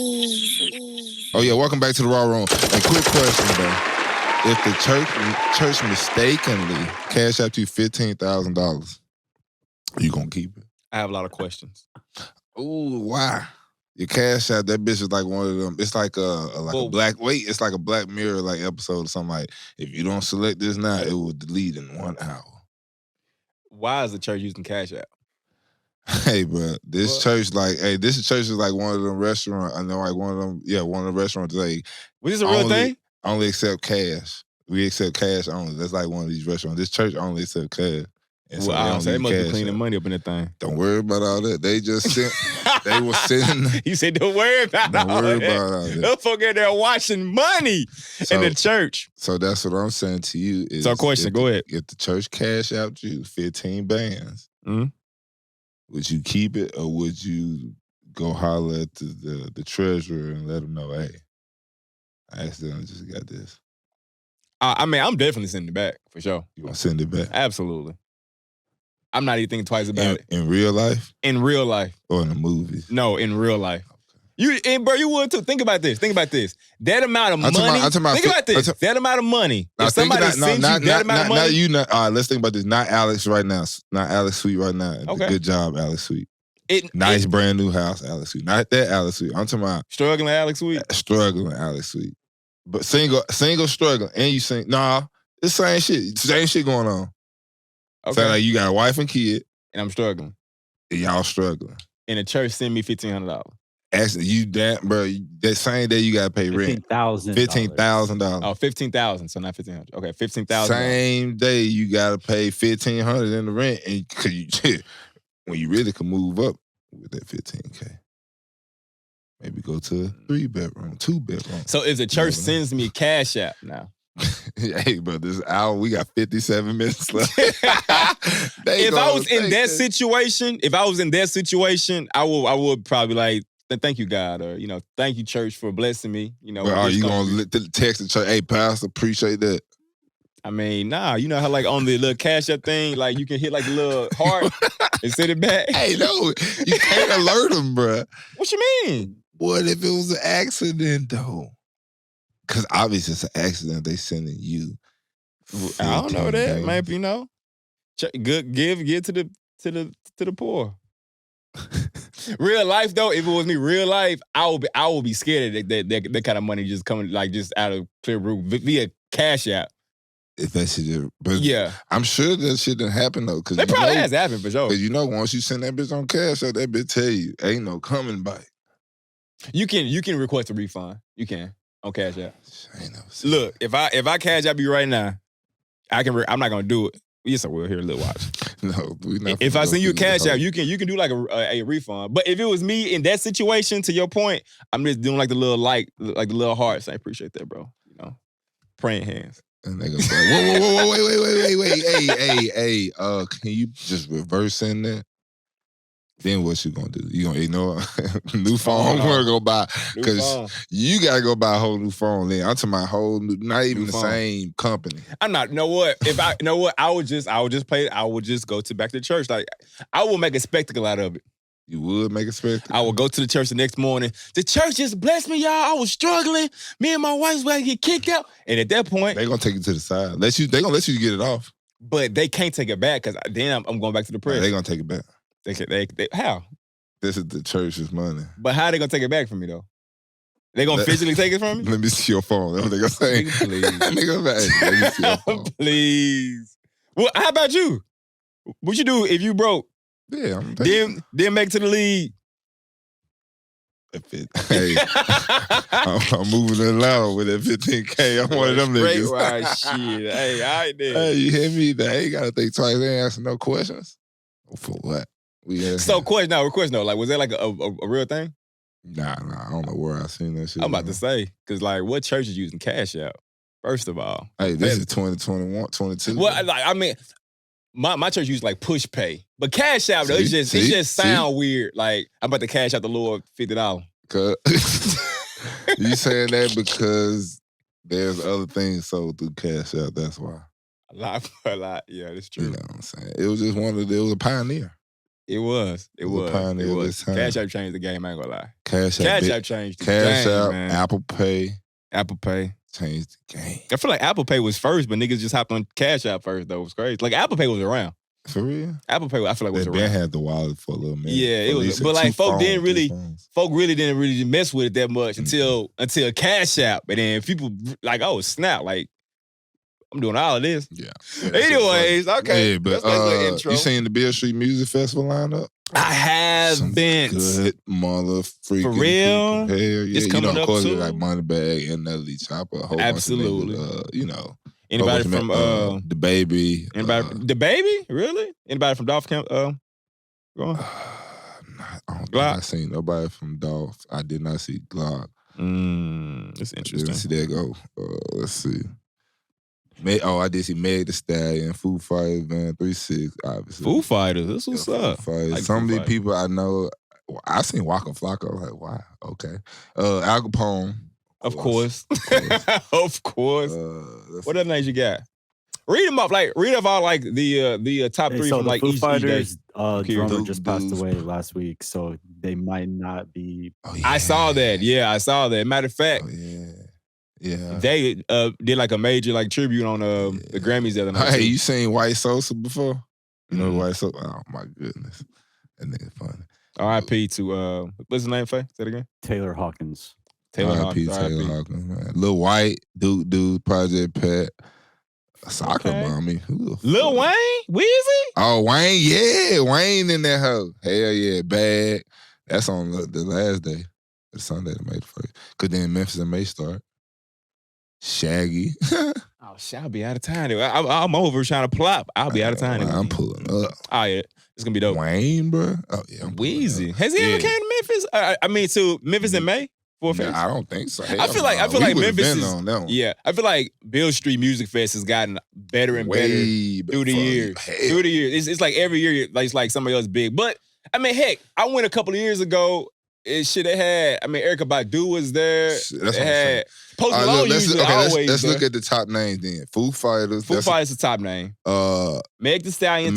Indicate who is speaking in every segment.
Speaker 1: Oh yeah, welcome back to the Raw Room. And quick question though. If the church mistakenly cash out you $15,000, you gonna keep it?
Speaker 2: I have a lot of questions.
Speaker 1: Ooh, why? Your cash out, that bitch is like one of them. It's like a it's like a Black Mirror like episode or something like, if you don't select this now, it will delete in 1 hour.
Speaker 2: Why is the church using cash out?
Speaker 1: Hey, bro, this church is like one of them restaurants. I know, like one of the restaurants. Like,
Speaker 2: was this a real thing?
Speaker 1: Only accept cash. We accept cash only. That's like one of these restaurants. This church only accept cash. And
Speaker 2: so they must be cleaning money up in that thing.
Speaker 1: Don't worry about all that. They just sent. They were sending.
Speaker 2: You said, "Don't worry about all that." Those folk in there washing money in the church.
Speaker 1: So that's what I'm saying to you.
Speaker 2: So, question. Go ahead.
Speaker 1: If the church cash out you 15 bands, would you keep it or would you go holler at the treasurer and let them know, hey, I accidentally just got this?
Speaker 2: I mean, I'm definitely sending it back for sure.
Speaker 1: You want to send it back?
Speaker 2: Absolutely. I'm not even thinking twice about it.
Speaker 1: In real life?
Speaker 2: In real life.
Speaker 1: Or in the movies?
Speaker 2: No, in real life. Okay. Bro, you would too. Think about this. That amount of money. Think about this. That amount of money. If somebody sends you that amount of money.
Speaker 1: All right, let's think about this. Not Alex right now. Not Alex Sweet right now. Okay. Good job, Alex Sweet. Nice brand new house, Alex Sweet. Not that Alex Sweet. I'm talking about
Speaker 2: struggling Alex Sweet.
Speaker 1: Struggling Alex Sweet. But single struggling. And you sing, nah, it's same shit going on. Okay. So like you got a wife and kid.
Speaker 2: And I'm struggling.
Speaker 1: And y'all struggling.
Speaker 2: And the church send me $1,500.
Speaker 1: Actually, that same day you gotta pay rent.
Speaker 3: $15,000.
Speaker 2: Oh, $15,000. So not $1,500. Okay, $15,000.
Speaker 1: Same day you gotta pay $1,500 in the rent, and when you really can move up with that $15K. Maybe go to a 3-bedroom, 2-bedroom.
Speaker 2: So if the church sends me cash out now.
Speaker 1: Hey, bro, this hour, we got 57 minutes left.
Speaker 2: If I was in that situation, I would probably like, thank you, God, or, thank you, church, for blessing me.
Speaker 1: Well, are you going to text the church, hey, pastor, appreciate that?
Speaker 2: I mean, nah, you know how like on the little cash up thing, like you can hit like a little heart and send it back?
Speaker 1: Hey, no, you can't alert them, bro.
Speaker 2: What you mean?
Speaker 1: What if it was an accident, though? Because obviously it's an accident. They sending you.
Speaker 2: I don't know that. Maybe good. Give to the poor. Real life though, if it was me, real life, I would be scared of that kind of money just coming like just out of clear blue via cash out.
Speaker 1: If that shit did, but yeah, I'm sure that shit didn't happen though. Because
Speaker 2: it probably has happened for sure.
Speaker 1: Because once you send that bitch on cash out, that bitch tell you ain't no coming back.
Speaker 2: You can request a refund. You can on cash out. Look, if I cash out you right now, I'm not gonna do it. Yes, I will. Here, a little watch.
Speaker 1: No, we not.
Speaker 2: If I send you a cash out, you can do like a refund. But if it was me in that situation, to your point, I'm just doing like the little hearts. I appreciate that, bro. Praying hands.
Speaker 1: And they gonna say, whoa, wait, hey, can you just reverse in that? Then what you gonna do? You gonna ignore new phone? I'm gonna go buy because you gotta go buy a whole new phone. Then I'm talking about whole new, not even the same company.
Speaker 2: I'm not. You know what? I would just go back to church. Like I will make a spectacle out of it.
Speaker 1: You would make a spectacle?
Speaker 2: I would go to the church the next morning. The church just blessed me, y'all. I was struggling. Me and my wife was about to get kicked out. And at that point,
Speaker 1: they gonna take you to the side. They gonna let you get it off.
Speaker 2: But they can't take it back because then I'm going back to the prayer.
Speaker 1: They gonna take it back.
Speaker 2: They how?
Speaker 1: This is the church's money.
Speaker 2: But how they gonna take it back from me though? They gonna physically take it from me?
Speaker 1: Let me see your phone. That's what they gonna say.
Speaker 2: Please.
Speaker 1: They gonna say, hey, let me see your phone.
Speaker 2: Please. Well, how about you? What you do if you broke?
Speaker 1: Yeah,
Speaker 2: then make it to the league.
Speaker 1: Hey, I'm moving in loud with that 15K. I'm one of them niggas.
Speaker 2: Straight ride shit. Hey, all right then.
Speaker 1: Hey, you hear me? They ain't gotta think twice. They ain't asking no questions. For what?
Speaker 2: Question though. Like, was that like a real thing?
Speaker 1: Nah. I don't know where I seen that shit.
Speaker 2: I'm about to say, because like, what church is using cash out? First of all.
Speaker 1: Hey, this is 2021, 22.
Speaker 2: Well, like, I mean, my church used like push pay. But cash out, though, it just sound weird. Like, I'm about to cash out the Lord $50.
Speaker 1: You saying that because there's other things sold through cash out, that's why.
Speaker 2: A lot. Yeah, that's true.
Speaker 1: You know what I'm saying? It was just it was a pioneer.
Speaker 2: It was.
Speaker 1: Pioneer of this time.
Speaker 2: Cash App changed the game, I ain't gonna lie.
Speaker 1: Cash
Speaker 2: App changed the
Speaker 1: Cash
Speaker 2: game,
Speaker 1: App,
Speaker 2: man.
Speaker 1: Apple Pay
Speaker 2: changed
Speaker 1: the game.
Speaker 2: I feel like Apple Pay was first, but niggas just hopped on Cash App first, though. It was crazy. Like, Apple Pay was around.
Speaker 1: For real?
Speaker 2: Apple Pay, I feel like was
Speaker 1: they
Speaker 2: around.
Speaker 1: They had the wallet for a little minute.
Speaker 2: Yeah, it was. But like, folk really didn't mess with it that much until Cash App, and then people like, oh snap, like I'm doing all of this.
Speaker 1: Yeah.
Speaker 2: Anyways, okay.
Speaker 1: Yeah, but
Speaker 2: intro.
Speaker 1: You seen the Beale Street Music Festival lineup?
Speaker 2: I haven't.
Speaker 1: Good mother freaking
Speaker 2: for real.
Speaker 1: Hell yeah,
Speaker 2: it's coming
Speaker 1: of course,
Speaker 2: too.
Speaker 1: Like Moneybagg and Nelly Chopper.
Speaker 2: Absolutely.
Speaker 1: Anybody
Speaker 2: from
Speaker 1: the Baby?
Speaker 2: The Baby? Really? Anybody from Dolph Camp? I
Speaker 1: don't think I seen nobody from Dolph. I did not see Glock.
Speaker 2: That's interesting.
Speaker 1: Didn't see that go. Let's see. I did see Meg Thee Stallion, Foo Fighters, man, 3-6, obviously.
Speaker 2: Foo Fighters, that's what's up.
Speaker 1: Like some of these people I know, I seen Waka Flocka. I was like, wow, okay. Al Capone.
Speaker 2: Of course. Of course. What other names you got? Read them off. Read off all the top three from
Speaker 3: Foo
Speaker 2: each
Speaker 3: Fighters
Speaker 2: day.
Speaker 3: Drummer just passed away last week, so they might not be.
Speaker 1: Oh, yeah.
Speaker 2: I saw that. Yeah, I saw that. Matter of fact,
Speaker 1: yeah.
Speaker 2: They did like a major tribute on the Grammys the other night.
Speaker 1: Hey, you seen White Sosa before? You know White Sosa? Oh my goodness, that nigga funny.
Speaker 2: R.I.P. to what's his name? Say it again.
Speaker 3: Taylor Hawkins.
Speaker 1: R.I.P. Taylor Hawkins, man. Lil White, Dude, Project Pat, Soccer Mommy.
Speaker 2: Lil Wayne, Weezy.
Speaker 1: Oh, Wayne, yeah, Wayne in that hoe. Hell yeah, Bad. That's on the last day, the Sunday that made the first. Cause then Memphis and May start. Shaggy.
Speaker 2: Oh, shit, I'll be out of time. I'm over trying to plop. I'll be out of time.
Speaker 1: I'm pulling up.
Speaker 2: Oh, yeah. It's going to be dope.
Speaker 1: Wayne, bro. Oh, yeah.
Speaker 2: Weezy. Has he ever came to Memphis? To Memphis in May?
Speaker 1: I don't think so.
Speaker 2: I feel like Memphis is on that one. Yeah, I feel like Beale Street Music Fest has gotten better and better through the years. Through the years. It's like every year, it's like somebody else big. But, I mean, heck, I went a couple of years ago. They had, Erykah Badu was there.
Speaker 1: That's what I'm
Speaker 2: saying. Post Malone
Speaker 1: let's look at the top names then. Foo Fighters.
Speaker 2: Foo Fighters is the top name. Meg Thee Stallion,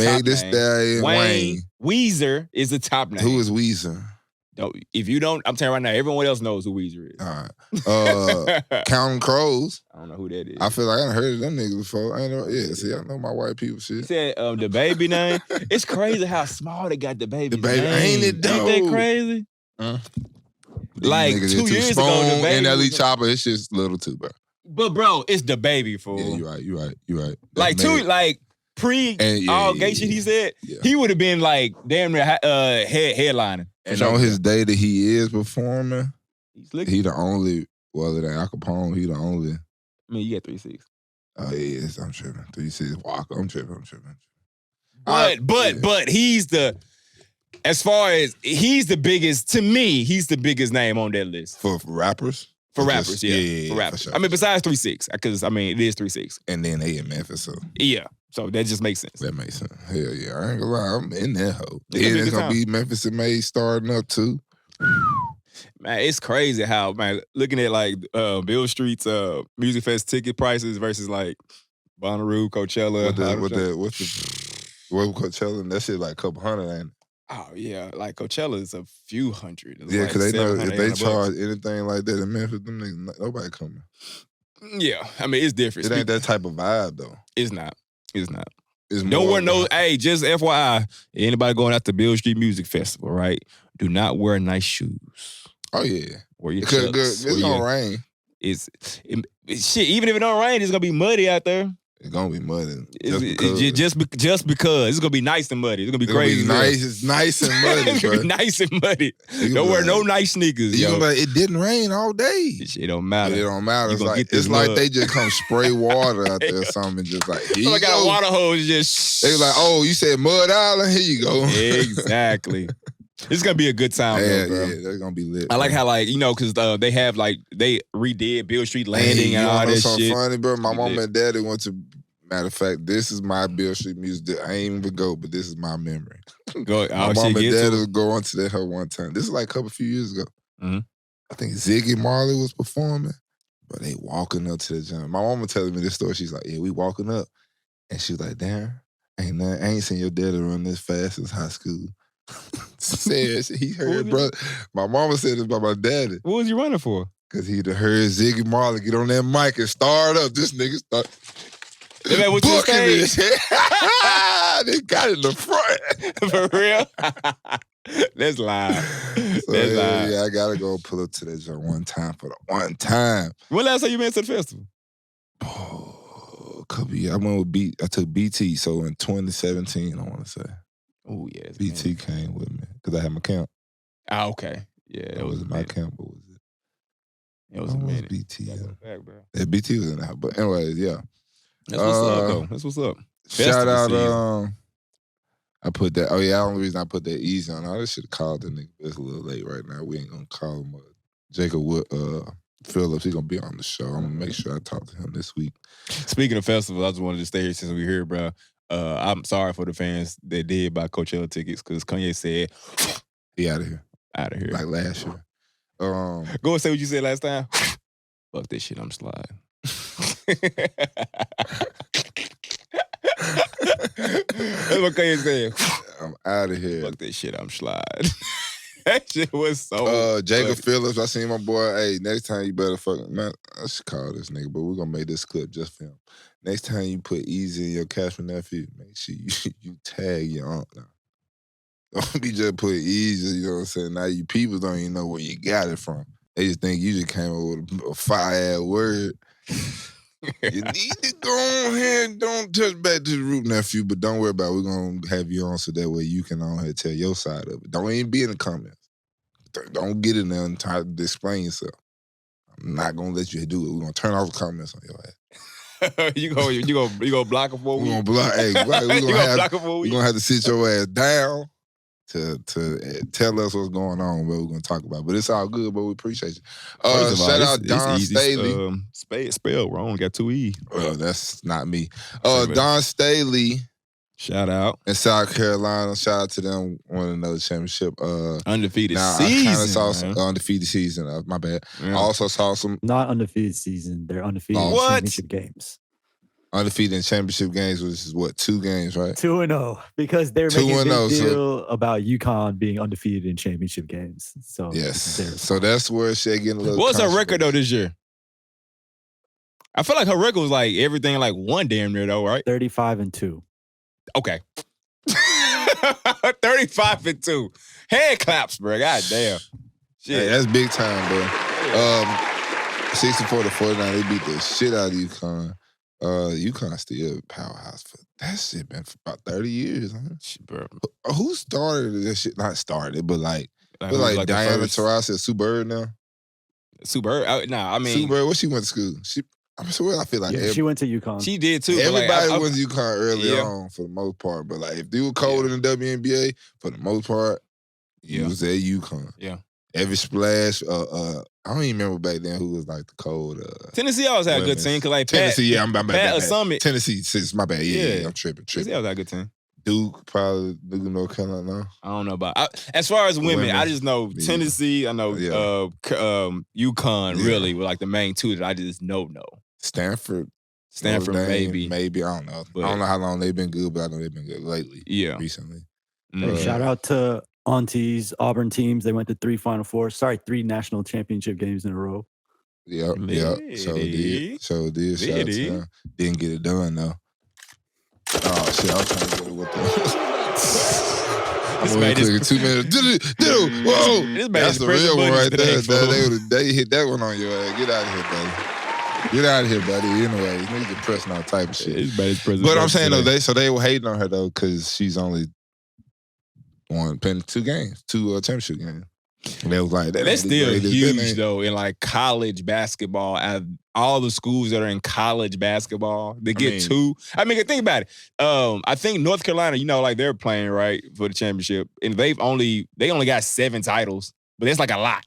Speaker 2: Wayne. Weezer is the top name.
Speaker 1: Who is Weezer?
Speaker 2: If you don't, I'm telling you right now, everyone else knows who Weezer is.
Speaker 1: All right. Counting Crows.
Speaker 2: I don't know who that is.
Speaker 1: I feel like I done heard of them niggas before. I know. Yeah, see, I know my white people shit.
Speaker 2: You said the Baby name. It's crazy how small they got the Baby.
Speaker 1: The Baby, ain't it though?
Speaker 2: Ain't that crazy? Like 2 years ago, the Baby
Speaker 1: and Nelly Chopper, it's just little too, bro.
Speaker 2: But bro, it's the Baby fool.
Speaker 1: Yeah, you're right.
Speaker 2: All gay shit he said, he would have been like damn near headlining.
Speaker 1: And on his day that he is performing, he the only. Well, than Al Capone, he the only.
Speaker 2: I mean, you got 3-6.
Speaker 1: Oh yeah, I'm tripping. 3-6 Walker. I'm tripping.
Speaker 2: But he's the. As far as he's the biggest, to me, he's the biggest name on that list.
Speaker 1: For rappers?
Speaker 2: For rappers, yeah. For rappers. Sure. Besides 3-6, because it is 3-6.
Speaker 1: And then they in Memphis, so.
Speaker 2: Yeah. So that just makes sense.
Speaker 1: That makes sense. Hell yeah. I ain't gonna lie, I'm in that hoe. Then it's gonna be Memphis and May starting up too.
Speaker 2: Man, it's crazy how, looking at Beale Street's Music Fest ticket prices versus Bonnaroo, Coachella.
Speaker 1: What Coachella? That shit like a couple hundred, ain't it?
Speaker 2: Oh, yeah. Coachella is a few hundred.
Speaker 1: Yeah, because they know if they charge anything like that in Memphis, them niggas, nobody coming.
Speaker 2: Yeah. It's different.
Speaker 1: It ain't that type of vibe, though.
Speaker 2: It's not. It's
Speaker 1: no
Speaker 2: one knows. Hey, just FYI, anybody going out to Beale Street Music Festival, right? Do not wear nice shoes.
Speaker 1: Oh, yeah.
Speaker 2: Wear your
Speaker 1: chucks. It's going to rain.
Speaker 2: Shit, even if it don't rain, it's going to be muddy out there.
Speaker 1: It's gonna be muddy.
Speaker 2: Just because it's gonna be nice and muddy. It's gonna be crazy.
Speaker 1: It's nice and muddy.
Speaker 2: It's gonna be nice and muddy. Don't wear no nice sneakers.
Speaker 1: It didn't rain all day.
Speaker 2: It don't matter.
Speaker 1: It don't matter. It's like they just come spray water out there or something and just
Speaker 2: I got a water hose just.
Speaker 1: They was like, oh, you said Mud Island? Here you go.
Speaker 2: Exactly. It's gonna be a good time, though, bro.
Speaker 1: Yeah, they're gonna be lit.
Speaker 2: I like how, because they have they redid Beale Street Landing and all that shit.
Speaker 1: Funny, bro. My mom and daddy went to. Matter of fact, this is my Beale Street music. I ain't even go, but this is my memory. My mom and daddy would go on to that her one time. This is like a few years ago.
Speaker 2: Mm-hmm.
Speaker 1: I think Ziggy Marley was performing, but they walking up to the gym. My mama telling me this story. She's like, yeah, we walking up. And she's like, Daren, I ain't seen your daddy run this fast since high school. Said he heard, bro. My mama said this about my daddy.
Speaker 2: What was you running for?
Speaker 1: Because he'd heard Ziggy Marley get on that mic and start up. This nigga start booking this. They got it in the front.
Speaker 2: For real? That's live.
Speaker 1: So,
Speaker 2: That's live.
Speaker 1: Yeah, I gotta go pull up to that joint one time for the one time.
Speaker 2: When last time you been to the festival?
Speaker 1: Oh, a couple years. I went with I took BT, so in 2017, I want to say.
Speaker 2: Oh, yeah.
Speaker 1: BT came with me because I had my camp.
Speaker 2: Ah, okay. Yeah,
Speaker 1: it was my camp, but was it?
Speaker 2: It was a minute.
Speaker 1: BT.
Speaker 2: Back,
Speaker 1: yeah, BT was in the house. But anyways, yeah.
Speaker 2: That's what's up, though. That's what's up.
Speaker 1: Shout out, I put that, the only reason I put that easy on, I should have called the nigga, but it's a little late right now. We ain't gonna call him. Jacob Phillips, he's gonna be on the show. I'm gonna make sure I talk to him this week.
Speaker 2: Speaking of festivals, I just wanted to stay here since we're here, bro. I'm sorry for the fans that did buy Coachella tickets because Kanye said,
Speaker 1: he out of here.
Speaker 2: Out of here.
Speaker 1: Like last year.
Speaker 2: Go and say what you said last time. Fuck this shit, I'm sliding. That's what Kanye said.
Speaker 1: I'm out of here.
Speaker 2: Fuck this shit, I'm sliding. That shit was so
Speaker 1: Jacob Phillips, I seen my boy, hey, next time you better man, I should call this nigga, but we're gonna make this clip just for him. Next time you put Easy in your Cash for Nephew, make sure you tag your aunt now. Don't be just put Easy, you know what I'm saying? Now you people don't even know where you got it from. They just think you just came up with a fire-ass word. You need to go on here and don't touch back to the root, nephew, but don't worry about it. We're going to have you on so that way you can on here tell your side of it. Don't even be in the comments. Don't get in there and try to explain yourself. I'm not going to let you do it. We're going to turn off the comments on your ass.
Speaker 2: you gonna block him for a week?
Speaker 1: We're going to block. Hey, we're going to have to sit your ass down to tell us what's going on, what we're going to talk about. But it's all good, but we appreciate you. Shout out Don Staley.
Speaker 2: Spell wrong, got 2 E.
Speaker 1: Well, that's not me. Don Staley.
Speaker 2: Shout out.
Speaker 1: In South Carolina. Shout out to them winning another championship.
Speaker 2: Undefeated season.
Speaker 1: I kind of saw some undefeated season. My bad. Yeah. I also saw some.
Speaker 3: Not undefeated season. They're undefeated in championship games.
Speaker 1: Undefeated in championship games, which is what, 2 games, right?
Speaker 3: 2-0, because they're making a big deal about UConn being undefeated in championship games. So
Speaker 1: yes, so that's where she's getting a little.
Speaker 2: What's her record though this year? I feel like her record was like everything like 1 damn near though, right?
Speaker 3: 35-2.
Speaker 2: Okay. 35-2. Hand claps, bro. God damn.
Speaker 1: Shit. Hey, that's big time, bro. 64-49, they beat the shit out of UConn. UConn still a powerhouse for that shit, man, for about 30 years, huh?
Speaker 2: Bro.
Speaker 1: Who started this shit? Not started, but like Diana Taurasi at Sue Bird now.
Speaker 2: Sue Bird? I mean
Speaker 1: Sue Bird, where she went to school? I feel like
Speaker 3: she went to UConn.
Speaker 2: She did too.
Speaker 1: Everybody went to UConn early on for the most part, but like if they were cold in the WNBA, for the most part, it was at UConn.
Speaker 2: Yeah.
Speaker 1: Every splash, I don't even remember back then who was like the cold.
Speaker 2: Tennessee always had a good team, cause like
Speaker 1: Tennessee, I'm bad.
Speaker 2: Summit.
Speaker 1: Tennessee, my bad. Yeah, I'm tripping.
Speaker 2: Tennessee always had a good team.
Speaker 1: Duke, probably Duke, North Carolina.
Speaker 2: I don't know about. As far as women, I just know Tennessee. I know UConn really were like the main 2 that I just know.
Speaker 1: Stanford,
Speaker 2: maybe.
Speaker 1: I don't know. But I don't know how long they've been good, but I know they've been good lately. Yeah, recently.
Speaker 3: Shout out to Auntie's Auburn teams. They went to 3 Final Fours. 3 national championship games in a row.
Speaker 1: Yep. So did. Shout out to them. Didn't get it done though. Oh shit! I was trying to get it with the. I'm only clicking 2 minutes. Whoa! That's the real one right there. They hit that one on your ass. Get out of here, buddy. Get out of here, buddy. Anyway, niggas pressing all type of shit. But I'm saying though, they were hating on her though because she's only playing 2 games, 2 championship games. And they was like,
Speaker 2: that's still huge though in like college basketball. All the schools that are in college basketball, they get 2. I mean, think about it. I think North Carolina, like they're playing right for the championship, and they only got 7 titles, but that's like a lot.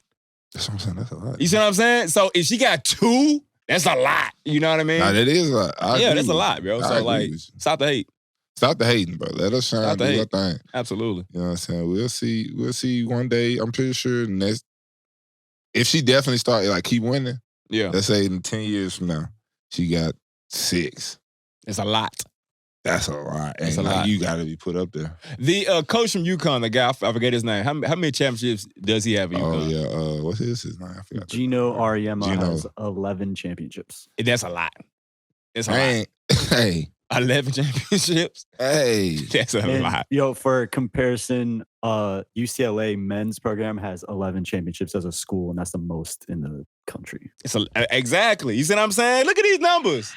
Speaker 1: That's what I'm saying. That's a lot.
Speaker 2: You see what I'm saying? So if she got 2, that's a lot. You know what I mean?
Speaker 1: Nah, that is a lot.
Speaker 2: That's a lot, bro. So like, stop the hate.
Speaker 1: Stop the hating, bro. Let us shine. Do our thing.
Speaker 2: Absolutely.
Speaker 1: You know what I'm saying? We'll see one day. I'm pretty sure next. If she definitely keep winning. Yeah. Let's say in 10 years from now, she got 6.
Speaker 2: It's a lot.
Speaker 1: That's a lot.
Speaker 2: That's
Speaker 1: And
Speaker 2: a lot.
Speaker 1: You got to be put up there.
Speaker 2: The coach from UConn, the guy, I forget his name. How many championships does he have at UConn?
Speaker 1: Oh, yeah. What's his name? I forgot.
Speaker 3: Gino Auriemma has 11 championships.
Speaker 2: That's a lot. It's a lot.
Speaker 1: Hey.
Speaker 2: 11 championships?
Speaker 1: Hey.
Speaker 2: That's a lot.
Speaker 3: Yo, for comparison, UCLA men's program has 11 championships as a school, and that's the most in the country.
Speaker 2: Exactly. You see what I'm saying? Look at these numbers.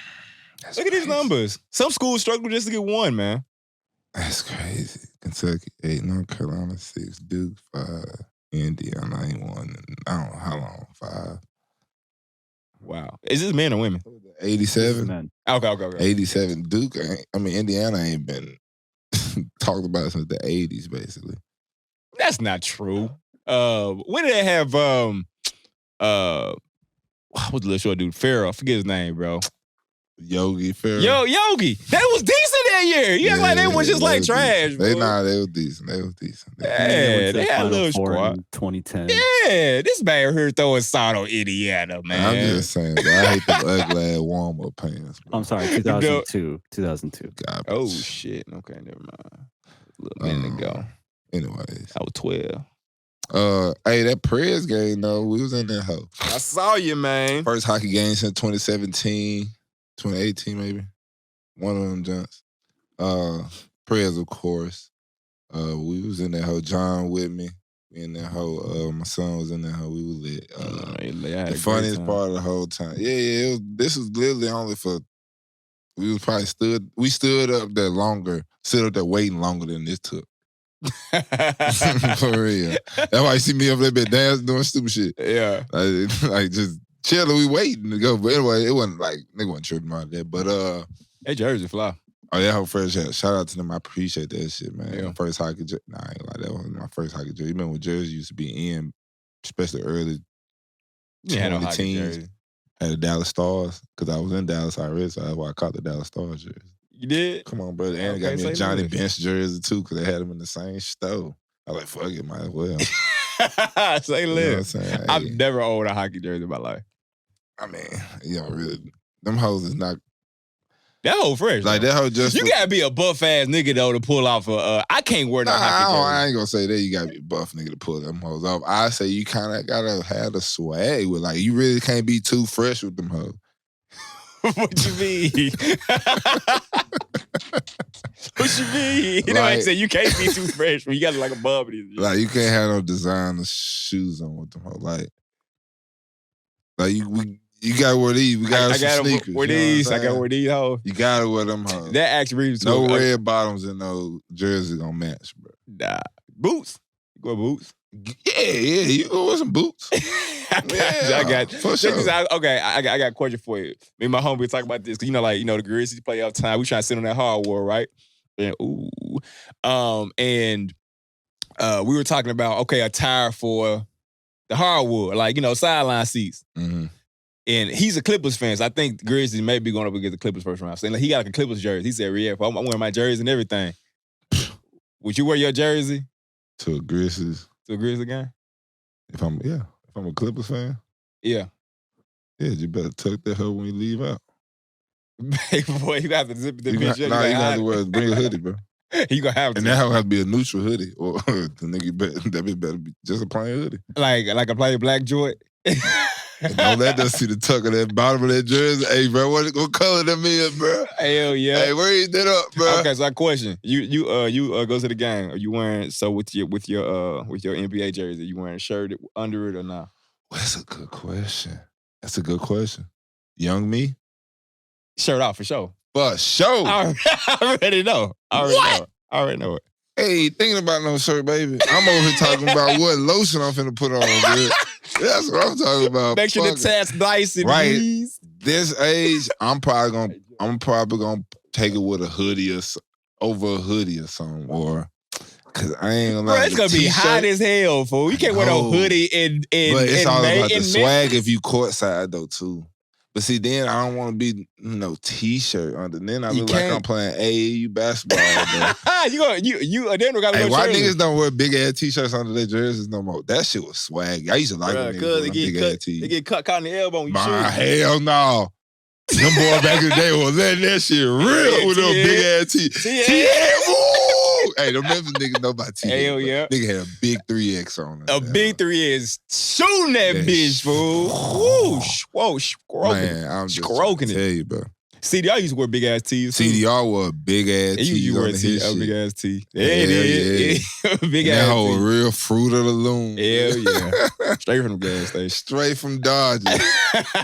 Speaker 2: Look at these numbers. Some schools struggle just to get one, man.
Speaker 1: That's crazy. Kentucky 8, North Carolina 6, Duke 5, Indiana ain't 1. I don't know how long, 5.
Speaker 2: Wow. Is this men or women?
Speaker 1: 87.
Speaker 2: Okay.
Speaker 1: 87. Duke, Indiana ain't been talked about since the 80s, basically.
Speaker 2: That's not true. When did they have what was the little short dude? Farrell. Forget his name, bro.
Speaker 1: Yogi Farrell.
Speaker 2: Yogi. That was decent that year. You act like they was just like trash, bro.
Speaker 1: They was decent.
Speaker 2: Yeah, they had a little squad.
Speaker 3: In 2010.
Speaker 2: Yeah, this man here throwing sod on Indiana, man.
Speaker 1: I'm just saying, bro, I hate them ugly ass warm-up pants, bro.
Speaker 3: I'm sorry, 2002. 2002.
Speaker 1: God,
Speaker 2: oh, shit. Okay, never mind. A little minute ago.
Speaker 1: Anyways.
Speaker 2: I was 12.
Speaker 1: Hey, that Preds game, though, we was in that hoe.
Speaker 2: I saw you, man.
Speaker 1: First hockey game since 2017, 2018 maybe. One of them jumps. Preds, of course. We was in that hoe. John with me. We in that hoe. My son was in that hoe. We was lit. The funniest part of the whole time. Yeah. This was literally only for. We was probably stood up there longer. Stood up there waiting longer than this took. For real. That's why you see me up there dancing doing stupid shit.
Speaker 2: Yeah.
Speaker 1: Like just chilling, we waiting to go. But anyway, it wasn't like they wasn't tripping about that. But
Speaker 2: hey, Jersey fly.
Speaker 1: Oh yeah, her first shout out to them. I appreciate that shit, man.
Speaker 2: Yeah.
Speaker 1: First hockey jersey. Nah, I ain't like that was my first hockey jersey. You remember when jerseys used to be in, especially early 2010s. Had the Dallas Stars, because I was in Dallas already, so that's why I caught the Dallas Stars jersey.
Speaker 2: You did?
Speaker 1: Come on, brother. And got me a Johnny Bench jersey too, because they had them in the same store. I was like, fuck it, might as well.
Speaker 2: Say live. You know hey. I've never owned a hockey jersey in my life.
Speaker 1: I mean, really, them hoes is not.
Speaker 2: That hoe fresh.
Speaker 1: Like, that hoe just.
Speaker 2: You gotta be a buff ass nigga, though, to pull off I can't wear no hockey jersey.
Speaker 1: I ain't gonna say that you gotta be a buff nigga to pull them hoes off. I say you kind of gotta have the swag with, like, you really can't be too fresh with them hoes.
Speaker 2: What you mean? What you mean? You know what I say? You can't be too fresh when you got like a bum.
Speaker 1: Like, you can't have no designer shoes on with them hoes. Like you gotta wear these. We got some sneakers.
Speaker 2: Wear these. I gotta wear these hoes.
Speaker 1: You gotta wear them hoes.
Speaker 2: That actually reads
Speaker 1: no red bottoms and no jerseys gonna match, bro.
Speaker 2: Nah. Boots. You go boots?
Speaker 1: Yeah. You go with some boots.
Speaker 2: I got
Speaker 1: for sure.
Speaker 2: Okay, I got a question for you. Me and my homie talk about this because the Grizzlies play all the time. We trying to sit on that hardwood, right? And we were talking about attire for the hardwood, like sideline seats.
Speaker 1: Mm-hmm.
Speaker 2: And he's a Clippers fan, so I think Grizzlies may be going up against the Clippers first round. So he got like a Clippers jersey. He said, "Yeah, I'm wearing my jersey and everything." Would you wear your jersey
Speaker 1: to a Grizzlies
Speaker 2: game?
Speaker 1: If I'm a Clippers fan,
Speaker 2: yeah,
Speaker 1: you better tuck that hoe when you leave out.
Speaker 2: Hey, boy, you got to zip the bitch.
Speaker 1: You got to bring a hoodie, bro.
Speaker 2: You gonna have to.
Speaker 1: And that hoe has to be a neutral hoodie, or the nigga better be just a plain hoodie,
Speaker 2: like a plain black joint.
Speaker 1: Don't let us see the tuck of that bottom of that jersey. Hey, bro, what color them is, bro?
Speaker 2: Hell yeah.
Speaker 1: Hey, raise that up, bro.
Speaker 2: Okay, so I question you go to the game. Are you wearing with your NBA jersey? You wearing a shirt under it or not?
Speaker 1: Well, that's a good question. Young me,
Speaker 2: shirt off for sure.
Speaker 1: For sure.
Speaker 2: I already know. I already know it.
Speaker 1: Hey, thinking about no shirt, baby. I'm over here talking about what lotion I'm finna put on, dude. That's what I'm talking about.
Speaker 2: Make sure the tats nice and easy.
Speaker 1: This age, I'm probably gonna take it with a hoodie or over a hoodie or something, or because I ain't gonna lie.
Speaker 2: Bro, it's gonna be hot as hell, fool. You can't wear no hoodie in
Speaker 1: but it's all about the swag
Speaker 2: Memphis.
Speaker 1: if you courtside though too. But see, then I don't want to be t-shirt under. Then I look like I'm playing AAU basketball.
Speaker 2: you then we got to
Speaker 1: why niggas don't wear big ass t-shirts under their jerseys no more? That shit was swag. I used to like when niggas wear big ass t.
Speaker 2: They get caught in the elbow.
Speaker 1: Hell no. Them boys back in the day was letting that shit real with them big ass teeth. Hey, them Memphis niggas know about teeth.
Speaker 2: Hell yeah.
Speaker 1: Nigga had a big 3X on it.
Speaker 2: A big 3 is shooting that bitch, fool. Whoosh, whoosh,
Speaker 1: Man, I'm just trying to tell you, bro.
Speaker 2: CDR used to wear big ass tees.
Speaker 1: CDR wore big ass tees.
Speaker 2: You wear big ass tee. Yeah, it is. Big ass
Speaker 1: that whole
Speaker 2: tee.
Speaker 1: real Fruit of the Loom.
Speaker 2: Hell yeah. Straight from the gas station.
Speaker 1: Straight from Dodgers.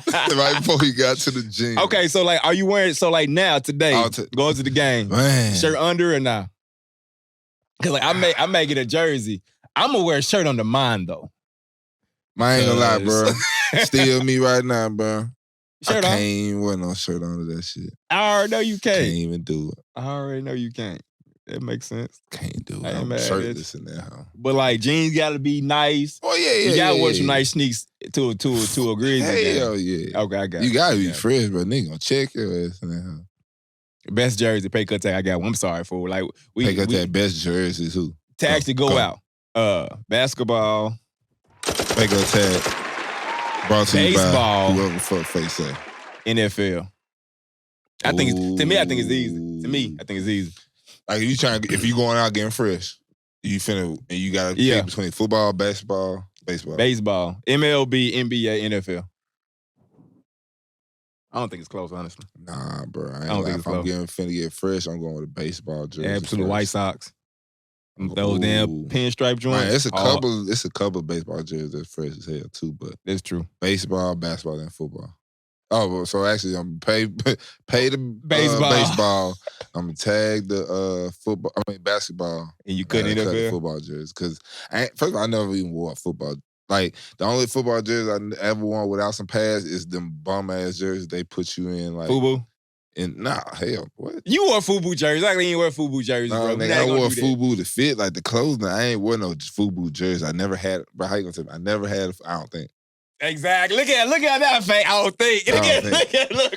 Speaker 1: Right before he got to the gym.
Speaker 2: Okay, so like, are you wearing, so like now, today, going to the game,
Speaker 1: man,
Speaker 2: shirt under or now? Because like, I may get a jersey. I'm going to wear a shirt under mine, though.
Speaker 1: I ain't gonna lie, bro. Still me right now, bro.
Speaker 2: Shirt
Speaker 1: I
Speaker 2: on?
Speaker 1: can't even wear no shirt under that shit.
Speaker 2: I already know you can't.
Speaker 1: Can't even do it.
Speaker 2: I already know you can't. That makes sense.
Speaker 1: Can't do it.
Speaker 2: I ain't
Speaker 1: I'm
Speaker 2: mad at
Speaker 1: shirtless in that house.
Speaker 2: But like, jeans got to be nice.
Speaker 1: Oh yeah.
Speaker 2: You got to wear some nice sneaks to a grizzly game.
Speaker 1: Hell yeah.
Speaker 2: Okay, I got
Speaker 1: you. You got to be fresh, bro. Nigga gonna check your ass in that house.
Speaker 2: Best jersey, pay cut tag. I got one. I'm sorry for like
Speaker 1: pay cut tag. Best jerseys who?
Speaker 2: To actually go out. Basketball.
Speaker 1: Pay cut tag. Brought to
Speaker 2: baseball.
Speaker 1: You by whoever fuck face say.
Speaker 2: NFL. I think it's easy. To me, I think it's easy.
Speaker 1: Like if you going out getting fresh, you gotta pick between football, basketball, baseball.
Speaker 2: Baseball. MLB, NBA, NFL. I don't think it's close, honestly.
Speaker 1: Nah, bro. I
Speaker 2: don't think
Speaker 1: if I'm finna get fresh, I'm going with a baseball jersey.
Speaker 2: Absolute White Sox. Those damn pinstripe joints.
Speaker 1: Man, it's a couple of baseball jerseys that's fresh as hell too, but
Speaker 2: that's true.
Speaker 1: Baseball, basketball, and football. Oh, well, so actually, I'm pay the
Speaker 2: baseball.
Speaker 1: I'm gonna tag the basketball.
Speaker 2: And you couldn't
Speaker 1: cut the football jerseys because first of all, I never even wore a football. Like the only football jerseys I ever worn without some pads is them bum ass jerseys they put you in like
Speaker 2: FUBU.
Speaker 1: And hell, what?
Speaker 2: You wore FUBU jerseys. I didn't wear FUBU jerseys, bro.
Speaker 1: Nigga, I wore FUBU to fit like the clothes. I ain't wear no FUBU jersey. I never had. Bro, how you gonna tell me? I never had. I don't think.
Speaker 2: Exactly. Look at that fake. I don't think. Look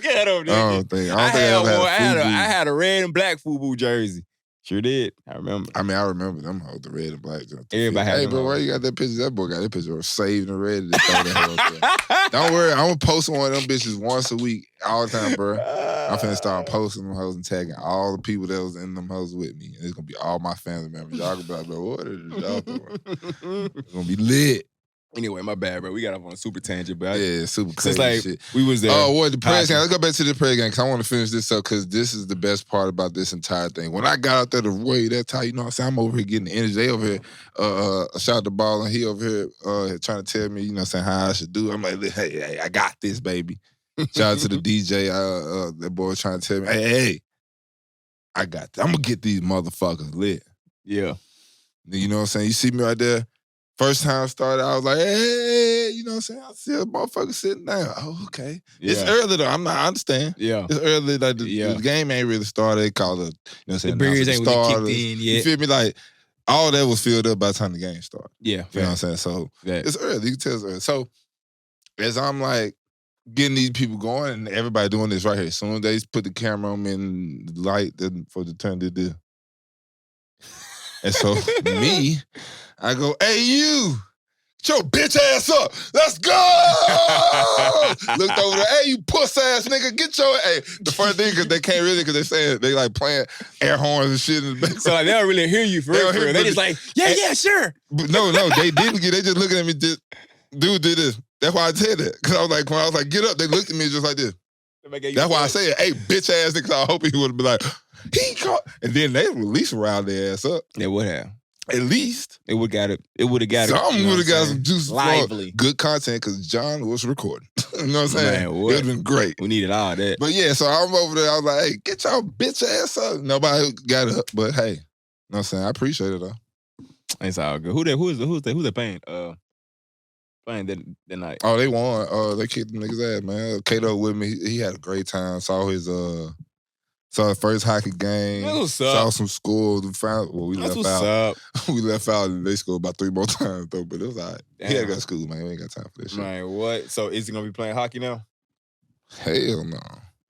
Speaker 2: at him. Nigga.
Speaker 1: I don't think I
Speaker 2: had a red and black FUBU jersey. Sure did. I remember.
Speaker 1: I remember them hoes, the red and black.
Speaker 2: Everybody had.
Speaker 1: Hey, bro, why you got that picture? That boy got that picture saved and ready to throw that hell. Don't worry, I'm gonna post one of them bitches once a week, all the time, bro. I'm finna start posting them hoes and tagging all the people that was in them hoes with me. And it's gonna be all my family members. Y'all gonna be like, bro, what is y'all doing? It's gonna be lit.
Speaker 2: Anyway, my bad, bro. We got off on a super tangent, but
Speaker 1: super crazy shit.
Speaker 2: We was there.
Speaker 1: Oh, what the press game? Let's go back to the press game because I want to finish this up because this is the best part about this entire thing. When I got out there to wait that time, you know what I'm saying? I'm over here getting the energy. They over here shot the ball and he over here trying to tell me, you know what I'm saying, how I should do it. I'm like, hey, I got this, baby. Shout out to the DJ. That boy was trying to tell me, hey, I got this. I'm going to get these motherfuckers lit.
Speaker 2: Yeah.
Speaker 1: You know what I'm saying? You see me right there. First time I started, I was like, hey, you know what I'm saying? I see a motherfucker sitting down. Oh, okay. Yeah. It's early though. I understand.
Speaker 2: Yeah.
Speaker 1: It's early. Like the game ain't really started. They call it, you know what I'm saying?
Speaker 2: The Bears ain't really kicked in yet.
Speaker 1: You feel me? Like, all that was filled up by the time the game started.
Speaker 2: Yeah.
Speaker 1: You know what I'm saying? So, it's early. You can tell it's early. So, as I'm like, getting these people going and everybody doing this right here. As soon as they put the camera on me and the light for the turn to do. And so, me, I go, hey, you, get your bitch ass up. Let's go. Looked over there, hey, you puss ass nigga, get your, hey. The funny thing, because they can't really, because they saying, they like playing air horns and shit in the background.
Speaker 2: So like, they don't really hear you for real. They just like, yeah, sure.
Speaker 1: But no, they didn't get, they just looking at me, dude did this. That's why I said that. Because I was like, when I was like, get up, they looked at me just like this. That's why I said, hey, bitch ass nigga, I hope he would have been like, he caught. And then they at least round their ass up.
Speaker 2: They would have.
Speaker 1: At least.
Speaker 2: It would have got it.
Speaker 1: Some would have got some juice.
Speaker 2: Lively.
Speaker 1: Good content because John was recording. You know what I'm saying?
Speaker 2: Man,
Speaker 1: it would have been great.
Speaker 2: We needed all that.
Speaker 1: But yeah, so I'm over there. I was like, hey, get y'all bitch ass up. Nobody got up. But hey, you know what I'm saying? I appreciate it though.
Speaker 2: It's all good. Who's they paying? Playing that night.
Speaker 1: Oh, they won. They kicked the niggas ass, man. Kato with me. He had a great time. Saw his first hockey game.
Speaker 2: That's what's up.
Speaker 1: Saw some scores. We left out. We left out and they scored about 3 more times though, but it was all right. He had to go to school, man. We ain't got time for this shit.
Speaker 2: Man, what? So is he gonna be playing hockey now?
Speaker 1: Hell no.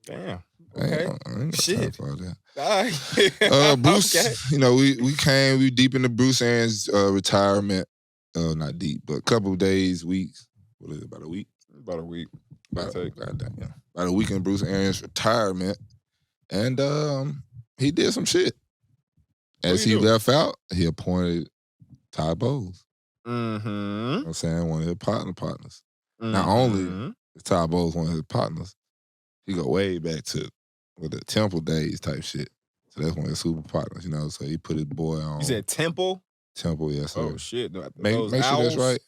Speaker 2: Damn. Okay.
Speaker 1: I ain't got time for all that.
Speaker 2: All right.
Speaker 1: Bruce,
Speaker 2: okay.
Speaker 1: You know, we deep into Bruce Arians' retirement. Not deep, but a couple of days, weeks. What is it, about a week?
Speaker 2: About
Speaker 1: About a week in Bruce Arians' retirement. And he did some shit. As he left out, he appointed Ty Bowles.
Speaker 2: Mm-hmm.
Speaker 1: You know what I'm saying? One of his partners. Mm-hmm. Not only is Ty Bowles one of his partners, he go way back to the Temple days type shit. So that's one of his super partners, you know. So he put his boy on.
Speaker 2: You said Temple?
Speaker 1: Temple, yes, sir.
Speaker 2: Oh, shit.
Speaker 1: Make sure that's right.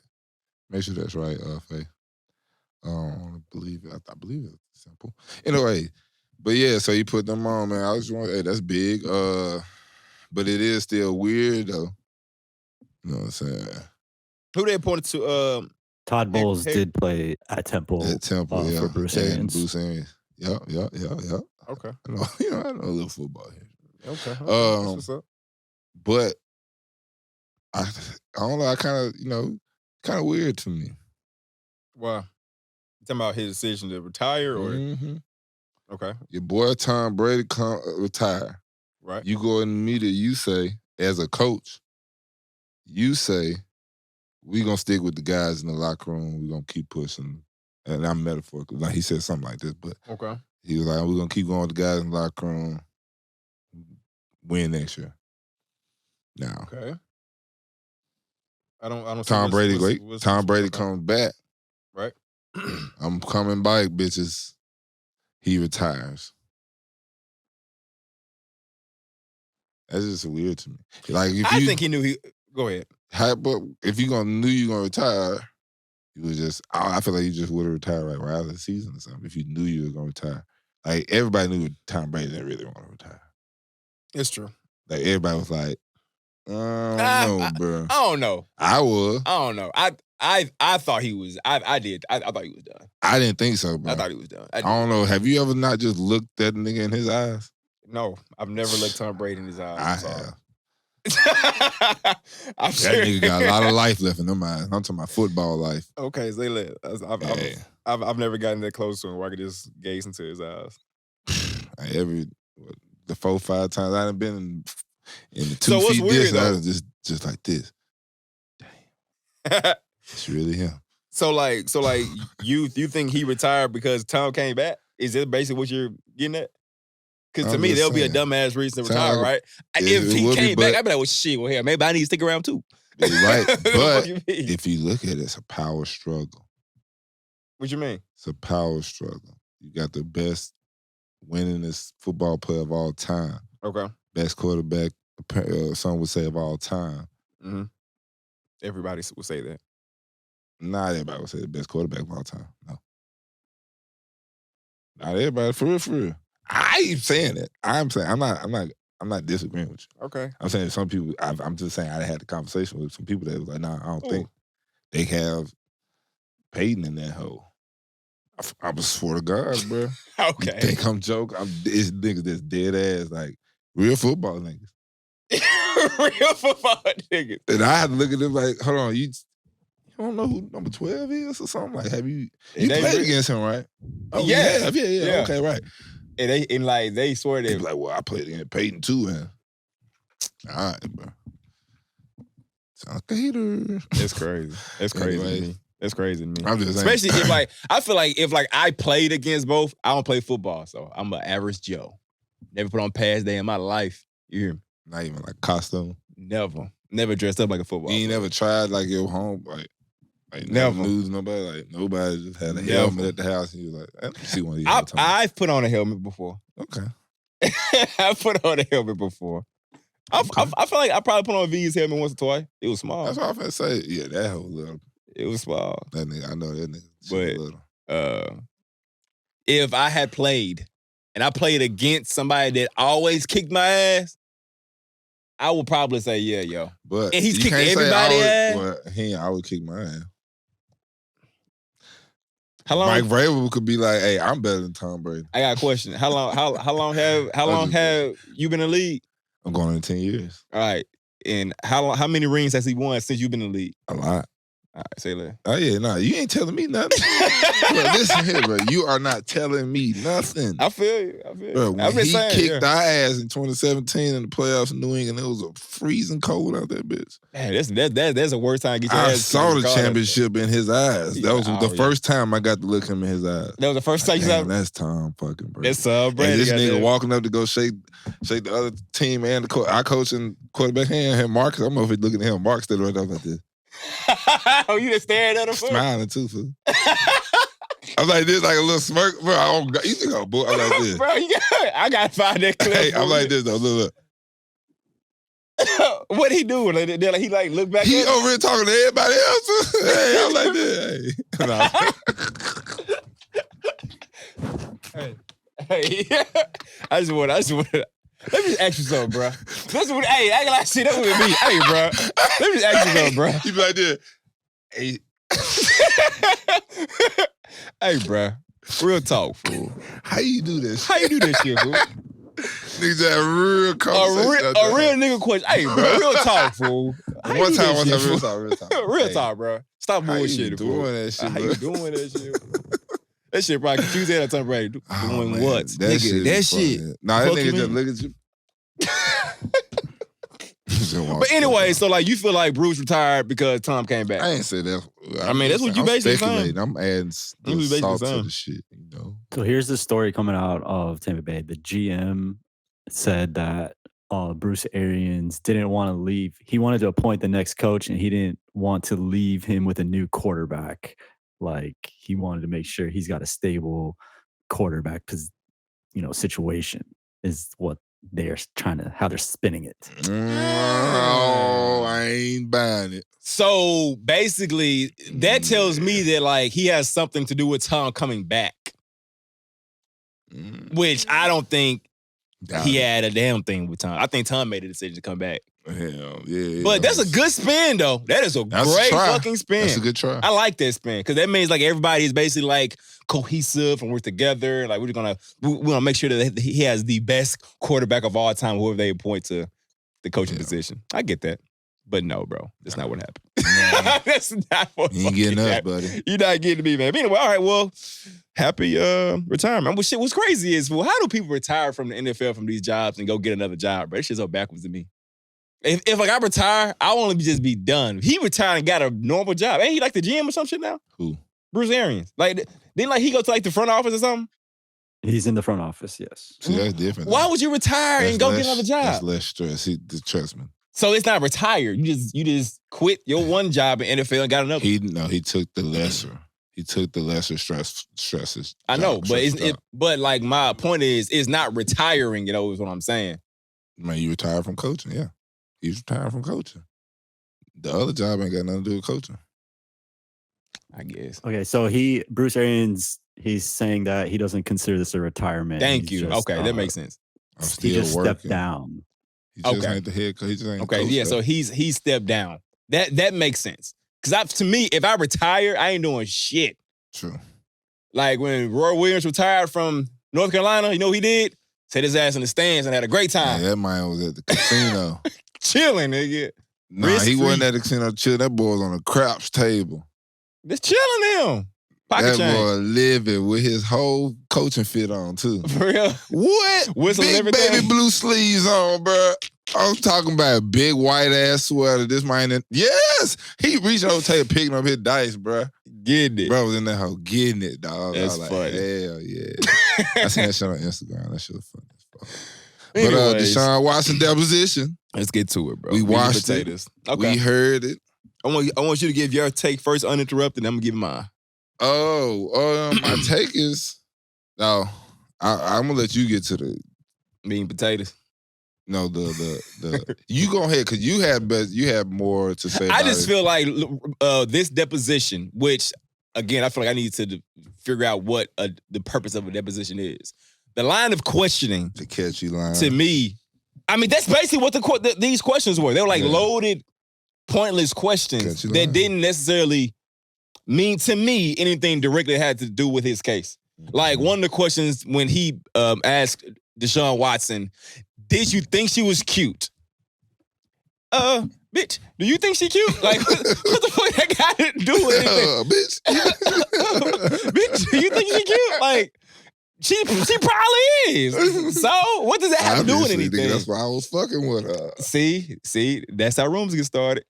Speaker 1: Make sure that's right, Faye. I believe it's simple. Anyway, but yeah, so you put them on, man. I was just wondering, hey, that's big. But it is still weird, though. You know what I'm saying?
Speaker 2: Who they appointed to?
Speaker 3: Todd Bowles did play at Temple.
Speaker 1: At Temple,
Speaker 3: for Bruce Arians.
Speaker 1: Bruce Arians. Yep.
Speaker 2: Okay.
Speaker 1: I know a little football here.
Speaker 2: Okay. What's up?
Speaker 1: But I don't know. I kind of weird to me.
Speaker 2: Why? You talking about his decision to retire, or?
Speaker 1: Mm-hmm.
Speaker 2: Okay.
Speaker 1: Your boy Tom Brady retire.
Speaker 2: Right.
Speaker 1: You go in the media, you say, as a coach, you say, we gonna stick with the guys in the locker room. We gonna keep pushing. And I'm metaphorical. Like he said something like this, but
Speaker 2: okay.
Speaker 1: He was like, we're gonna keep going with the guys in the locker room. Win next year. Now.
Speaker 2: Okay. I don't
Speaker 1: Tom Brady, Tom Brady comes back.
Speaker 2: Right.
Speaker 1: I'm coming back, bitches. He retires. That's just weird to me. Like
Speaker 2: I think he knew he. Go ahead.
Speaker 1: But if you knew you gonna retire, you was just. I feel like you just would have retired right out of the season or something. If you knew you were gonna retire, like everybody knew Tom Brady didn't really want to retire.
Speaker 2: It's true.
Speaker 1: Like everybody was like, I don't know, bro.
Speaker 2: I don't know.
Speaker 1: I was.
Speaker 2: I don't know. I thought he was. I did. I thought he was done.
Speaker 1: I didn't think so, bro.
Speaker 2: I thought he was done.
Speaker 1: I don't know. Have you ever not just looked that nigga in his eyes?
Speaker 2: No, I've never looked Tom Brady in his eyes.
Speaker 1: I have.
Speaker 2: I'm
Speaker 1: that nigga got a lot of life left in them eyes. I'm talking about football life.
Speaker 2: Okay, say that. I've never gotten that close to him where I could just gaze into his eyes.
Speaker 1: The 4-5 times I done been in the 2 feet distance, I was just like this. Damn. It's really him.
Speaker 2: So you think he retired because Tom came back? Is that basically what you're getting at? Because to me, there'll be a dumbass reason to retire, right? If he came back, I'd be like, well, shit, well, here, maybe I need to stick around too.
Speaker 1: Right. But if you look at it, it's a power struggle.
Speaker 2: What you mean?
Speaker 1: It's a power struggle. You got the best winningest football player of all time.
Speaker 2: Okay.
Speaker 1: Best quarterback, some would say, of all time.
Speaker 2: Mm-hmm. Everybody would say that.
Speaker 1: Not everybody would say the best quarterback of all time. No. Not everybody, for real. I ain't saying that. I'm not disagreeing with you.
Speaker 2: Okay.
Speaker 1: I'm saying some people, I'm just saying I had a conversation with some people that was like, nah, I don't think they have Peyton in that hole. I swear to God, bro.
Speaker 2: Okay.
Speaker 1: You think I'm joking? It's niggas that's dead ass, like real football niggas.
Speaker 2: Real football niggas.
Speaker 1: And I had to look at them like, hold on, you don't know who number 12 is or something? Like, have you played against him, right? Oh, yeah. Okay, right.
Speaker 2: And they swear
Speaker 1: they be like, well, I played against Peyton too, man. All right, bro. Sound like a hater.
Speaker 2: It's crazy. It's crazy to me. It's crazy to me.
Speaker 1: I'm just saying.
Speaker 2: Especially I feel like if I played against both, I don't play football, so I'm an average Joe. Never put on pads day in my life. You hear me?
Speaker 1: Not even like costume.
Speaker 2: Never dressed up like a football.
Speaker 1: You ain't never tried like your home, like
Speaker 2: never
Speaker 1: lose nobody. Like nobody just had a helmet at the house, and you was like, let me see one of these.
Speaker 2: I've put on a helmet before.
Speaker 1: Okay.
Speaker 2: I put on a helmet before. I feel like I probably put on a V's helmet once or twice. It was small.
Speaker 1: That's what I was gonna say. Yeah, that whole little.
Speaker 2: It was small.
Speaker 1: That nigga, I know that nigga.
Speaker 2: But
Speaker 1: little.
Speaker 2: If I had played and I played against somebody that always kicked my ass, I would probably say, yeah, yo.
Speaker 1: But
Speaker 2: and he's kicking everybody's ass.
Speaker 1: Well, he ain't always kick my ass.
Speaker 2: How long?
Speaker 1: Mike Vrabel could be like, "Hey, I'm better than Tom Brady."
Speaker 2: I got a question. How long have you been in the league?
Speaker 1: I'm going in 10 years.
Speaker 2: All right. And how many rings has he won since you've been in the league?
Speaker 1: A lot.
Speaker 2: All right, say that.
Speaker 1: Oh, yeah, nah, you ain't telling me nothing. Bro, listen here, bro. You are not telling me nothing.
Speaker 2: I feel you.
Speaker 1: Bro, when he kicked our ass in 2017 in the playoffs in New England, it was a freezing cold out there, bitch.
Speaker 2: Man, that's the worst time to get your
Speaker 1: I
Speaker 2: ass
Speaker 1: saw the
Speaker 2: kicked.
Speaker 1: championship in his eyes. That was the first time I got to look him in his eyes.
Speaker 2: That was the first time you saw him?
Speaker 1: That's Tom fucking Brady.
Speaker 2: That's Tom Brady.
Speaker 1: And this nigga walking up to go shake the other team and the coach. Our coach and quarterback hand, Marcus. I don't know if he's looking at him. Marcus stood right up like this.
Speaker 2: Oh, you just staring at him?
Speaker 1: Smiling too, fool. I'm like this, like a little smirk. Bro, I don't, you think I'm bull? I'm like this.
Speaker 2: Bro, I got to find that clip.
Speaker 1: Hey, I'm like this, though. Look.
Speaker 2: What he do? Like, he like look back
Speaker 1: He
Speaker 2: at
Speaker 1: over here talking to everybody else. Hey, I'm like this. Hey.
Speaker 2: Hey, I just want. Let me just ask you something, bro. Hey, act like shit. That would be me. Hey, bro. Let me just ask you something, bro.
Speaker 1: You be like this. Hey.
Speaker 2: Hey, bro. Real talk, fool.
Speaker 1: How you do this?
Speaker 2: How you do this shit, fool?
Speaker 1: Niggas that real conversation.
Speaker 2: A real nigga question. Hey, bro. Real talk, fool.
Speaker 1: One time, real talk.
Speaker 2: Real talk, bro. Stop bullshitting,
Speaker 1: fool. Doing that shit,
Speaker 2: how you doing that shit? That shit probably confused that Tom Brady. Doing what? Nigga, that shit.
Speaker 1: Nah, that nigga just look at you.
Speaker 2: But anyway, so like you feel like Bruce retired because Tom came back.
Speaker 1: I ain't say that.
Speaker 2: I mean, that's what you basically saying.
Speaker 1: I'm adding salt to the shit, you know.
Speaker 3: So here's the story coming out of Tampa Bay. The GM said that Bruce Arians didn't want to leave. He wanted to appoint the next coach, and he didn't want to leave him with a new quarterback. Like he wanted to make sure he's got a stable quarterback situation is what they're how they're spinning it.
Speaker 1: Oh, I ain't buying it.
Speaker 2: So basically, that tells me that like he has something to do with Tom coming back, which I don't think he had a damn thing with Tom. I think Tom made a decision to come back.
Speaker 1: Hell, yeah.
Speaker 2: But that's a good spin, though. That is a great fucking spin.
Speaker 1: That's a good try.
Speaker 2: I like that spin because that means like everybody is basically like cohesive and we're together. Like we're gonna make sure that he has the best quarterback of all time, whoever they appoint to the coaching position. I get that, but no, bro, that's not what happened. That's not what
Speaker 1: you ain't getting us,
Speaker 2: happened.
Speaker 1: buddy.
Speaker 2: You're not getting me, man. But anyway, all right, well, happy retirement. But shit, what's crazy is, well, how do people retire from the NFL from these jobs and go get another job, bro? That shit's so backwards to me. If like I retire, I want to just be done. He retired and got a normal job. Ain't he like the GM or some shit now?
Speaker 1: Who?
Speaker 2: Bruce Arians. Like, didn't like he go to like the front office or something?
Speaker 3: He's in the front office, yes.
Speaker 1: See, that's different.
Speaker 2: Why would you retire and go get another job?
Speaker 1: That's less stress. Trust me.
Speaker 2: So it's not retired. You just quit your one job in NFL and got another.
Speaker 1: He took the lesser. He took the lesser stresses.
Speaker 2: I know, but like my point is, it's not retiring. You know, is what I'm saying.
Speaker 1: Man, you retired from coaching, yeah. He's retired from coaching. The other job ain't got nothing to do with coaching.
Speaker 2: I guess.
Speaker 3: Okay, so Bruce Arians, he's saying that he doesn't consider this a retirement.
Speaker 2: Thank you. Just, okay, that makes sense.
Speaker 3: He just stepped down.
Speaker 1: He just ain't the head coach. He just ain't
Speaker 2: okay, yeah. So he's stepped down. That makes sense. Because to me, if I retire, I ain't doing shit.
Speaker 1: True.
Speaker 2: Like when Roy Williams retired from North Carolina, you know what he did? Set his ass in the stands and had a great time.
Speaker 1: Yeah, that man was at the casino.
Speaker 2: Chilling, nigga.
Speaker 1: Nah, he wasn't at the casino chilling. That boy was on a craps table.
Speaker 2: Just chilling him. Pocket
Speaker 1: that boy living with his whole coaching fit on, too.
Speaker 2: For real?
Speaker 1: What?
Speaker 2: Whistle
Speaker 1: big baby blue sleeves on, bro. I'm talking about a big white-ass sweater. This man, yes! He reached over the table picking up his dice, bro.
Speaker 2: Getting it.
Speaker 1: Bro was in that hoe getting it, dog.
Speaker 2: That's
Speaker 1: I was like,
Speaker 2: funny.
Speaker 1: hell yeah. I seen that shit on Instagram. That shit was funny as fuck.
Speaker 2: Anyways,
Speaker 1: But Deshaun Watson deposition.
Speaker 2: Let's get to it, bro.
Speaker 1: We watched it. Okay. We heard it.
Speaker 2: I want you to give your take first uninterrupted, and I'm going to give mine.
Speaker 1: My take is, I'm going to let you get to the
Speaker 2: meat and potatoes.
Speaker 1: No, the you go ahead because you had more to say.
Speaker 2: I just feel like this deposition, which again I feel like I need to figure out what the purpose of a deposition is. The line of questioning,
Speaker 1: the catchy line
Speaker 2: to me. I mean, that's basically what these questions were. They were like loaded, pointless questions that didn't necessarily mean to me anything directly had to do with his case. Like one of the questions when he asked Deshaun Watson, did you think she was cute? Bitch, do you think she cute? Like, what the fuck that got to do with anything?
Speaker 1: Bitch.
Speaker 2: Bitch, do you think she cute? Like, she probably is. So, what does that have to do with anything?
Speaker 1: That's why I was fucking with her.
Speaker 2: See, that's how rooms get started.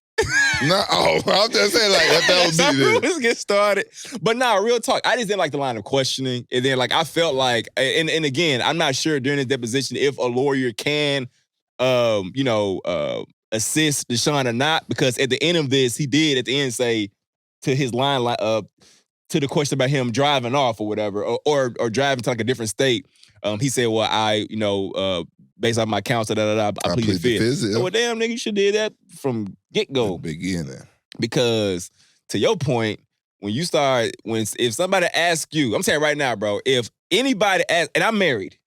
Speaker 1: No, I'm just saying, like, that would be this.
Speaker 2: Rooms get started. But nah, real talk, I just didn't like the line of questioning. And then, like, I felt like, and again, I'm not sure during this deposition if a lawyer can, assist Deshaun or not, because at the end of this, he did at the end say to his line, to the question about him driving off or whatever, or driving to like a different state, he said, well, I, based on my counsel, I pleaded the fifth.
Speaker 1: Yeah.
Speaker 2: So, well, damn, nigga, you should did that from get-go.
Speaker 1: Beginning.
Speaker 2: Because to your point, if somebody asks you, I'm saying right now, bro, if anybody asks, and I'm married,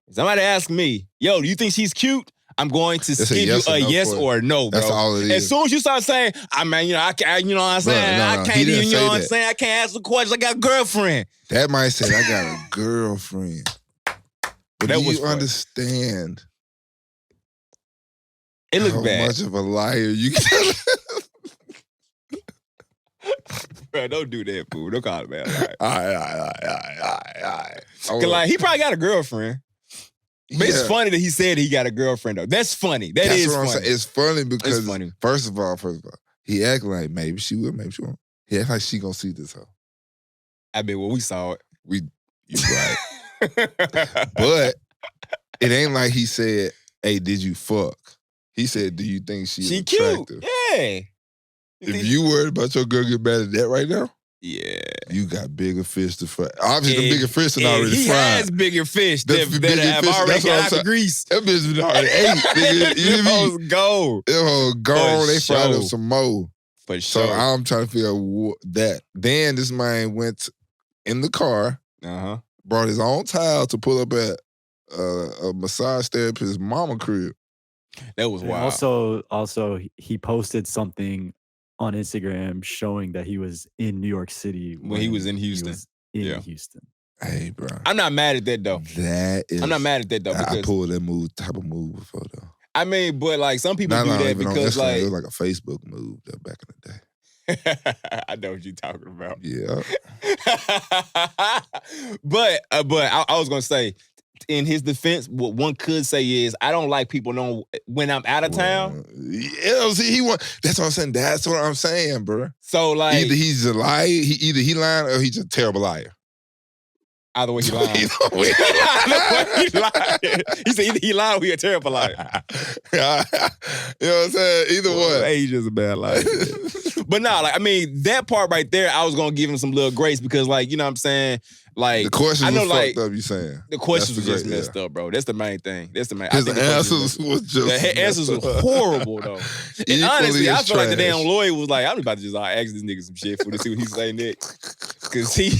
Speaker 2: if somebody asks me, yo, do you think she's cute? I'm going to give you a yes or a no, bro.
Speaker 1: That's all it is.
Speaker 2: As soon as you start saying, I can't, I can't ask the questions. I got a girlfriend.
Speaker 1: That might say, I got a girlfriend. But do you understand?
Speaker 2: It looked bad.
Speaker 1: How much of a liar you can.
Speaker 2: Bro, don't do that, fool. Don't call it bad.
Speaker 1: All right.
Speaker 2: Cause like he probably got a girlfriend. But it's funny that he said he got a girlfriend though. That's funny. That's funny.
Speaker 1: I'm saying. It's funny because first of all, he act like maybe she will, maybe she won't. He act like she gonna see this hoe.
Speaker 2: I bet we saw it.
Speaker 1: You right. But it ain't like he said, hey, did you fuck? He said, do you think she's attractive?
Speaker 2: Cute. Yeah.
Speaker 1: If you worried about your girl getting mad at that right now,
Speaker 2: yeah,
Speaker 1: you got bigger fish to fry. Obviously, the bigger fish than already
Speaker 2: he
Speaker 1: fried.
Speaker 2: He has bigger fish that have already got out the grease.
Speaker 1: That bitch been already ate, nigga. You know me?
Speaker 2: Go.
Speaker 1: Them hoes gone. They fried up some more.
Speaker 2: For sure.
Speaker 1: So I'm trying to figure out that. Then this man went in the car, brought his own towel to pull up at a massage therapist's mama crib.
Speaker 2: That was wild.
Speaker 3: Also, he posted something on Instagram showing that he was in New York City
Speaker 2: when he was in Houston.
Speaker 3: Houston.
Speaker 1: Hey, bro.
Speaker 2: I'm not mad at that though.
Speaker 1: I'm
Speaker 2: not mad at that though.
Speaker 1: I pulled that type of move before though.
Speaker 2: I mean, but like some people do that because like
Speaker 1: it was like a Facebook move though, back in the day.
Speaker 2: I know what you're talking about.
Speaker 1: Yeah.
Speaker 2: but I was gonna say, in his defense, what one could say is, I don't like people knowing when I'm out of town.
Speaker 1: Yeah, see, that's what I'm saying. That's what I'm saying, bro.
Speaker 2: So like,
Speaker 1: either he's a liar, either he lying, or he's a terrible liar.
Speaker 2: Either way, he lying. Either way, he lying. He said either he lying or he a terrible liar.
Speaker 1: You know what I'm saying? Either one.
Speaker 2: Hey, he's just a bad liar. But no, like I mean, that part right there, I was gonna give him some little grace because, like, you know what I'm saying? Like
Speaker 1: the questions
Speaker 2: I know,
Speaker 1: was
Speaker 2: like,
Speaker 1: fucked up, you saying.
Speaker 2: The questions was just messed up, bro. That's the main thing. That's the main
Speaker 1: His answers was just
Speaker 2: the answers was horrible though. And honestly, I feel like the damn lawyer was like, I'm about to just ask this nigga some shit to see what he's saying next. Cause he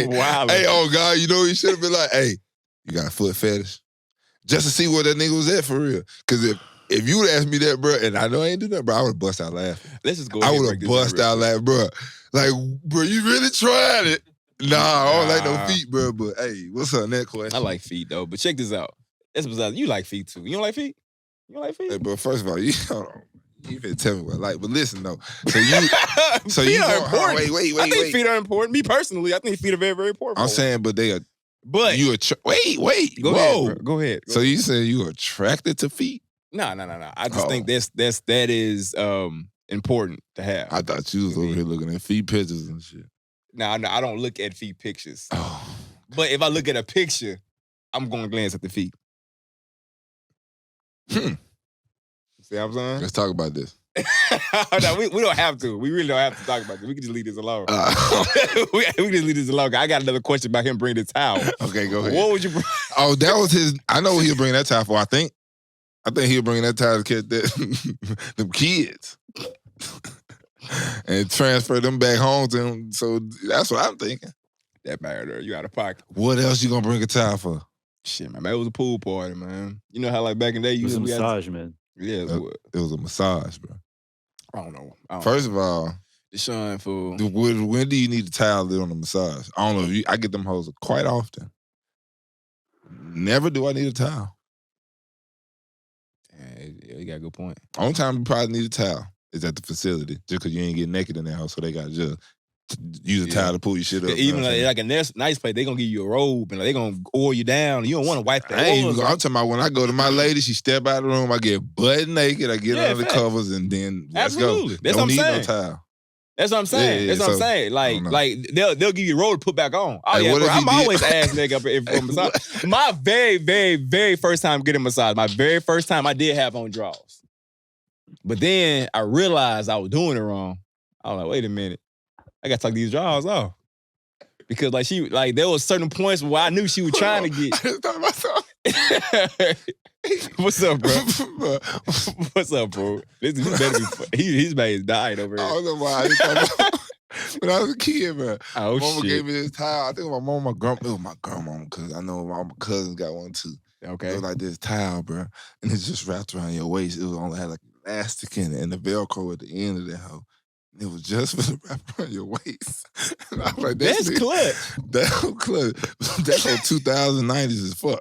Speaker 2: wild.
Speaker 1: Hey, oh God, you know he should have been like, hey, you got a foot fetish? Just to see where that nigga was at for real. Cause if you would ask me that, bro, and I know I ain't do that, bro, I would have bust out laughing.
Speaker 2: Let's just go.
Speaker 1: I would have bust out laughing, bro. Like, bro, you really tried it. Nah, I don't like no feet, bro. But hey, what's up, that question?
Speaker 2: I like feet though. But check this out. That's bizarre. You like feet too. You don't like feet? You don't like feet?
Speaker 1: Hey, but first of all, you finna tell me what I like. But listen though. So
Speaker 2: feet are important.
Speaker 1: Wait.
Speaker 2: I think feet are important. Me personally, I think feet are very, very important.
Speaker 1: I'm saying, but they are.
Speaker 2: But
Speaker 1: you wait.
Speaker 2: Go ahead. Bro. Go ahead.
Speaker 1: So you saying you attracted to feet?
Speaker 2: No. I just think that is important to have.
Speaker 1: I thought you was over here looking at feet pictures and shit.
Speaker 2: No, I don't look at feet pictures. Oh. But if I look at a picture, I'm going to glance at the feet. See what I'm saying?
Speaker 1: Let's talk about this.
Speaker 2: No, we don't have to. We really don't have to talk about this. We can just leave this alone. We can just leave this alone. I got another question about him bringing the towel.
Speaker 1: Okay, go ahead.
Speaker 2: What would you bring?
Speaker 1: Oh, that was his. I know what he'll bring that towel for, I think he'll bring that towel to catch them kids. And transfer them back home to him. So that's what I'm thinking.
Speaker 2: That matter, you out of pocket.
Speaker 1: What else you gonna bring a towel for?
Speaker 2: Shit, man. It was a pool party, man. You know how like back in the day,
Speaker 3: it was a massage, man.
Speaker 2: Yeah,
Speaker 1: it was a massage, bro.
Speaker 2: I don't know.
Speaker 1: First of all,
Speaker 2: Deshaun, fool.
Speaker 1: When do you need a towel lit on a massage? I don't know. I get them hoes quite often. Never do I need a towel.
Speaker 2: you got a good point.
Speaker 1: Only time you probably need a towel is at the facility, just because you ain't get naked in the house, so they got to just use a towel to pull your shit up.
Speaker 2: Even like a nice place, they gonna give you a robe and they gonna oil you down. You don't want to wipe the oils.
Speaker 1: I'm talking about when I go to my lady, she step out of the room, I get butt naked, I get under the covers, and then let's go.
Speaker 2: That's what I'm saying.
Speaker 1: No towel.
Speaker 2: That's what I'm saying. That's what I'm saying. Like they'll give you a robe to put back on. Oh yeah, bro, I'm always ass nigga up for a massage. My very, very, very first time getting a massage, my very first time I did have on drawers. But then I realized I was doing it wrong. I was like, wait a minute. I gotta take these drawers off. Because there was certain points where I knew she was trying to get.
Speaker 1: I just thought about something.
Speaker 2: What's up, bro? What's up, bro? This better be he's made dying over here.
Speaker 1: I don't know why I didn't thought about when I was a kid, man.
Speaker 2: Oh,
Speaker 1: Mama
Speaker 2: shit.
Speaker 1: gave me this towel. I think my mom, it was my grandma, because I know my cousins got one too.
Speaker 2: Okay.
Speaker 1: It was like this towel, bro, and it's just wrapped around your waist. It was only had like elastic in it and the Velcro at the end of that hoe. It was just for the wrap around your waist. And I was like,
Speaker 2: that's clutch.
Speaker 1: That whole clutch. That whole 2090s is fuck.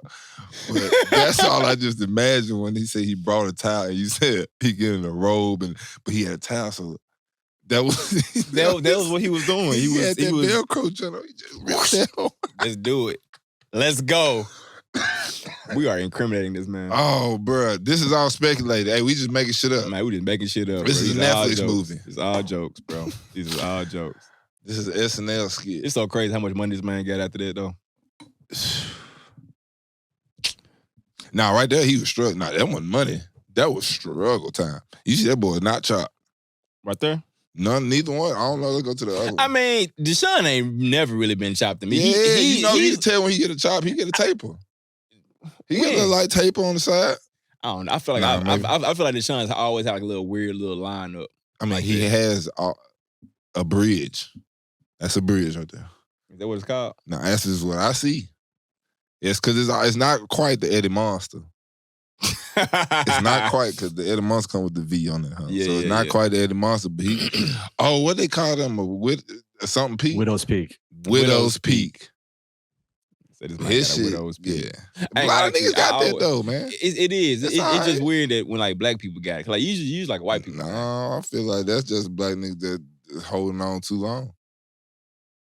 Speaker 1: But that's all I just imagined when he said he brought a towel and you said he getting a robe, but he had a towel, so that was
Speaker 2: what he was doing.
Speaker 1: He had that Velcro channel. He just ripped that hole.
Speaker 2: Let's do it. Let's go. We are incriminating this man.
Speaker 1: Oh, bro, this is all speculated. Hey, we just making shit up.
Speaker 2: Man, we just making shit up.
Speaker 1: This is a Netflix movie.
Speaker 2: It's all jokes, bro. These are all jokes.
Speaker 1: This is an SNL skit.
Speaker 2: It's so crazy how much money this man got after that, though.
Speaker 1: Nah, right there, he was struggling. Nah, that wasn't money. That was struggle time. You see that boy not chopped.
Speaker 2: Right there?
Speaker 1: Neither one. I don't know. Let's go to the other one.
Speaker 2: I mean, Deshaun ain't never really been chopped to me.
Speaker 1: Yeah, you can tell when he get a chop, he get a taper. He get a little light taper on the side.
Speaker 2: I don't know. I feel like I feel like Deshaun's always had like a little weird little lineup.
Speaker 1: I mean,
Speaker 2: like
Speaker 1: he has a bridge. That's a bridge right there.
Speaker 2: Is that what it's called?
Speaker 1: Now, that's just what I see. Yes, because it's not quite the Eddie Monster. It's not quite, because the Eddie Monster come with the V on it, huh?
Speaker 2: Yeah,
Speaker 1: so it's not quite the Eddie Monster, but he... what they call them? Something Peak?
Speaker 3: Widow's Peak.
Speaker 1: Widow's Peak.
Speaker 2: His shit,
Speaker 1: yeah. A lot of niggas got that though, man.
Speaker 2: It is. It's just weird that when like black people got it. Like usually like white people.
Speaker 1: No, I feel like that's just black niggas that holding on too long.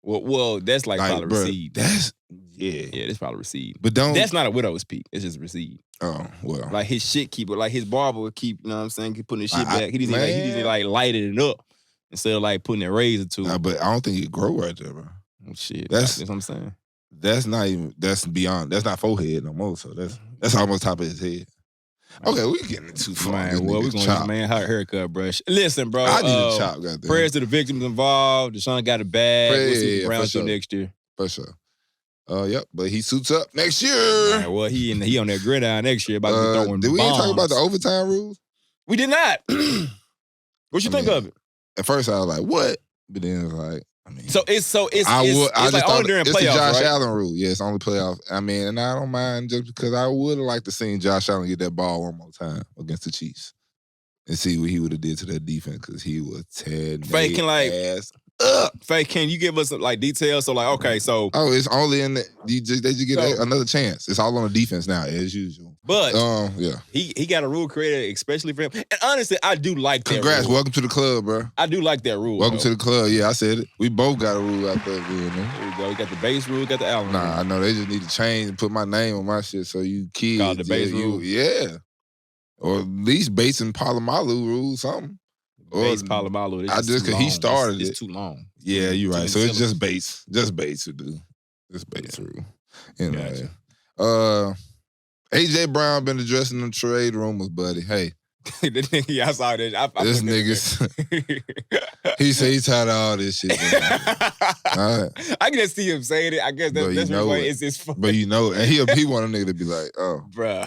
Speaker 2: Well, that's like probably recede.
Speaker 1: That's
Speaker 2: that's probably recede.
Speaker 1: But
Speaker 2: that's not a widow's peak. It's just recede.
Speaker 1: Oh well,
Speaker 2: like his shit keep, like his barber would keep. You know what I'm saying? Keep putting his shit back. He just like lighted it up instead of like putting a razor to it.
Speaker 1: But I don't think it grow right there, bro.
Speaker 2: Shit, that's what I'm saying.
Speaker 1: That's not even. That's beyond. That's not forehead no more. So that's almost top of his head. Okay, we getting too far.
Speaker 2: Man, well, we're going to man haircut, bro. Listen, bro.
Speaker 1: I need a chop, goddamn.
Speaker 2: Prayers to the victims involved. Deshaun got a bag. We'll see the Browns do next year.
Speaker 1: For sure. Yep, but he suits up next year.
Speaker 2: Man, well, he on that gridiron next year about to be throwing bombs.
Speaker 1: Did we talk about the overtime rules?
Speaker 2: We did not. What you think of it?
Speaker 1: At first, I was like, "What?" But then it was like, I mean,
Speaker 2: it's like only during playoffs,
Speaker 1: it's the Josh
Speaker 2: right?
Speaker 1: Allen rule. Yeah, it's only playoffs. I mean, and I don't mind just because I would have liked to see Josh Allen get that ball one more time against the Chiefs and see what he would have did to that defense, because he was tearing ass up.
Speaker 2: Faye, can you give us like details? So like, okay, so
Speaker 1: it's only in the they just get another chance. It's all on the defense now, as usual.
Speaker 2: But
Speaker 1: yeah,
Speaker 2: he got a rule created especially for him. And honestly, I do like that.
Speaker 1: Congrats,
Speaker 2: rule.
Speaker 1: Welcome to the club, bro.
Speaker 2: I do like that rule.
Speaker 1: Welcome to the club. Yeah, I said it. We both got a rule out there.
Speaker 2: There you go. We got the base rule, we got the Allen rule.
Speaker 1: I know they just need to change and put my name on my shit so you kids.
Speaker 2: Call it the base rule.
Speaker 1: Yeah. Or at least Bates and Palomalu rule, something.
Speaker 2: Base Palomalu.
Speaker 1: I just because he started
Speaker 2: it's too long.
Speaker 1: Yeah, you're right. So it's just Bates. Just Bates to do. Just Bates rule. Anyway.
Speaker 2: Gotcha.
Speaker 1: AJ Brown been addressing them trade rumors, buddy. Hey.
Speaker 2: I saw that.
Speaker 1: This nigga, he said he's tired of all this shit. All right.
Speaker 2: I can just see him saying it. I guess that's why it's funny.
Speaker 1: But and he want a nigga to be like, oh.
Speaker 2: Bruh.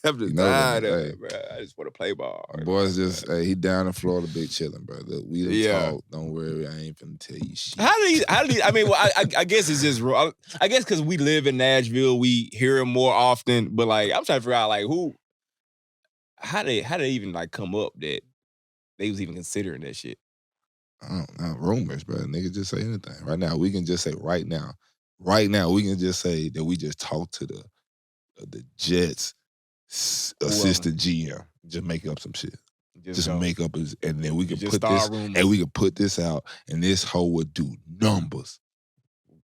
Speaker 2: I'm just tired of it, bruh. I just want to play ball.
Speaker 1: Boys just, he down in Florida, big chilling, bro. Look, we done talk. Don't worry, I ain't finna tell you shit.
Speaker 2: How do you, I mean, well, I guess it's just, I guess because we live in Nashville, we hear him more often, but like, I'm trying to figure out like how they even like come up that they was even considering that shit.
Speaker 1: I don't know, rumors, bro. Niggas just say anything. Right now, we can just say right now, we can just say that we just talked to the Jets assistant GM. Just make up some shit. Just make up and then we can put this
Speaker 2: rumors.
Speaker 1: and we can put this out and this hoe would do numbers.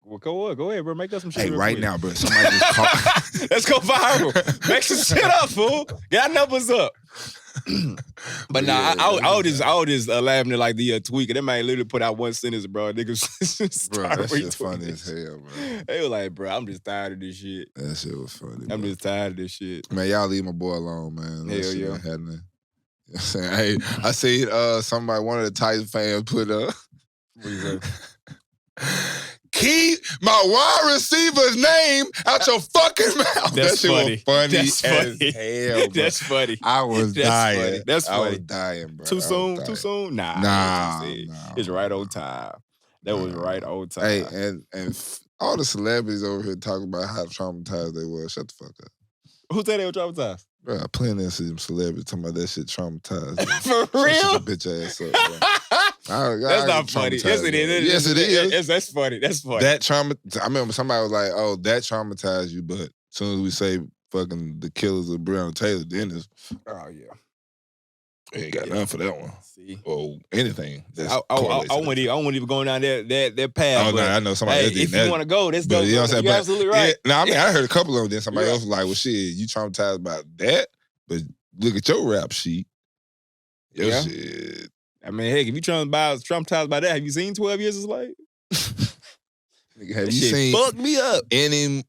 Speaker 2: Well, go ahead, bro. Make up some shit.
Speaker 1: Hey, right
Speaker 2: quick.
Speaker 1: now, bro. Somebody just call.
Speaker 2: Let's go viral. Make some shit up, fool. Get our numbers up. But nah, I was just laughing at like the tweaker. That man literally put out one sentence, bro. Niggas
Speaker 1: bro, that shit funny as hell, bro.
Speaker 2: They were like, bro, I'm just tired of this shit.
Speaker 1: That shit was funny.
Speaker 2: I'm just tired of this shit.
Speaker 1: Man, y'all leave my boy alone, man.
Speaker 2: Hell yeah.
Speaker 1: You know what I'm saying? Hey, I see somebody, one of the Titan fans put up.
Speaker 2: What you say?
Speaker 1: Keep my wide receiver's name out your fucking mouth.
Speaker 2: That's
Speaker 1: that shit
Speaker 2: funny.
Speaker 1: was funny
Speaker 2: That's
Speaker 1: as
Speaker 2: funny.
Speaker 1: hell, bro.
Speaker 2: That's funny.
Speaker 1: I was dying.
Speaker 2: Funny. That's funny.
Speaker 1: I was dying, bro.
Speaker 2: Too soon? Nah. It's right on time. That was right on time.
Speaker 1: Hey, and all the celebrities over here talking about how traumatized they were. Shut the fuck up.
Speaker 2: Who said they were traumatized?
Speaker 1: Bro, plenty of some celebrities talking about that shit traumatized.
Speaker 2: For real?
Speaker 1: Shut your bitch ass up, bro.
Speaker 2: That's not funny. Yes, it is.
Speaker 1: Yes, it is.
Speaker 2: That's funny. That's funny.
Speaker 1: That trauma. I remember somebody was like, "Oh, that traumatized you," but as soon as we say "fucking the killers of Breonna Taylor," then it's
Speaker 2: oh yeah,
Speaker 1: ain't got nothing for that one.
Speaker 2: See,
Speaker 1: or anything.
Speaker 2: I wouldn't even go down that path.
Speaker 1: Oh no, I know somebody.
Speaker 2: Hey, if you want to go, let's go. You know what I'm saying? You're absolutely right.
Speaker 1: Yeah, I mean, I heard a couple of them. Then somebody else was like, "Well, shit, you traumatized about that?" But look at your rap sheet. Your shit.
Speaker 2: I mean, heck, if you traumatized by that, have you seen 12 Years a Slave?
Speaker 1: Have you seen
Speaker 2: fuck me up.
Speaker 1: Any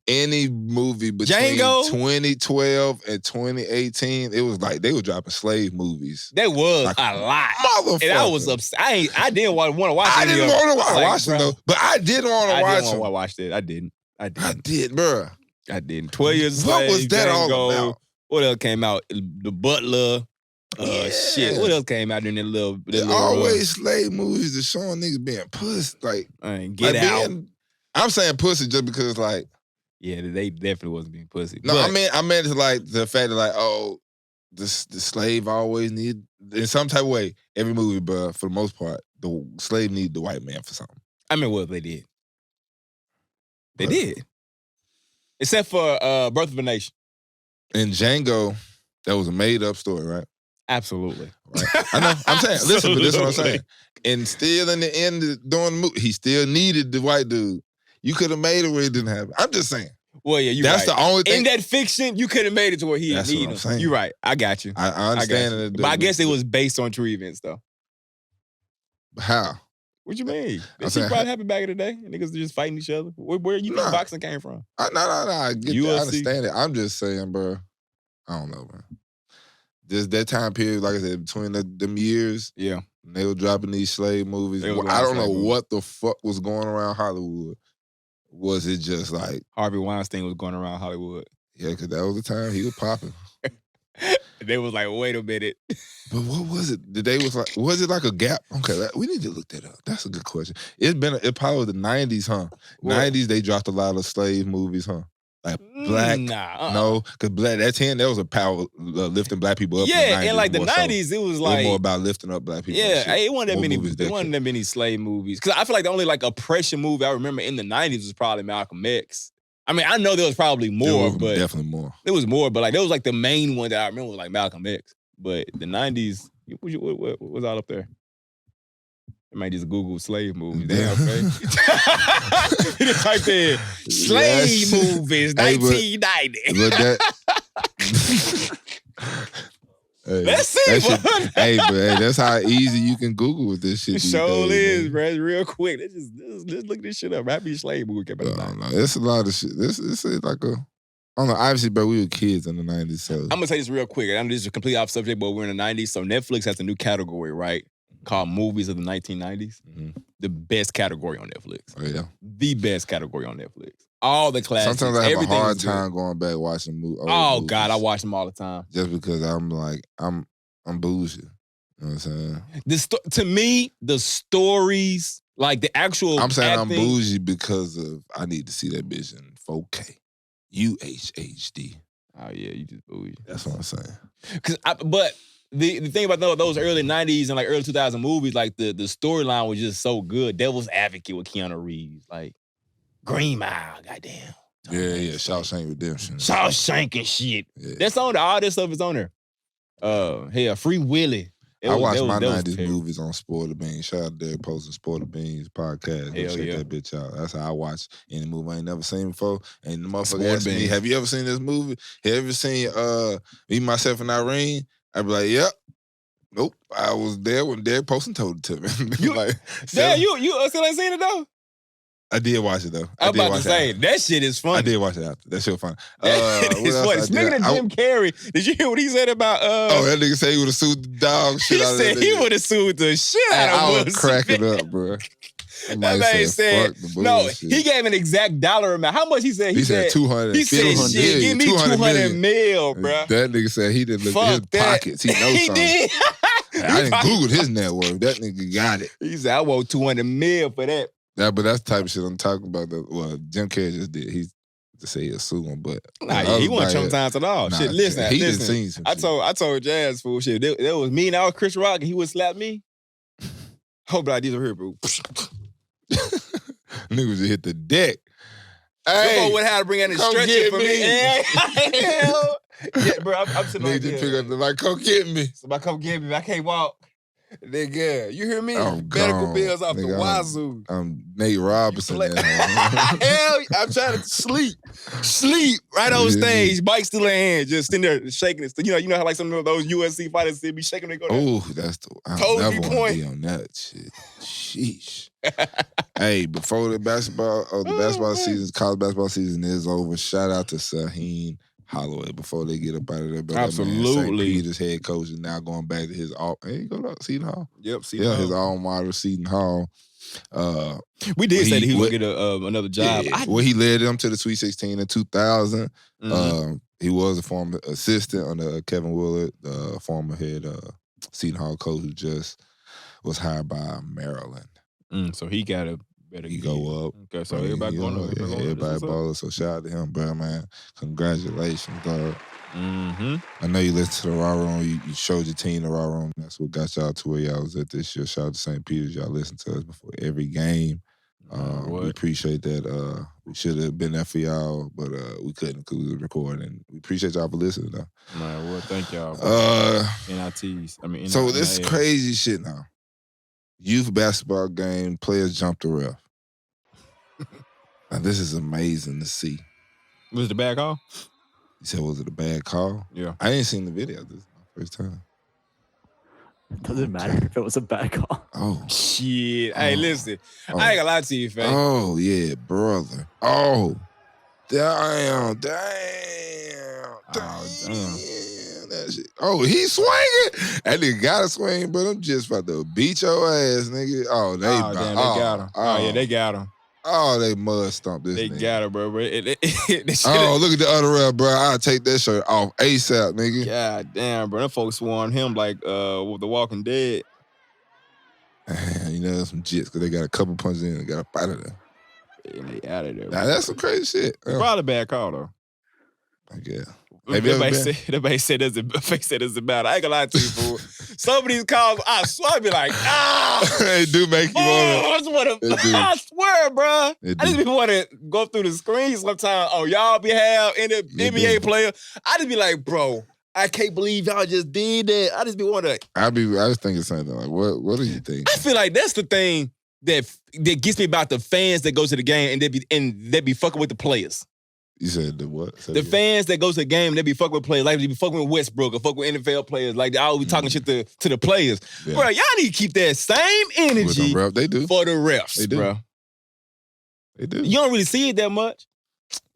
Speaker 1: movie between
Speaker 2: Django?
Speaker 1: 2012 and 2018? It was like they were dropping slave movies.
Speaker 2: There was
Speaker 1: like,
Speaker 2: a lot.
Speaker 1: Motherfucker.
Speaker 2: And I was upset. I didn't want to watch it.
Speaker 1: I didn't want to watch it, though. But I didn't want to watch it.
Speaker 2: I didn't want to watch it. I didn't.
Speaker 1: I did, bro.
Speaker 2: I didn't. 12 Years a Slave.
Speaker 1: What was that
Speaker 2: Django,
Speaker 1: all about?
Speaker 2: What else came out? The Butler. Shit. What else came out in that little?
Speaker 1: Always slave movies that showing niggas being pussy. Like,
Speaker 2: get out.
Speaker 1: I'm saying pussy just because, like,
Speaker 2: yeah, they definitely wasn't being pussy.
Speaker 1: No, I meant it's like the fact that, like, oh, the slave always need in some type of way. Every movie, but for the most part, the slave need the white man for something.
Speaker 2: I mean, what they did? They did, except for Birth of a Nation.
Speaker 1: In Django, that was a made up story, right?
Speaker 2: Absolutely.
Speaker 1: Right. I know. I'm saying, listen, but this is what I'm saying. And still in the end, during the movie, he still needed the white dude. You could have made it where it didn't happen. I'm just saying.
Speaker 2: Well, yeah,
Speaker 1: that's
Speaker 2: right.
Speaker 1: the only thing.
Speaker 2: In that fiction, you could have made it to where he didn't need him. You're right. I got you.
Speaker 1: I understand it.
Speaker 2: But I guess it was based on true events, though.
Speaker 1: How?
Speaker 2: What you mean? That shit probably happened back in the day. Niggas just fighting each other. Where you think boxing came from?
Speaker 1: No. I get that. I understand it. I'm just saying, bro. I don't know, man. Just that time period, like I said, between them years,
Speaker 2: yeah,
Speaker 1: they were dropping these slave movies. I don't know what the fuck was going around Hollywood. Was it just like
Speaker 2: Harvey Weinstein was going around Hollywood?
Speaker 1: Yeah, because that was the time he was popping.
Speaker 2: They was like, wait a minute.
Speaker 1: But what was it? Was it like a gap? Okay, we need to look that up. That's a good question. It probably the 90s, huh? What? 90s, they dropped a lot of slave movies, huh? Like black, no, because black. That was a power lifting black people up.
Speaker 2: Yeah,
Speaker 1: in
Speaker 2: and like the 90s, it was like
Speaker 1: more about lifting up black people.
Speaker 2: Yeah, it wasn't that many slave movies. Because I feel like the only like oppression movie I remember in the 90s was probably Malcolm X. I mean, I know there was probably more, but
Speaker 1: definitely more.
Speaker 2: There was more, but like there was like the main one that I remember was like Malcolm X. But the 90s, what was all up there? I might just Google slave movies. Damn, okay. You just type in slave movies, 1990. Let's see,
Speaker 1: but that's how easy you can Google with this shit.
Speaker 2: It sure is, bro. It's real quick. Let's look this shit up. Happy slave movie came out.
Speaker 1: No, it's a lot of shit. This is like a. I don't know. Obviously, bro, we were kids in the 90s. So
Speaker 2: I'm gonna say this real quick. I know this is completely off subject, but we're in the 90s. So Netflix has a new category, right? Called movies of the 1990s. Mm-hmm. The best category on Netflix.
Speaker 1: Oh, yeah.
Speaker 2: The best category on Netflix. All the classics.
Speaker 1: Sometimes I have a hard time going back watching movies.
Speaker 2: Oh, God, I watch them all the time.
Speaker 1: Just because I'm like, I'm bougie. You know what I'm saying?
Speaker 2: To me, the stories, like the actual
Speaker 1: I'm saying
Speaker 2: acting,
Speaker 1: I'm bougie because of I need to see that bitch in 4K. UHD.
Speaker 2: Oh, yeah, you just bougie.
Speaker 1: That's what I'm saying.
Speaker 2: But the thing about those early 90s and like early 2000 movies, like the storyline was just so good. Devil's Advocate with Keanu Reeves. Like, Green Mile, goddamn.
Speaker 1: Yeah. Shawshank Redemption.
Speaker 2: Shawshank and shit.
Speaker 1: Yeah.
Speaker 2: That's on there. All this stuff is on there. Hell, Free Willy.
Speaker 1: I watch my 90s movies on Sporter Beans. Shout out there posting Sporter Beans podcast. Go check that bitch out. That's how I watch any movie I ain't never seen before. And the motherfucker asked me, have you ever seen this movie? Have you ever seen Me, Myself, and Irene? I'd be like, yep. Nope. I was there when Derek Poston told it to me.
Speaker 2: You still ain't seen it though?
Speaker 1: I did watch it though.
Speaker 2: I was about to say, that shit is funny.
Speaker 1: I did watch it after. That shit was funny.
Speaker 2: It's funny. Speaking of Jim Carrey, did you hear what he said about
Speaker 1: that nigga said he would have sued the dog shit
Speaker 2: he
Speaker 1: out of
Speaker 2: said he would have sued the shit out of
Speaker 1: Will
Speaker 2: Will
Speaker 1: crack
Speaker 2: Smith.
Speaker 1: it up, bro.
Speaker 2: That man said, no, he gave an exact dollar amount. How much he said?
Speaker 1: He said 200.
Speaker 2: He said, shit, give me 200 mil, bro.
Speaker 1: That nigga said he didn't look at his pockets. He knows
Speaker 2: he
Speaker 1: something.
Speaker 2: Did.
Speaker 1: I didn't Google his net worth. That nigga got it.
Speaker 2: He said, I want 200 mil for that.
Speaker 1: Yeah, but that's the type of shit I'm talking about. Well, Jim Carrey just did. He to say he'll sue him, but
Speaker 2: he wasn't traumatized at all. Shit, listen,
Speaker 1: he done seen some shit.
Speaker 2: I told Jazz fool shit. That was me and I was Chris Rock, and he would slap me. Hope like these are here, bro.
Speaker 1: Niggas just hit the deck.
Speaker 2: Hey, would have to bring out a stretcher for me. Yeah, bro, I'm sitting
Speaker 1: like this. Pick up the mic, come get me.
Speaker 2: Somebody come get me. I can't walk. Nigga, you hear me?
Speaker 1: I'm
Speaker 2: Medical
Speaker 1: gone.
Speaker 2: bills off the wazoo.
Speaker 1: I'm Nate Robinson.
Speaker 2: Hell, I'm trying to sleep right on stage. Mike still in hand, just sitting there shaking it. You know how like some of those USC fighters be shaking their go.
Speaker 1: Oh, that's the
Speaker 2: Kobe
Speaker 1: never
Speaker 2: point.
Speaker 1: Be on that shit. Sheesh. Hey, before the basketball season, college basketball season is over. Shout out to Sahin Holloway before they get up out of there. But
Speaker 2: absolutely.
Speaker 1: St. Peter's head coach is now going back to his Seton Hall.
Speaker 2: Yep, Seton Hall.
Speaker 1: His alma mater, Seton Hall.
Speaker 2: We did say that he would get another job.
Speaker 1: Yeah, he led them to the Sweet 16 in 2000. Mm-hmm. He was a former assistant under Kevin Willard, the former head Seton Hall coach who just was hired by Maryland.
Speaker 2: So he got a better
Speaker 1: go up.
Speaker 2: Okay, so everybody going up.
Speaker 1: Yeah, everybody balling. So shout out to him, bro, man. Congratulations, dog.
Speaker 2: Mm-hmm.
Speaker 1: I know you listened to the Raw Room. You showed your team the Raw Room. That's what got y'all to where y'all was at this year. Shout out to St. Peter's. Y'all listened to us before every game. We appreciate that. We should have been there for y'all, but we couldn't because we were recording. We appreciate y'all for listening, though.
Speaker 2: Man, well, thank y'all. NITs.
Speaker 1: So this is crazy shit now. Youth basketball game, players jump the ref. Now, this is amazing to see.
Speaker 2: Was it a bad call?
Speaker 1: You said, was it a bad call?
Speaker 2: Yeah.
Speaker 1: I ain't seen the video. This is my first time.
Speaker 3: It doesn't matter if it was a bad call.
Speaker 1: Oh.
Speaker 2: Shit. Hey, listen. I ain't gonna lie to you, fam.
Speaker 1: Oh, yeah, brother. Oh. Damn. That shit. Oh, he swinging. That nigga gotta swing, but I'm just about to beat your ass, nigga. Oh, they
Speaker 2: got him. Oh, yeah, they got him.
Speaker 1: Oh, they mud stomped this
Speaker 2: They
Speaker 1: nigga.
Speaker 2: got him, bro.
Speaker 1: Look at the other ref, bro. I'll take that shirt off ASAP, nigga.
Speaker 2: God damn, bro. Them folks swarmed him like with The Walking Dead.
Speaker 1: You know, some jits, because they got a couple punches in and got up out of there.
Speaker 2: And they out of there.
Speaker 1: Now, that's some crazy shit.
Speaker 2: Probably a bad call, though.
Speaker 1: I guess.
Speaker 2: Everybody said there's a bad. I ain't gonna lie to you, fool. Some of these calls, I swear, I be like,
Speaker 1: They do make you want to.
Speaker 2: I swear, bro. I just be want to go through the screen sometimes on y'all behalf and the NBA player. I just be like, bro, I can't believe y'all just did that. I just be wanting to.
Speaker 1: I was thinking something like, what do you think?
Speaker 2: I feel like that's the thing that gets me about the fans that go to the game and they be fucking with the players.
Speaker 1: You said the what?
Speaker 2: The fans that go to the game, they be fucking with players. Like they be fucking with Westbrook or fucking with NFL players. Like they always be talking shit to the players. Yeah. Bro, y'all need to keep that same energy
Speaker 1: they do.
Speaker 2: for the refs,
Speaker 1: they do.
Speaker 2: Bro.
Speaker 1: They do.
Speaker 2: You don't really see it that much.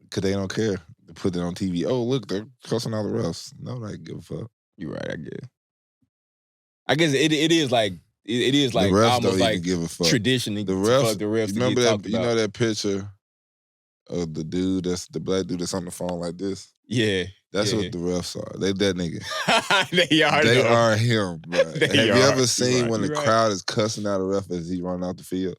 Speaker 1: Because they don't care. They put it on TV. Oh, look, they're cussing out the refs. No, they give a fuck.
Speaker 2: You're right, I guess it is like it is like
Speaker 1: the refs
Speaker 2: almost
Speaker 1: don't
Speaker 2: like
Speaker 1: even give a fuck.
Speaker 2: Tradition.
Speaker 1: The refs,
Speaker 2: the refs
Speaker 1: remember that? You know that picture of the dude the black dude that's on the phone like this?
Speaker 2: Yeah.
Speaker 1: That's what the refs are. They that nigga.
Speaker 2: They
Speaker 1: are him, bro. Have you ever seen when the crowd is cussing out a ref as he run out the field?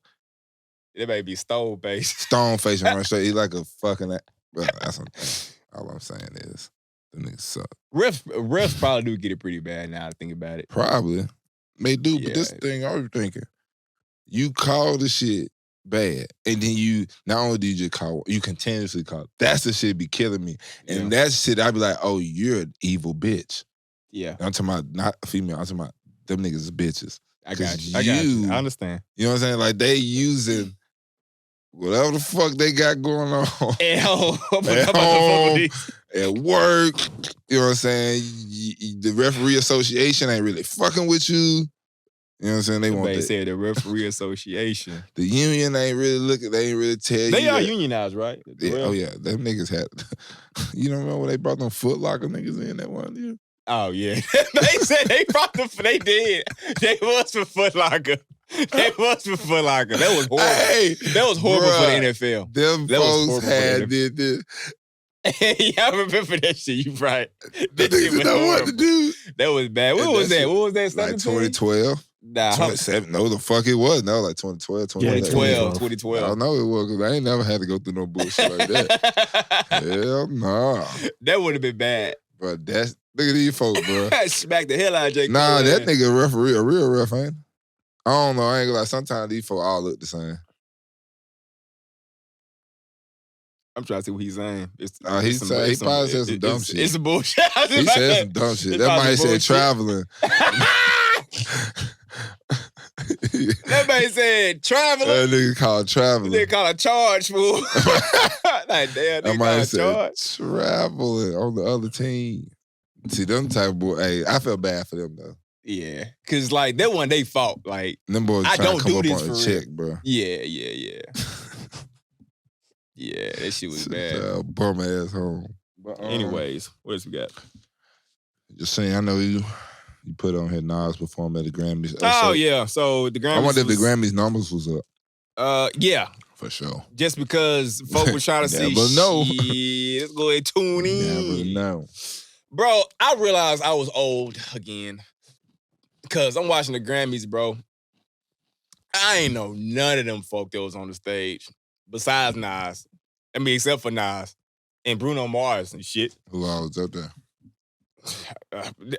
Speaker 2: It may be stone face.
Speaker 1: Stone face and run straight. He like a fucking bro, that's all I'm saying is the niggas suck.
Speaker 2: Refs probably do get it pretty bad now to think about it.
Speaker 1: Probably. They do, but this thing I was thinking, you call the shit bad. And then you, not only do you just call, you continuously call. That's the shit be killing me. And that shit, I be like, oh, you're an evil bitch.
Speaker 2: Yeah.
Speaker 1: I'm talking about not a female, I'm talking about them niggas is bitches.
Speaker 2: I got you. I understand.
Speaker 1: You know what I'm saying? Like, they using whatever the fuck they got going on.
Speaker 2: At home.
Speaker 1: At work. You know what I'm saying? The referee association ain't really fucking with you. You know what I'm saying? They want
Speaker 2: said the referee association.
Speaker 1: The union ain't really looking, they ain't really tell you.
Speaker 2: They are unionized, right?
Speaker 1: Yeah, oh yeah, them niggas had, you don't remember when they brought them Foot Locker niggas in that one year?
Speaker 2: Oh yeah. They said they brought them, they did. They was for Foot Locker. They was for Foot Locker. That was horrible.
Speaker 1: Hey,
Speaker 2: that was horrible for the NFL.
Speaker 1: Them folks had did this.
Speaker 2: Yeah, I remember that shit. You right.
Speaker 1: That niggas know what to do.
Speaker 2: That was bad. What was that? What was that?
Speaker 1: Like 2012.
Speaker 2: Nah,
Speaker 1: 27. No, the fuck it was. No, like 2012.
Speaker 2: 2012.
Speaker 1: I know it was because I ain't never had to go through no bullshit like that. Hell nah.
Speaker 2: That would have been bad.
Speaker 1: But that's, look at these folks, bro.
Speaker 2: Smack the hell out of Jake.
Speaker 1: Nah, that nigga referee, a real ref, ain't? I don't know. I ain't gonna lie. Sometimes these folks all look the same.
Speaker 2: I'm trying to see what he's saying.
Speaker 1: He probably said some dumb shit.
Speaker 2: It's some bullshit.
Speaker 1: He said some dumb shit. That might say traveling.
Speaker 2: That man said traveling.
Speaker 1: That nigga called traveling.
Speaker 2: They call a charge, fool. Like, damn, they call a charge.
Speaker 1: Traveling on the other team. See, them type of boys, hey, I feel bad for them, though.
Speaker 2: Yeah, because, like, that wasn't their fault. Like,
Speaker 1: them boys
Speaker 2: I
Speaker 1: trying
Speaker 2: don't
Speaker 1: to come
Speaker 2: do
Speaker 1: up
Speaker 2: this
Speaker 1: on
Speaker 2: for
Speaker 1: a
Speaker 2: real.
Speaker 1: check, bro.
Speaker 2: Yeah. Yeah, that shit was bad.
Speaker 1: Bum ass home. But,
Speaker 2: anyways, what else we got?
Speaker 1: Just saying, I know you put on here Nas perform at the Grammys.
Speaker 2: Yeah. So the Grammys.
Speaker 1: I wonder if the Grammys numbers was up.
Speaker 2: Yeah.
Speaker 1: For sure.
Speaker 2: Just because folks were trying to see.
Speaker 1: Never know.
Speaker 2: Let's go ahead and tune in.
Speaker 1: Never know.
Speaker 2: Bro, I realized I was old again. Because I'm watching the Grammys, bro. I ain't know none of them folk that was on the stage. Besides Nas. I mean, except for Nas. And Bruno Mars and shit.
Speaker 1: Who all was up there?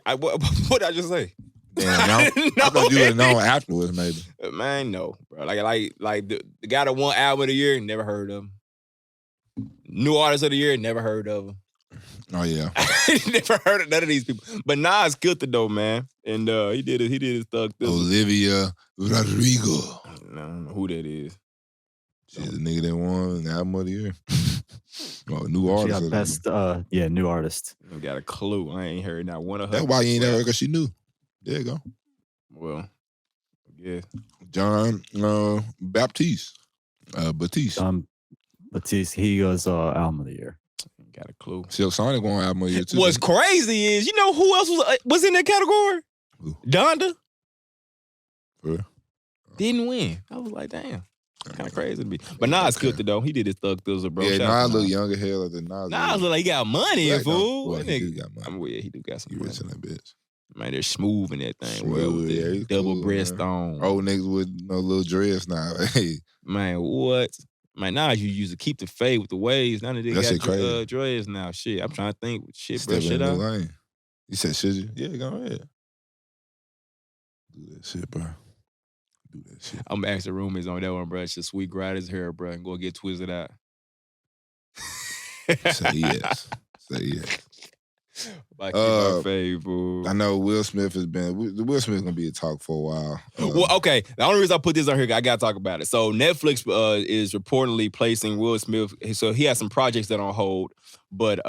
Speaker 2: What did I just say?
Speaker 1: Damn, I thought you would have known afterwards, maybe.
Speaker 2: Man, no, bro. Like the guy that won album of the year, never heard of him. New artist of the year, never heard of him.
Speaker 1: Oh yeah,
Speaker 2: never heard of none of these people. But Nas killed it though, man, and he did his thug.
Speaker 1: Olivia Rodrigo.
Speaker 2: I don't know who that is.
Speaker 1: She's the nigga that won the album of the year. Oh, new artist.
Speaker 3: She got best, new artist.
Speaker 2: I got a clue. I ain't heard not one of her.
Speaker 1: That's why you ain't never heard, because she knew. There you go.
Speaker 2: Well, yeah.
Speaker 1: John Baptiste. Batiste.
Speaker 3: Batiste, he goes album of the year.
Speaker 2: Got a clue.
Speaker 1: Silk Sonic won album of the year too.
Speaker 2: What's crazy is, you know who else was in that category?
Speaker 1: Who?
Speaker 2: Donda.
Speaker 1: Yeah.
Speaker 2: Didn't win. I was like, damn. Kind of crazy to me. But Nas killed it though. He did his thug thizzle, bro.
Speaker 1: Yeah, Nas look younger hell than Nas.
Speaker 2: Nas look like he got money, fool.
Speaker 1: Well, he do got money.
Speaker 2: I mean, yeah, he do got some money.
Speaker 1: Rich in that bitch.
Speaker 2: Man, they're smooth in that thing.
Speaker 1: Smooth, yeah,
Speaker 2: double
Speaker 1: cool,
Speaker 2: breast
Speaker 1: man.
Speaker 2: on.
Speaker 1: Old niggas with no little dress now. Hey.
Speaker 2: Man, what? Man, now you used to keep the fade with the waves. Now they got dreads now. Shit, I'm trying to think. Shit, bro, shit out.
Speaker 1: Lane. You said, should you? Yeah, go ahead. Do that shit, bro. Do that shit.
Speaker 2: I'm gonna ask the roommates on that one, bro. It's just sweet grind his hair, bro, and go get twisted out.
Speaker 1: Say yes. Say yes.
Speaker 2: My fave,
Speaker 1: I know Will Smith has been. Will Smith's gonna be a talk for a while.
Speaker 2: Well, okay. The only reason I put this on here, I gotta talk about it. So Netflix is reportedly placing Will Smith. So he has some projects that are on hold, but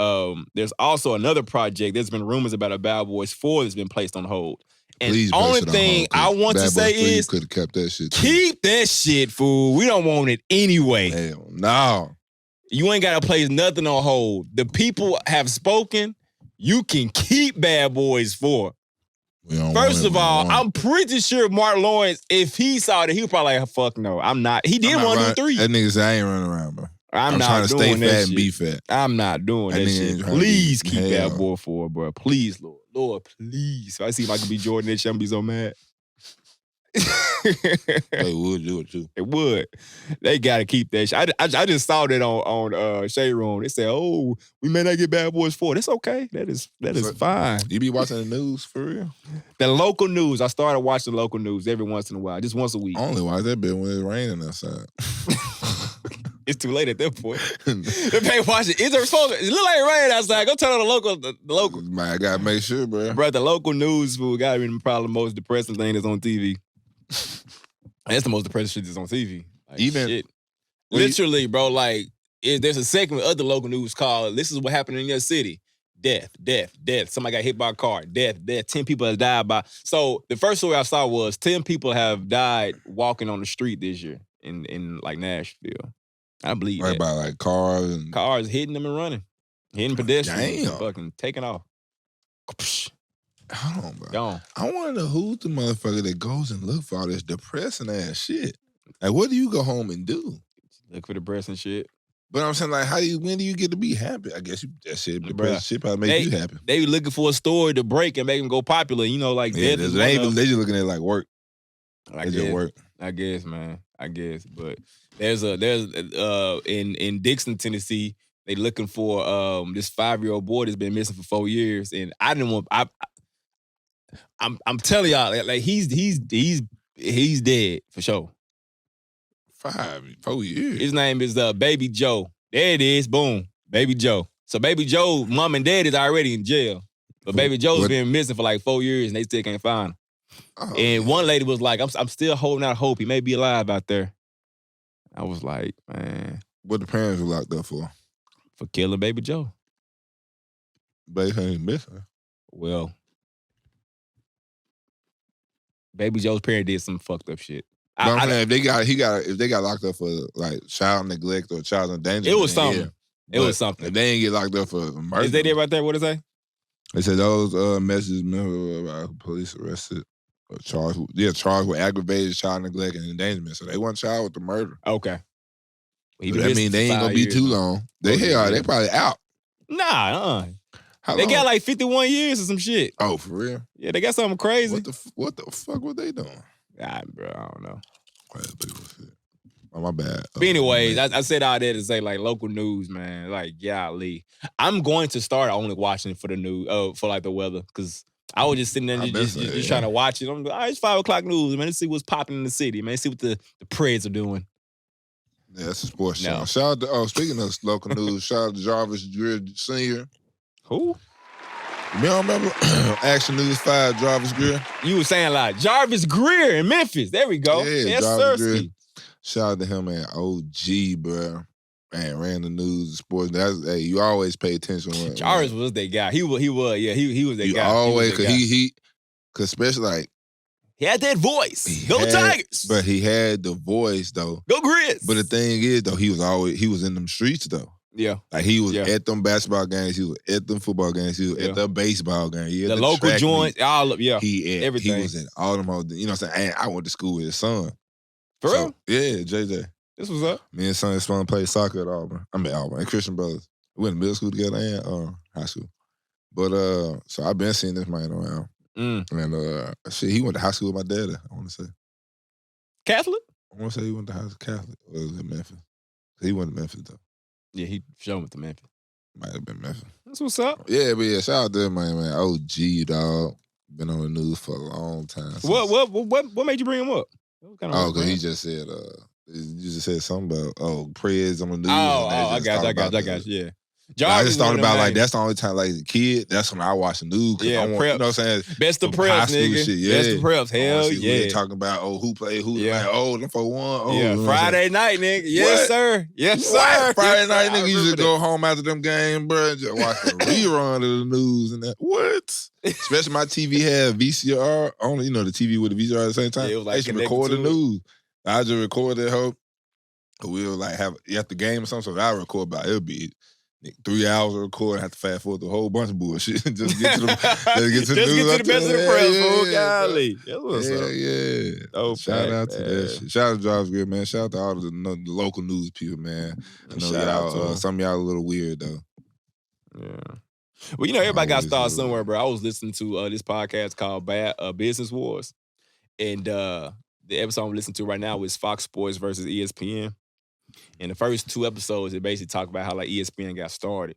Speaker 2: there's also another project. There's been rumors about a Bad Boys 4 that's been placed on hold. And the only thing I want to say is,
Speaker 1: could have kept that shit.
Speaker 2: Keep that shit, fool. We don't want it anyway.
Speaker 1: Hell no.
Speaker 2: You ain't gotta place nothing on hold. The people have spoken. You can keep Bad Boys 4. First of all, I'm pretty sure Mark Lawrence, if he saw that, he was probably like, fuck no, I'm not. He did want to do 3.
Speaker 1: That nigga said, I ain't running around, bro.
Speaker 2: I'm not
Speaker 1: trying to
Speaker 2: doing
Speaker 1: stay
Speaker 2: that
Speaker 1: fat
Speaker 2: shit.
Speaker 1: and be fat.
Speaker 2: I'm not doing that shit. Please keep
Speaker 1: hell.
Speaker 2: Bad Boy 4, bro. Please, Lord. Lord, please. If I see Michael B. Jordan, that shit, I'm be so mad.
Speaker 1: They would do it too.
Speaker 2: It would. They gotta keep that shit. I just saw that on Shade Room. They said, "Oh, we may not get Bad Boys 4." That's okay. That is fine.
Speaker 1: You be watching the news for real?
Speaker 2: The local news. I started watching the local news every once in a while, just once a week.
Speaker 1: I only watch that bit when it's raining outside.
Speaker 2: It's too late at that point. They ain't watching. It look like rain outside. Go turn on the local.
Speaker 1: Man, I gotta make sure, bro.
Speaker 2: Bro, the local news food gotta be probably the most depressing thing that's on TV. That's the most depressing shit that's on TV. Like,
Speaker 1: Even
Speaker 2: shit. Literally, bro, like there's a segment of the local news called "This is what happened in your city." Death. Somebody got hit by a car. Death. 10 people have died by. So the first story I saw was 10 people have died walking on the street this year in like Nashville. I believe that.
Speaker 1: By like cars
Speaker 2: hitting them and running. Hitting pedestrians.
Speaker 1: Damn.
Speaker 2: Fucking taking off.
Speaker 1: Hold on, bro.
Speaker 2: Gone.
Speaker 1: I wonder who's the motherfucker that goes and look for all this depressing ass shit. Like, what do you go home and do?
Speaker 2: Look for depressing shit.
Speaker 1: But I'm saying, like, when do you get to be happy? I guess that shit probably make you happy.
Speaker 2: They looking for a story to break and make them go popular. You know, like
Speaker 1: they just looking at it like work. Just work.
Speaker 2: I guess, man. But there's in Dixon, Tennessee, they looking for this 5-year-old boy that's been missing for 4 years, and I didn't want. I'm telling y'all, like he's dead for sure.
Speaker 1: 4 years.
Speaker 2: His name is Baby Joe. There it is. Boom. Baby Joe. So Baby Joe, mom and dad is already in jail. But Baby Joe's been missing for like 4 years and they still can't find him. Oh, and one lady was like, I'm still holding out hope. He may be alive out there. I was like, man.
Speaker 1: What the parents were locked up for?
Speaker 2: For killing Baby Joe.
Speaker 1: Baby ain't missing.
Speaker 2: Well, Baby Joe's parent did some fucked up shit.
Speaker 1: I'm saying, if they got locked up for like child neglect or child endangerment,
Speaker 2: it was something. Yeah. It was something.
Speaker 1: If they ain't get locked up for murder,
Speaker 2: is they there right there? What did it say?
Speaker 1: They said those messages police arrested or charged with aggravated child neglect and endangerment. So they weren't charged with the murder.
Speaker 2: Okay.
Speaker 1: That mean they ain't gonna be too long. They probably out.
Speaker 2: Nah, they got like 51 years or some shit.
Speaker 1: Oh, for real?
Speaker 2: Yeah, they got something crazy.
Speaker 1: What the fuck were they doing?
Speaker 2: Bro, I don't know.
Speaker 1: Oh, my bad.
Speaker 2: But anyways, I said all that to say like local news, man. Like, golly. I'm going to start only watching for the news, for like the weather, because I was just sitting there just trying to watch it. I'm like, all right, it's 5 o'clock news, man. Let's see what's popping in the city, man. Let's see what the Preds are doing.
Speaker 1: Yeah, that's a sports show. Shout out to, speaking of local news, shout out to Jarvis Greer Sr.
Speaker 2: Who?
Speaker 1: You don't remember Action News 5, Jarvis Greer?
Speaker 2: You were saying a lot. Jarvis Greer in Memphis. There we go.
Speaker 1: Yeah,
Speaker 2: yes,
Speaker 1: Jarvis Greer. Shout out to him, man. OG, bro. Man, ran the news, the sports. Hey, you always pay attention.
Speaker 2: Jarvis was that guy. He was that guy.
Speaker 1: You always, because especially like,
Speaker 2: he had that voice. Go Tigers.
Speaker 1: But he had the voice, though.
Speaker 2: Go Grizz.
Speaker 1: But the thing is, though, he was in them streets, though.
Speaker 2: Yeah.
Speaker 1: Like, he was at them basketball games. He was at them football games. He was at the baseball games.
Speaker 2: The local joints. Everything.
Speaker 1: He was at all them. You know what I'm saying? I went to school with his son.
Speaker 2: For real?
Speaker 1: Yeah, JJ.
Speaker 2: This was up.
Speaker 1: Me and son played soccer at Auburn. And Christian Brothers. We went to middle school together and high school. But, so I've been seeing this man around. And he went to high school with my dad, I want to say.
Speaker 2: Catholic?
Speaker 1: I want to say he went to high school Catholic. Or was it Memphis? He went to Memphis, though.
Speaker 2: Yeah, he showed with the Memphis.
Speaker 1: Might have been Memphis.
Speaker 2: That's what's up.
Speaker 1: Yeah, but shout out to him, man. OG, dog. Been on the news for a long time.
Speaker 2: What made you bring him up?
Speaker 1: Because he just said, you just said something about, Preds on the news.
Speaker 2: I got you, yeah.
Speaker 1: I just thought about like that's the only time like as a kid. That's when I watch the news.
Speaker 2: Yeah,
Speaker 1: you know what I'm saying?
Speaker 2: Best of preps, nigga.
Speaker 1: Shit, yeah.
Speaker 2: Best of preps. Hell yeah.
Speaker 1: Talking about who played who.
Speaker 2: Yeah.
Speaker 1: Like, them for one.
Speaker 2: Friday night, nigga. Yes, sir. Yes, sir.
Speaker 1: Friday night, nigga. You just go home after them games, bro. And just watch the rerun of the news and that. What? Especially my TV had VCR only. You know the TV with the VCR at the same time.
Speaker 2: Yeah, it was like
Speaker 1: they should record the news. I just record that hoe. We'll like have at the game or something. So I record about it'll be 3 hours of recording, have to fast forward the whole bunch of bullshit. Just get to the news.
Speaker 2: Get to the best of the press, fool. Golly.
Speaker 1: Yeah.
Speaker 2: Oh,
Speaker 1: shout out to that shit. Shout out to Jarvis Greer, man. Shout out to all the local news people, man. I know y'all, some of y'all a little weird, though.
Speaker 2: Yeah. Well, everybody got to start somewhere, bro. I was listening to this podcast called Business Wars. And the episode I'm listening to right now is Fox Sports versus ESPN. And the first 2 episodes, it basically talk about how like ESPN got started.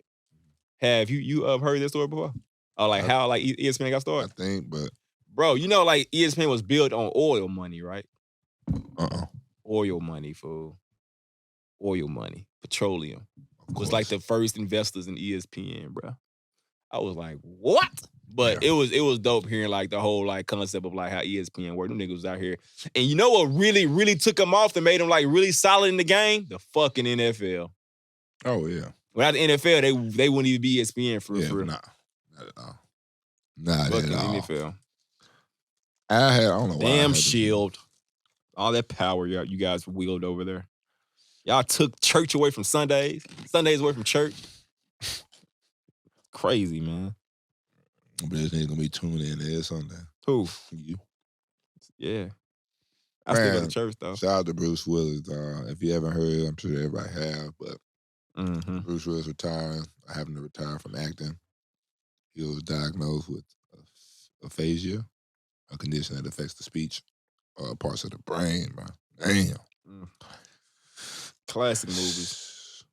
Speaker 2: Have you heard this story before? Or like how like ESPN got started?
Speaker 1: I think, but
Speaker 2: bro, you know like ESPN was built on oil money, right? Oil money, fool. Oil money, petroleum. Was like the first investors in ESPN, bro. I was like, what? But it was dope hearing like the whole like concept of like how ESPN worked. Them niggas was out here. And you know what really, really took them off that made them like really solid in the game? The fucking NFL.
Speaker 1: Oh, yeah.
Speaker 2: Without the NFL, they wouldn't even be ESPN for real.
Speaker 1: Nah, not at all. Not
Speaker 2: fucking
Speaker 1: at all.
Speaker 2: NFL.
Speaker 1: I don't know why.
Speaker 2: Damn Shield. All that power you guys wielded over there. Y'all took church away from Sundays. Sundays away from church. Crazy, man.
Speaker 1: But this nigga gonna be tuning in there Sunday.
Speaker 2: Who?
Speaker 1: You.
Speaker 2: Yeah. I still go to church, though.
Speaker 1: Shout out to Bruce Willis, dog. If you haven't heard, I'm sure everybody have, but Bruce Willis retiring, having to retire from acting. He was diagnosed with aphasia, a condition that affects the speech parts of the brain, bro. Damn.
Speaker 2: Classic movies.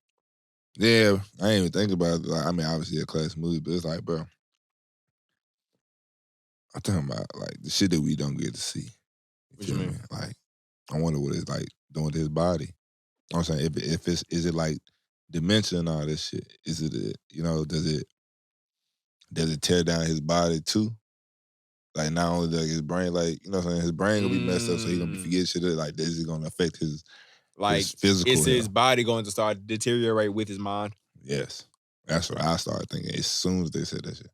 Speaker 1: Yeah, I ain't even think about it. Like, I mean, obviously a classic movie, but it's like, bro, I'm talking about like the shit that we don't get to see.
Speaker 2: What you mean?
Speaker 1: Like, I wonder what it's like doing to his body. You know what I'm saying, is it like dementia and all this shit? Is it, does it tear down his body too? Like not only like his brain, like, you know what I'm saying, his brain gonna be messed up, so he gonna be forgetting shit. Like this is gonna affect his physical. Is
Speaker 2: his body going to start deteriorate with his mind?
Speaker 1: Yes, that's what I started thinking as soon as they said that shit.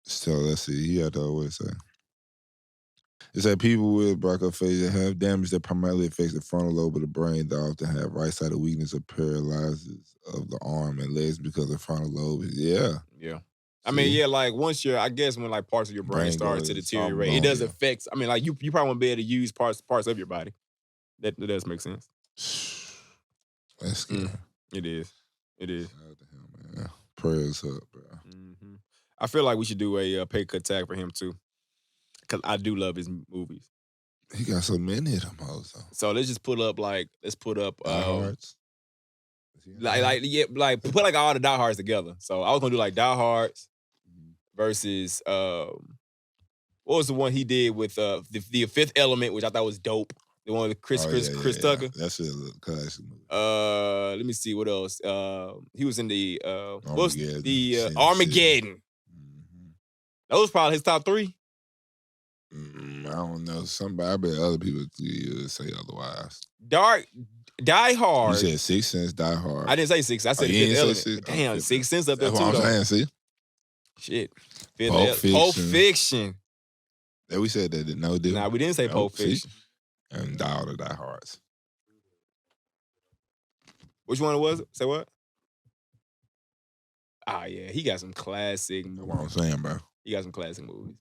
Speaker 1: So let's see. He had to always say. It said people with brachophagia have damage that primarily affects the frontal lobe of the brain. They often have right-sided weakness or paralysis of the arm and legs because the frontal lobe. Yeah.
Speaker 2: I mean, yeah, like once I guess when like parts of your brain start to deteriorate, it does affect. I mean, like you probably won't be able to use parts of your body. That does make sense.
Speaker 1: That's scary.
Speaker 2: It is.
Speaker 1: Shout out to him, man. Prayers up, bro.
Speaker 2: I feel like we should do a pay cut tag for him too, because I do love his movies.
Speaker 1: He got so many of them also.
Speaker 2: So let's just put up
Speaker 1: diehards.
Speaker 2: Like put like all the diehards together. So I was gonna do like diehards versus what was the one he did with the Fifth Element, which I thought was dope. The one with Chris Tucker.
Speaker 1: That's a classic movie.
Speaker 2: Let me see what else. He was in the Armageddon. Those probably his top 3.
Speaker 1: I don't know. I bet other people say otherwise.
Speaker 2: Die Hard.
Speaker 1: You said Sixth Sense, Die Hard.
Speaker 2: I didn't say Six. I said Fifth Element. Damn, Sixth Sense up there too.
Speaker 1: That's what I'm saying. See,
Speaker 2: shit.
Speaker 1: Pulp
Speaker 2: Fiction.
Speaker 1: Yeah, we said that. No, didn't.
Speaker 2: Nah, we didn't say Pulp Fiction.
Speaker 1: And Die Hards.
Speaker 2: Which one was it? Say what? Ah, yeah, he got some classic movies.
Speaker 1: That's what I'm saying, bro.
Speaker 2: He got some classic movies.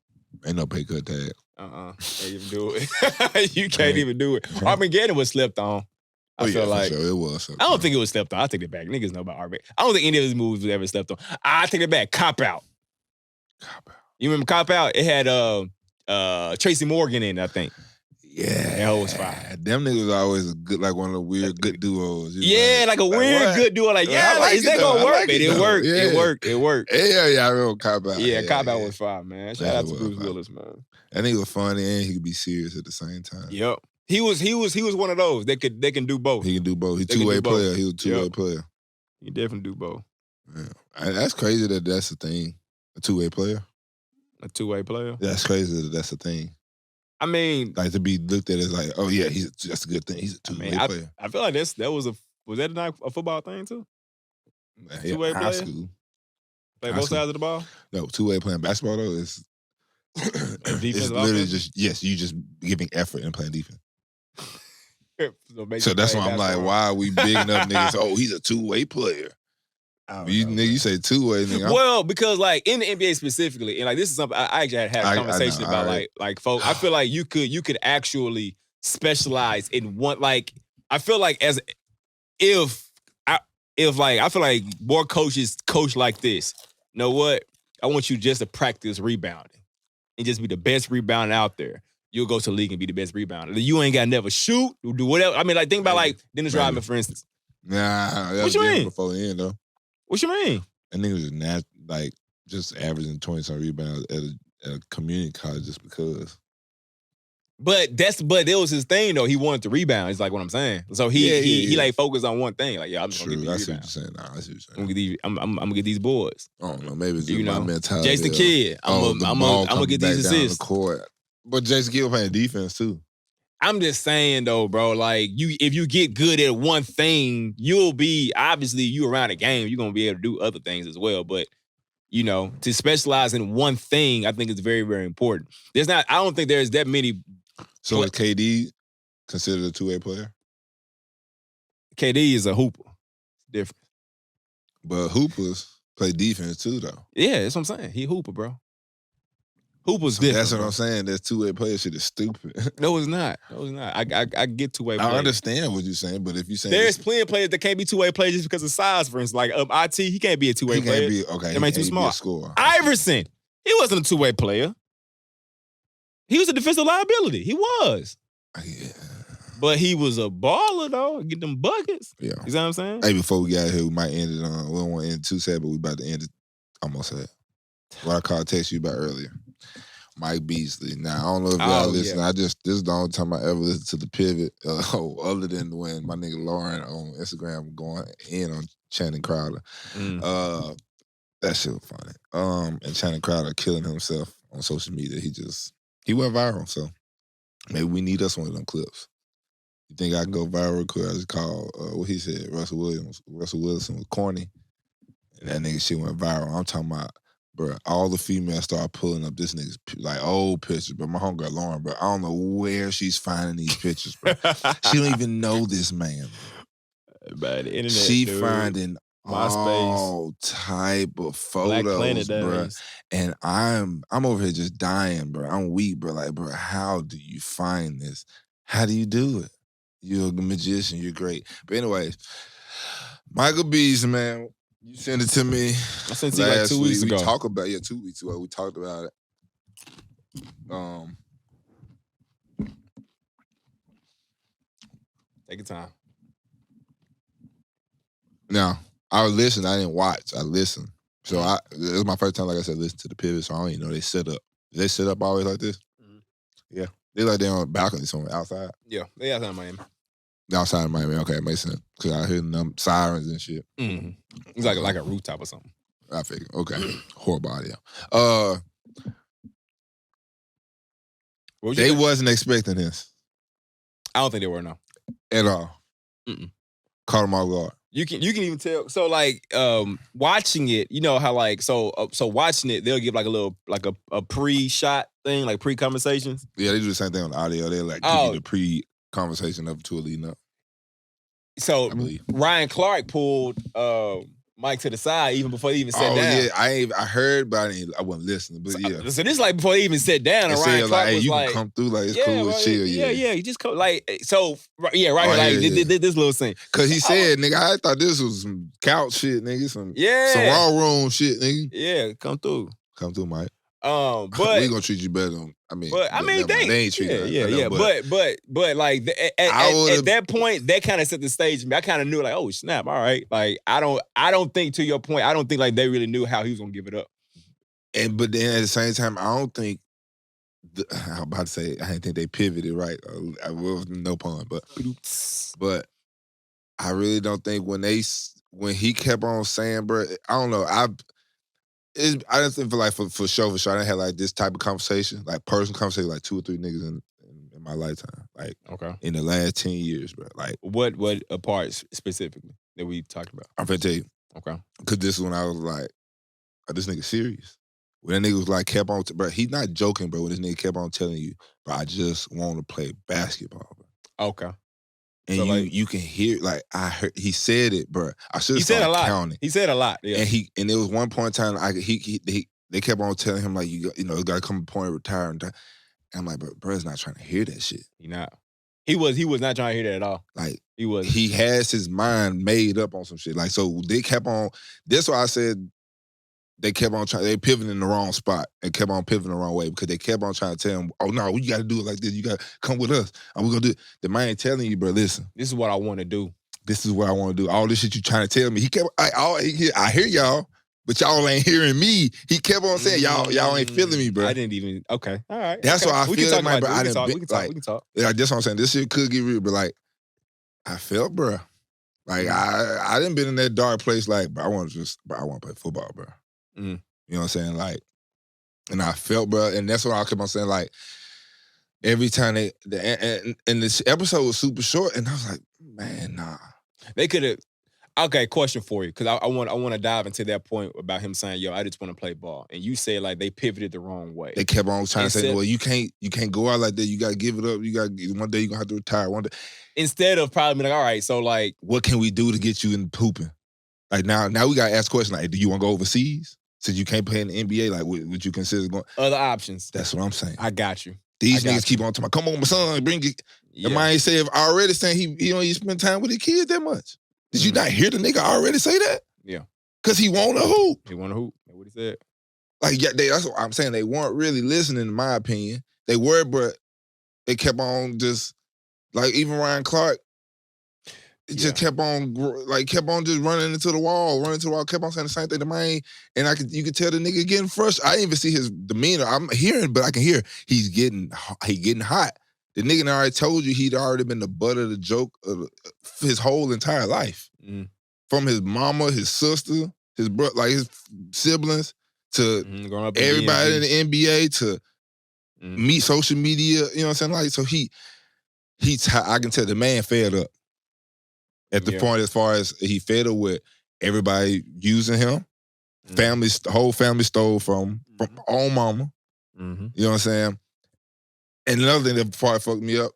Speaker 1: Ain't no pay cut tag.
Speaker 2: Can't even do it. You can't even do it. Armageddon was slept on. I feel like
Speaker 1: for sure. It was.
Speaker 2: I don't think it was slept on. I take it back. Niggas know about Armageddon. I don't think any of his movies was ever slept on. I take it back. Cop Out. You remember Cop Out? It had Tracy Morgan in it, I think.
Speaker 1: Yeah,
Speaker 2: that was fine.
Speaker 1: Them niggas always good, like one of the weird good duos.
Speaker 2: Like a weird good duo. Like, is that gonna work? It worked. It worked.
Speaker 1: Yeah, I remember Cop Out.
Speaker 2: Yeah, Cop Out was fine, man. Shout out to Bruce Willis, man.
Speaker 1: That nigga was funny and he could be serious at the same time.
Speaker 2: Yep. He was one of those that can do both.
Speaker 1: He can do both. He's a two-way player. He was a two-way player.
Speaker 2: He definitely do both.
Speaker 1: Yeah. That's crazy that's the thing. A two-way player.
Speaker 2: A two-way player.
Speaker 1: That's crazy that's the thing.
Speaker 2: I mean,
Speaker 1: like to be looked at as like, oh yeah, that's a good thing. He's a two-way player.
Speaker 2: I feel like was that not a football thing too? Two-way player.
Speaker 1: School.
Speaker 2: Play both sides of the ball.
Speaker 1: No, two-way playing basketball though is it's literally just you just giving effort and playing defense. So that's why I'm like, why are we big enough niggas? Oh, he's a two-way player. You say two-way, nigga.
Speaker 2: Well, because like in the NBA specifically, and like this is something I actually had a conversation about. Like folks, I feel like you could actually specialize in one. Like I feel like I feel like more coaches coach like this. You know what? I want you just to practice rebounding. and just be the best rebounder out there, you'll go to the league and be the best rebounder. You ain't got to never shoot, do whatever. I mean, like, think about, like, Dennis Rodman, for instance.
Speaker 1: Nah, that
Speaker 2: what
Speaker 1: was
Speaker 2: you mean?
Speaker 1: Before the end, though.
Speaker 2: What you mean?
Speaker 1: I think it was just averaging 20-some rebounds at a community college just because.
Speaker 2: But it was his thing though. He wanted to rebound. It's like what I'm saying. So he like focused on one thing. Like, I'm just gonna get these rebounds.
Speaker 1: What you're saying.
Speaker 2: I'm gonna get these boards.
Speaker 1: I don't know. Maybe it's just my mentality.
Speaker 2: Jason Kidd. I'm gonna get these assists.
Speaker 1: The court. But Jason Kidd playing defense too.
Speaker 2: I'm just saying though, bro. Like if you get good at one thing, you'll be obviously you around a game. You're gonna be able to do other things as well. But to specialize in one thing, I think is very, very important. I don't think there's that many.
Speaker 1: So is KD considered a two-way player?
Speaker 2: KD is a hooper. Different.
Speaker 1: But hoopers play defense too, though.
Speaker 2: Yeah, that's what I'm saying. He a hooper, bro. Hooper's different.
Speaker 1: That's what I'm saying. That two-way player shit is stupid.
Speaker 2: No, it's not. I get two-way players.
Speaker 1: I understand what you're saying, but if you're saying
Speaker 2: there's plenty of players that can't be two-way players just because of size, for instance. Like IT, he can't be a two-way player.
Speaker 1: He can't be,
Speaker 2: That makes him small. Iverson, he wasn't a two-way player. He was a defensive liability. He was.
Speaker 1: Yeah.
Speaker 2: But he was a baller, though. Get them buckets.
Speaker 1: Yeah.
Speaker 2: You know what I'm saying?
Speaker 1: Hey, before we got here, we might end it on, we don't want to end it too sad, but we about to end it almost sad. What I called text you about earlier. Mike Beasley. Now, I don't know if y'all listen.
Speaker 2: Yeah.
Speaker 1: This is the only time I ever listened to The Pivot, other than when my nigga Lauren on Instagram going in on Channing Crowder. That shit was funny. And Channing Crowder killing himself on social media. He went viral, so maybe we need us one of them clips. You think I can go viral? Cause I just called what he said, Russell Wilson was corny. And that nigga shit went viral. I'm talking about, bro, all the females start pulling up this nigga's like old pictures, but my homegirl Lauren, bro, I don't know where she's finding these pictures, bro. She don't even know this man.
Speaker 2: By the internet,
Speaker 1: she
Speaker 2: dude.
Speaker 1: finding all type of photos, bro. And I'm over here just dying, bro. I'm weak, bro. Like, bro, how do you find this? How do you do it? You're a magician. You're great. But anyways, Michael Beasley, man, you sent it to me.
Speaker 2: I sent it to you like 2 weeks ago.
Speaker 1: We talked about 2 weeks ago. We talked about it.
Speaker 2: Take your time.
Speaker 1: Now, I listened. I didn't watch. I listened. So this is my first time, like I said, listen to The Pivot, so I don't even know they set up. Do they set up always like this? Mm-hmm. Yeah. They're on a balcony somewhere outside?
Speaker 2: Yeah. They outside of Miami.
Speaker 1: Outside of Miami. Okay, it makes sense. Because I hear them sirens and shit.
Speaker 2: Mm-hmm. It's like a rooftop or something.
Speaker 1: I figured. Okay. Horrible audio. They wasn't expecting this.
Speaker 2: I don't think they were, no.
Speaker 1: At all.
Speaker 2: Mm-mm.
Speaker 1: Caught them off guard.
Speaker 2: You can even tell. So like watching it, you know how like so watching it, they'll give like a little like a pre-shot thing, like pre-conversations.
Speaker 1: Yeah, they do the same thing on the audio. They like give you the pre-conversation up to a leading up.
Speaker 2: So Ryan Clark pulled Mike to the side even before he even sat down.
Speaker 1: Yeah, I heard, but I wasn't listening. But yeah,
Speaker 2: so this is like before he even sat down. And Ryan Clark was
Speaker 1: you
Speaker 2: like,
Speaker 1: can come through, like it's cool, it's chill.
Speaker 2: Yeah, you just come like so. Yeah, right here, like this little scene.
Speaker 1: Cause he said, nigga, I thought this was some couch shit, nigga, some raw room shit, nigga.
Speaker 2: Yeah, come through,
Speaker 1: Mike.
Speaker 2: But
Speaker 1: we gonna treat you better. They ain't treating you.
Speaker 2: But like at that point, that kind of set the stage. I kind of knew like, oh snap, all right. Like I don't think, to your point, I don't think like they really knew how he was gonna give it up.
Speaker 1: But then at the same time, I don't think. I'm about to say I didn't think they pivoted right. No pun, but I really don't think when he kept on saying, bro, I don't know. I just feel like for sure, I didn't have like this type of conversation, like personal conversation, like 2 or 3 niggas in my lifetime, like in the last 10 years, bro. Like
Speaker 2: what parts specifically that we talked about?
Speaker 1: I'm gonna tell you,
Speaker 2: okay,
Speaker 1: because this is when I was like, oh, this nigga serious. When that nigga was like kept on, bro, he's not joking, bro. When this nigga kept on telling you, bro, I just want to play basketball, bro.
Speaker 2: Okay.
Speaker 1: And so you can hear, like, I heard he said it, bro. I should have started counting.
Speaker 2: He said a lot, yeah.
Speaker 1: And there was one point in time, they kept on telling him, like, you know, got to come to a point of retiring. And I'm like, bro's not trying to hear that shit.
Speaker 2: He not. He was not trying to hear that at all.
Speaker 1: Like,
Speaker 2: he was.
Speaker 1: He has his mind made up on some shit. Like, so they kept on. That's why I said they kept on trying. They pivoting in the wrong spot and kept on pivoting the wrong way because they kept on trying to tell him, "Oh no, you got to do it like this. You got to come with us, and we're gonna do it." The man telling you, bro, listen,
Speaker 2: this is what I want to do.
Speaker 1: This is what I want to do. All this shit you trying to tell me. He kept. I hear y'all, but y'all ain't hearing me. He kept on saying, "Y'all ain't feeling me, bro."
Speaker 2: I didn't even. Okay, all right.
Speaker 1: That's why I feel like, man, bro.
Speaker 2: We can talk.
Speaker 1: Like that's what I'm saying. This shit could get real, but like, I felt, bro. Like I didn't been in that dark place. Like, bro, I want to play football, bro.
Speaker 2: Mm.
Speaker 1: You know what I'm saying? Like, and I felt, bro, and that's what I kept on saying. Like, every time and this episode was super short, and I was like, man, nah.
Speaker 2: They could have. Okay, question for you, because I want to dive into that point about him saying, "Yo, I just want to play ball," and you said like they pivoted the wrong way.
Speaker 1: They kept on trying to say, "Well, you can't go out like that. You got to give it up. You got one day you are gonna have to retire. One day."
Speaker 2: Instead of probably being like, "All right, so like,
Speaker 1: what can we do to get you in pooping?" Like now we got to ask questions like, "Do you want to go overseas? Since you can't play in the NBA, like, would you consider going?"
Speaker 2: Other options.
Speaker 1: That's what I'm saying.
Speaker 2: I got you.
Speaker 1: These niggas keep on talking, "Come on, my son, bring it." Yeah. The man said already saying he don't even spend time with his kids that much. Did you not hear the nigga already say that?
Speaker 2: Yeah.
Speaker 1: Because he want to hoop.
Speaker 2: He want to hoop. That's what he said.
Speaker 1: Like, yeah, that's what I'm saying. They weren't really listening, in my opinion. They were, but they kept on just, like, even Ryan Clark, just kept on just running into the wall, kept on saying the same thing to mine. And you could tell the nigga getting frustrated. I didn't even see his demeanor. I'm hearing, but I can hear he getting hot. The nigga already told you he'd already been the butt of the joke of his whole entire life.
Speaker 2: Mm.
Speaker 1: From his mama, his sister, his brother, like his siblings, to everybody in the NBA, to meet social media, you know what I'm saying? Like, so I can tell the man fed up. At the point as far as he fed up with everybody using him. The whole family stole from own mama.
Speaker 2: Mm-hmm.
Speaker 1: You know what I'm saying? And another thing that probably fucked me up.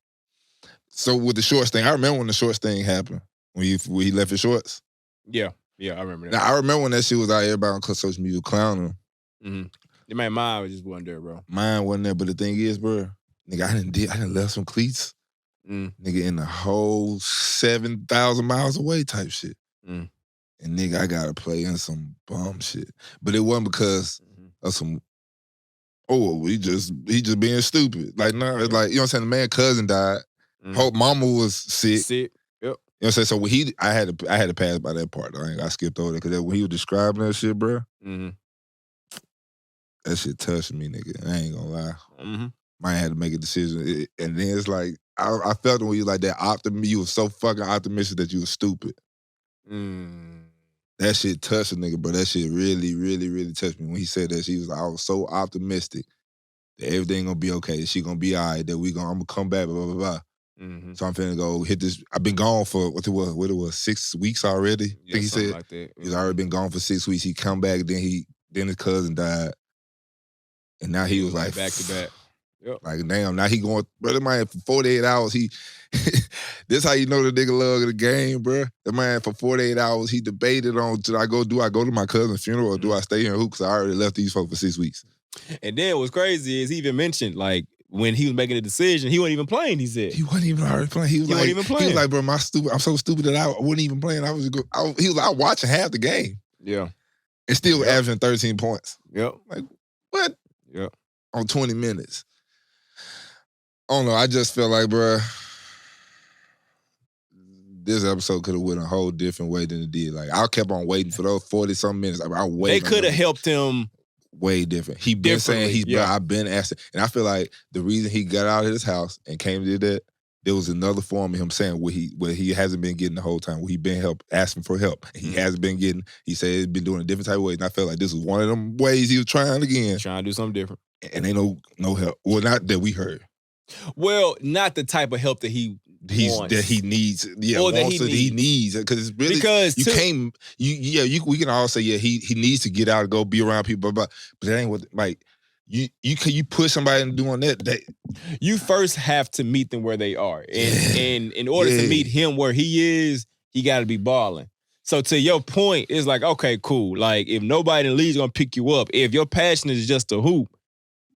Speaker 1: So with the shorts thing, I remember when the shorts thing happened. When he left his shorts.
Speaker 2: Yeah, I remember that.
Speaker 1: Now I remember when that shit was out, everybody on social media clowning him.
Speaker 2: Mm-hmm. Mine just wasn't there, bro.
Speaker 1: Mine wasn't there, but the thing is, bro, nigga, I didn't left some cleats. Nigga, in the whole 7,000 miles away type shit. And nigga, I gotta play in some bum shit. But it wasn't because of some, he just being stupid. Like, no, it's like, you know what I'm saying? The man's cousin died. Whole mama was sick.
Speaker 2: Yep.
Speaker 1: You know what I'm saying? So when I had to pass by that part. I skipped over there because when he was describing that shit, bro, that shit touched me, nigga. I ain't gonna lie. I had to make a decision. And then it's like, I felt when you like that optimism, you was so fucking optimistic that you was stupid. That shit touched a nigga, bro. That shit really, really, really touched me. When he said that, I was so optimistic that everything gonna be okay, that she gonna be all right, that I'm gonna come back, blah, blah, blah. So I'm finna go hit this. I've been gone for, what it was, 6 weeks already? I think he said.
Speaker 2: Like that.
Speaker 1: He's already been gone for 6 weeks. He come back, then his cousin died. And now he was like
Speaker 2: back to back. Yep.
Speaker 1: Like, damn, now he going, brother, man, for 48 hours, this how you know the nigga love the game, bro. The man, for 48 hours, he debated on, do I go to my cousin's funeral or do I stay here and hoop? Because I already left these folks for 6 weeks.
Speaker 2: And then what's crazy is he even mentioned, like, when he was making the decision, he wasn't even playing, he said.
Speaker 1: He wasn't even already playing. He wasn't even playing. He was like, bro, I'm so stupid that I wasn't even playing. He was like, I watching half the game.
Speaker 2: Yeah.
Speaker 1: And still averaging 13 points.
Speaker 2: Yep.
Speaker 1: Like, what?
Speaker 2: Yep.
Speaker 1: On 20 minutes. I don't know. I just felt like, bro, this episode could have went a whole different way than it did. Like, I kept on waiting for those 40-something minutes. I waited.
Speaker 2: They could have helped him
Speaker 1: way different. He been saying bro, I've been asking. And I feel like the reason he got out of his house and came to that, there was another form of him saying what he hasn't been getting the whole time, where he been asking for help. He hasn't been getting, he said he's been doing a different type of way. And I felt like this was one of them ways he was trying again.
Speaker 2: Trying to do something different.
Speaker 1: And ain't no help. Well, not that we heard.
Speaker 2: Well, not the type of help that he wants.
Speaker 1: That he needs. Yeah,
Speaker 2: or that
Speaker 1: he needs. Because it's really, we can all say, he needs to get out and go be around people, but that ain't what, like, you push somebody into doing that.
Speaker 2: You first have to meet them where they are. And in order to meet him where he is, he got to be balling. So to your point, it's like, okay, cool. Like, if nobody in the league's going to pick you up, if your passion is just to hoop,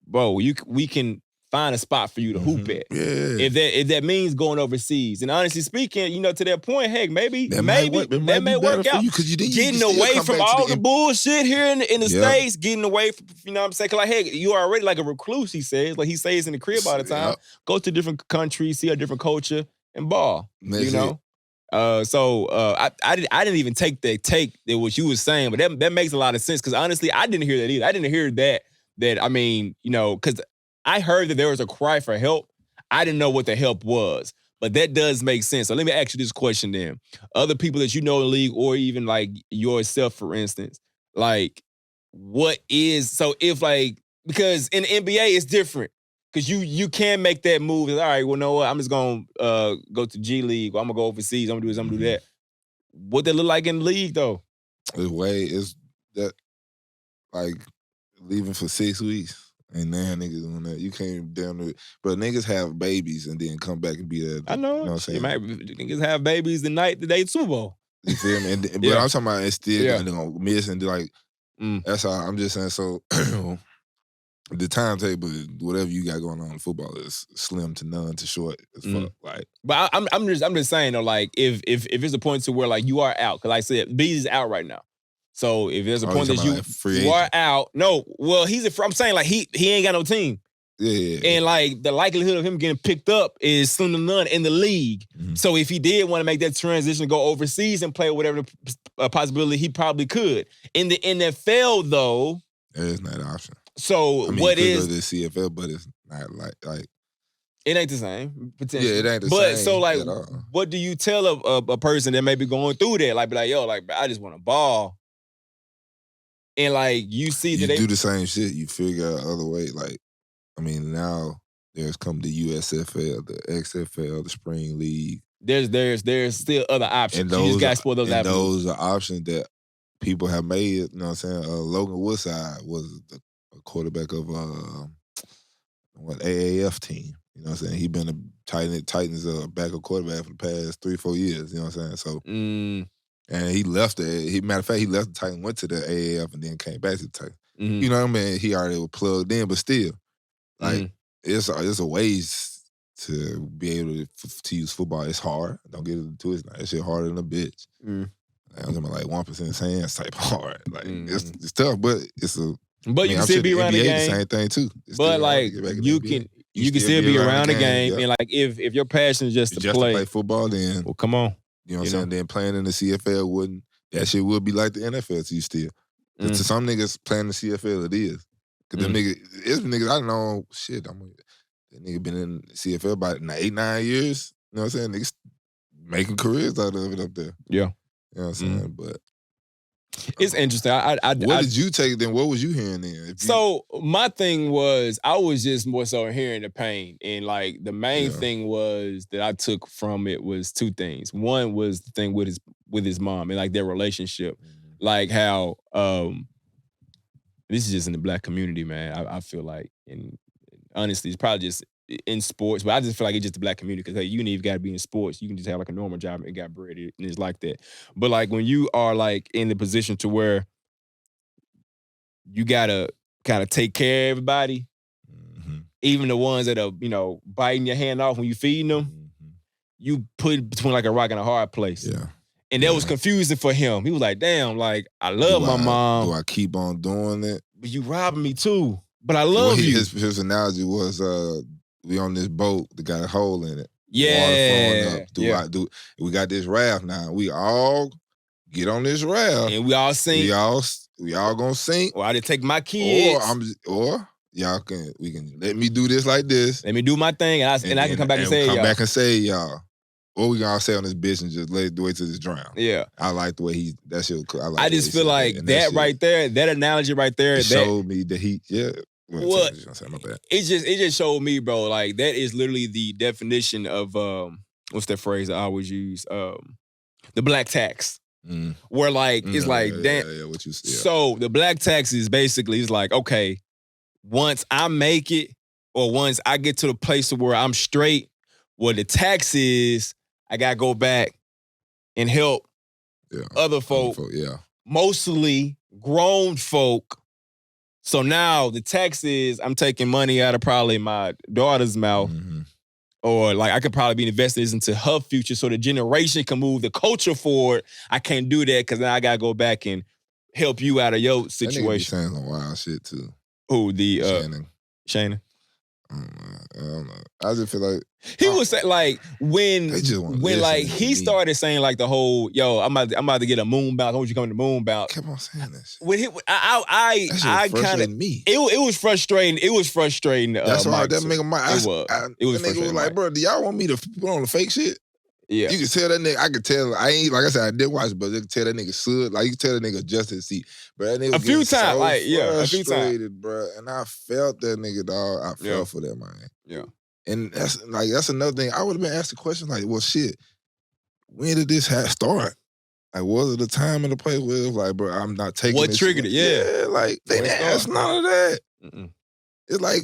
Speaker 2: bro, we can find a spot for you to hoop at.
Speaker 1: Yeah.
Speaker 2: If that means going overseas. And honestly speaking, to that point, heck, maybe
Speaker 1: that
Speaker 2: may work out.
Speaker 1: you, you
Speaker 2: getting away from all the bullshit here in the States, getting away from, you know what I'm saying? Cause like, hey, you are already like a recluse, he says. Like he stays in the crib all the time. Go to different countries, see a different culture, and ball.
Speaker 1: That's
Speaker 2: I didn't even take that what you was saying, but that makes a lot of sense. Cause honestly, I didn't hear that either. I didn't hear that I mean, cause I heard that there was a cry for help. I didn't know what the help was, but that does make sense. So let me ask you this question then. Other people that you know in the league, or even like yourself, for instance, like because in the NBA it's different. Because you can make that move. All right, well, know what? I'm just going to go to G League, or I'm going to go overseas. I'm going to do this, I'm going to do that. What they look like in the league, though?
Speaker 1: It's that, like, leaving for 6 weeks. And now niggas doing that. You can't damn it. But niggas have babies and then come back and be there.
Speaker 2: I know.
Speaker 1: You know what I'm saying?
Speaker 2: Niggas have babies the night that they Super Bowl.
Speaker 1: You feel me? But I'm talking about it's still they're going to miss and like, that's all. I'm just saying, so the timetable, whatever you got going on in football is slim to none to short as fuck. Like,
Speaker 2: but I'm just saying though, like if it's a point to where like you are out, because like I said, Bees is out right now. So if there's a point that you are out, no, well I'm saying like he ain't got no team.
Speaker 1: Yeah.
Speaker 2: And like the likelihood of him getting picked up is slim to none in the league. Mm-hmm. So if he did want to make that transition, go overseas and play whatever possibility, he probably could. In the NFL though,
Speaker 1: there is not an option.
Speaker 2: So
Speaker 1: I mean,
Speaker 2: what
Speaker 1: you
Speaker 2: is
Speaker 1: could go to the CFL, but it's not like
Speaker 2: it ain't the same potentially.
Speaker 1: Yeah, it ain't the
Speaker 2: same. But
Speaker 1: same
Speaker 2: so like,
Speaker 1: at all.
Speaker 2: what do you tell a person that may be going through that? Like, be like, yo, like I just want to ball, and like you see that
Speaker 1: you
Speaker 2: they
Speaker 1: do the same shit. You figure out other way. Like, I mean, now there's come the USFL, the XFL, the Spring League.
Speaker 2: There's still other options.
Speaker 1: And
Speaker 2: you just got to explore those
Speaker 1: avenues. Those are options that people have made. You know what I'm saying? Logan Woodside was the quarterback of AAF team. You know what I'm saying? He been a Titans backup quarterback for the past 3-4 years. You know what I'm saying? So, and he left it. Matter of fact, he left the Titans, went to the AAF, and then came back to the Titans. You know what I mean? He already was plugged in, but still, like it's a ways to be able to use football. It's hard. Don't get it twisted. That shit harder than a bitch. I'm talking about like 1% hands type hard. Like it's tough, but it's a.
Speaker 2: But you can still be around the game.
Speaker 1: The same thing too.
Speaker 2: But like you can still be around the game, and like if your passion is just to play
Speaker 1: football, then
Speaker 2: well, come on.
Speaker 1: You know what I'm saying? Then playing in the CFL that shit would be like the NFL to you still. To some niggas playing the CFL, it is. Cause them niggas, I know, shit. That nigga been in the CFL about 8-9 years. You know what I'm saying? Niggas making careers out of it up there.
Speaker 2: Yeah.
Speaker 1: You know what I'm saying? But
Speaker 2: it's interesting.
Speaker 1: What did you take then? What was you hearing then?
Speaker 2: So my thing was, I was just more so hearing the pain. And like the main thing was that I took from it was two things. One was the thing with his mom and like their relationship. Like how this is just in the black community, man. I feel like, and honestly, it's probably just in sports, but I just feel like it's just the black community because you ain't even got to be in sports. You can just have like a normal job and got bread, and it's like that. But like when you are like in the position to where you gotta kind of take care of everybody, even the ones that are biting your hand off when you feeding them, you put between like a rock and a hard place.
Speaker 1: Yeah.
Speaker 2: And that was confusing for him. He was like, damn, like, I love my mom.
Speaker 1: Do I keep on doing it?
Speaker 2: But you robbing me too. But I love you.
Speaker 1: His analogy was, we on this boat that got a hole in it.
Speaker 2: Yeah.
Speaker 1: Water flowing up. We got this raft now. We all get on this raft.
Speaker 2: And we all sink.
Speaker 1: We all gonna sink.
Speaker 2: Or I did take my kids.
Speaker 1: Or we can let me do this like this.
Speaker 2: Let me do my thing, and I can come back and say y'all.
Speaker 1: Come back and say y'all. Or we gonna say on this bitch and just let it wait till it's drown.
Speaker 2: Yeah.
Speaker 1: I like the way that shit.
Speaker 2: I just feel like that right there, that analogy right there,
Speaker 1: it showed me that he,
Speaker 2: What?
Speaker 1: My bad.
Speaker 2: It just showed me, bro, like that is literally the definition of what's that phrase I always use? The black tax. Where like it's like damn.
Speaker 1: What you say?
Speaker 2: So the black tax is basically it's like, okay, once I make it or once I get to the place where I'm straight, what the tax is, I gotta go back and help other folk.
Speaker 1: Yeah.
Speaker 2: Mostly grown folk So now the tax is I'm taking money out of probably my daughter's mouth.
Speaker 1: Mm-hmm.
Speaker 2: Or like I could probably be investing this into her future so the generation can move the culture forward. I can't do that because now I gotta go back and help you out of your situation.
Speaker 1: That nigga be saying some wild shit too.
Speaker 2: Who the
Speaker 1: Shannon. I don't know. I just feel like
Speaker 2: he was saying like when like he started saying like the whole I'm about to get a moon bounce. I want you to come to the moon bounce.
Speaker 1: Kept on saying that shit.
Speaker 2: When I kind of
Speaker 1: me.
Speaker 2: It was frustrating. It was frustrating.
Speaker 1: That's why
Speaker 2: Mike,
Speaker 1: that nigga Mike.
Speaker 2: It was
Speaker 1: the nigga was like, bro, do y'all want me to put on the fake shit?
Speaker 2: Yeah.
Speaker 1: You can tell that nigga, I could tell, like I said, I didn't watch it, but you can tell that nigga stood, like you can tell that nigga adjusted his seat. But that nigga
Speaker 2: a few times,
Speaker 1: a few times, bro. And I felt that nigga, dog. I felt for that, man.
Speaker 2: Yeah.
Speaker 1: And that's another thing. I would have been asked the question, like, well, shit, when did this start? Like, was it a time and a place where it was like, bro, I'm not taking
Speaker 2: what triggered it? Yeah.
Speaker 1: Like, they didn't ask none of that.
Speaker 2: Mm-mm.
Speaker 1: It's like,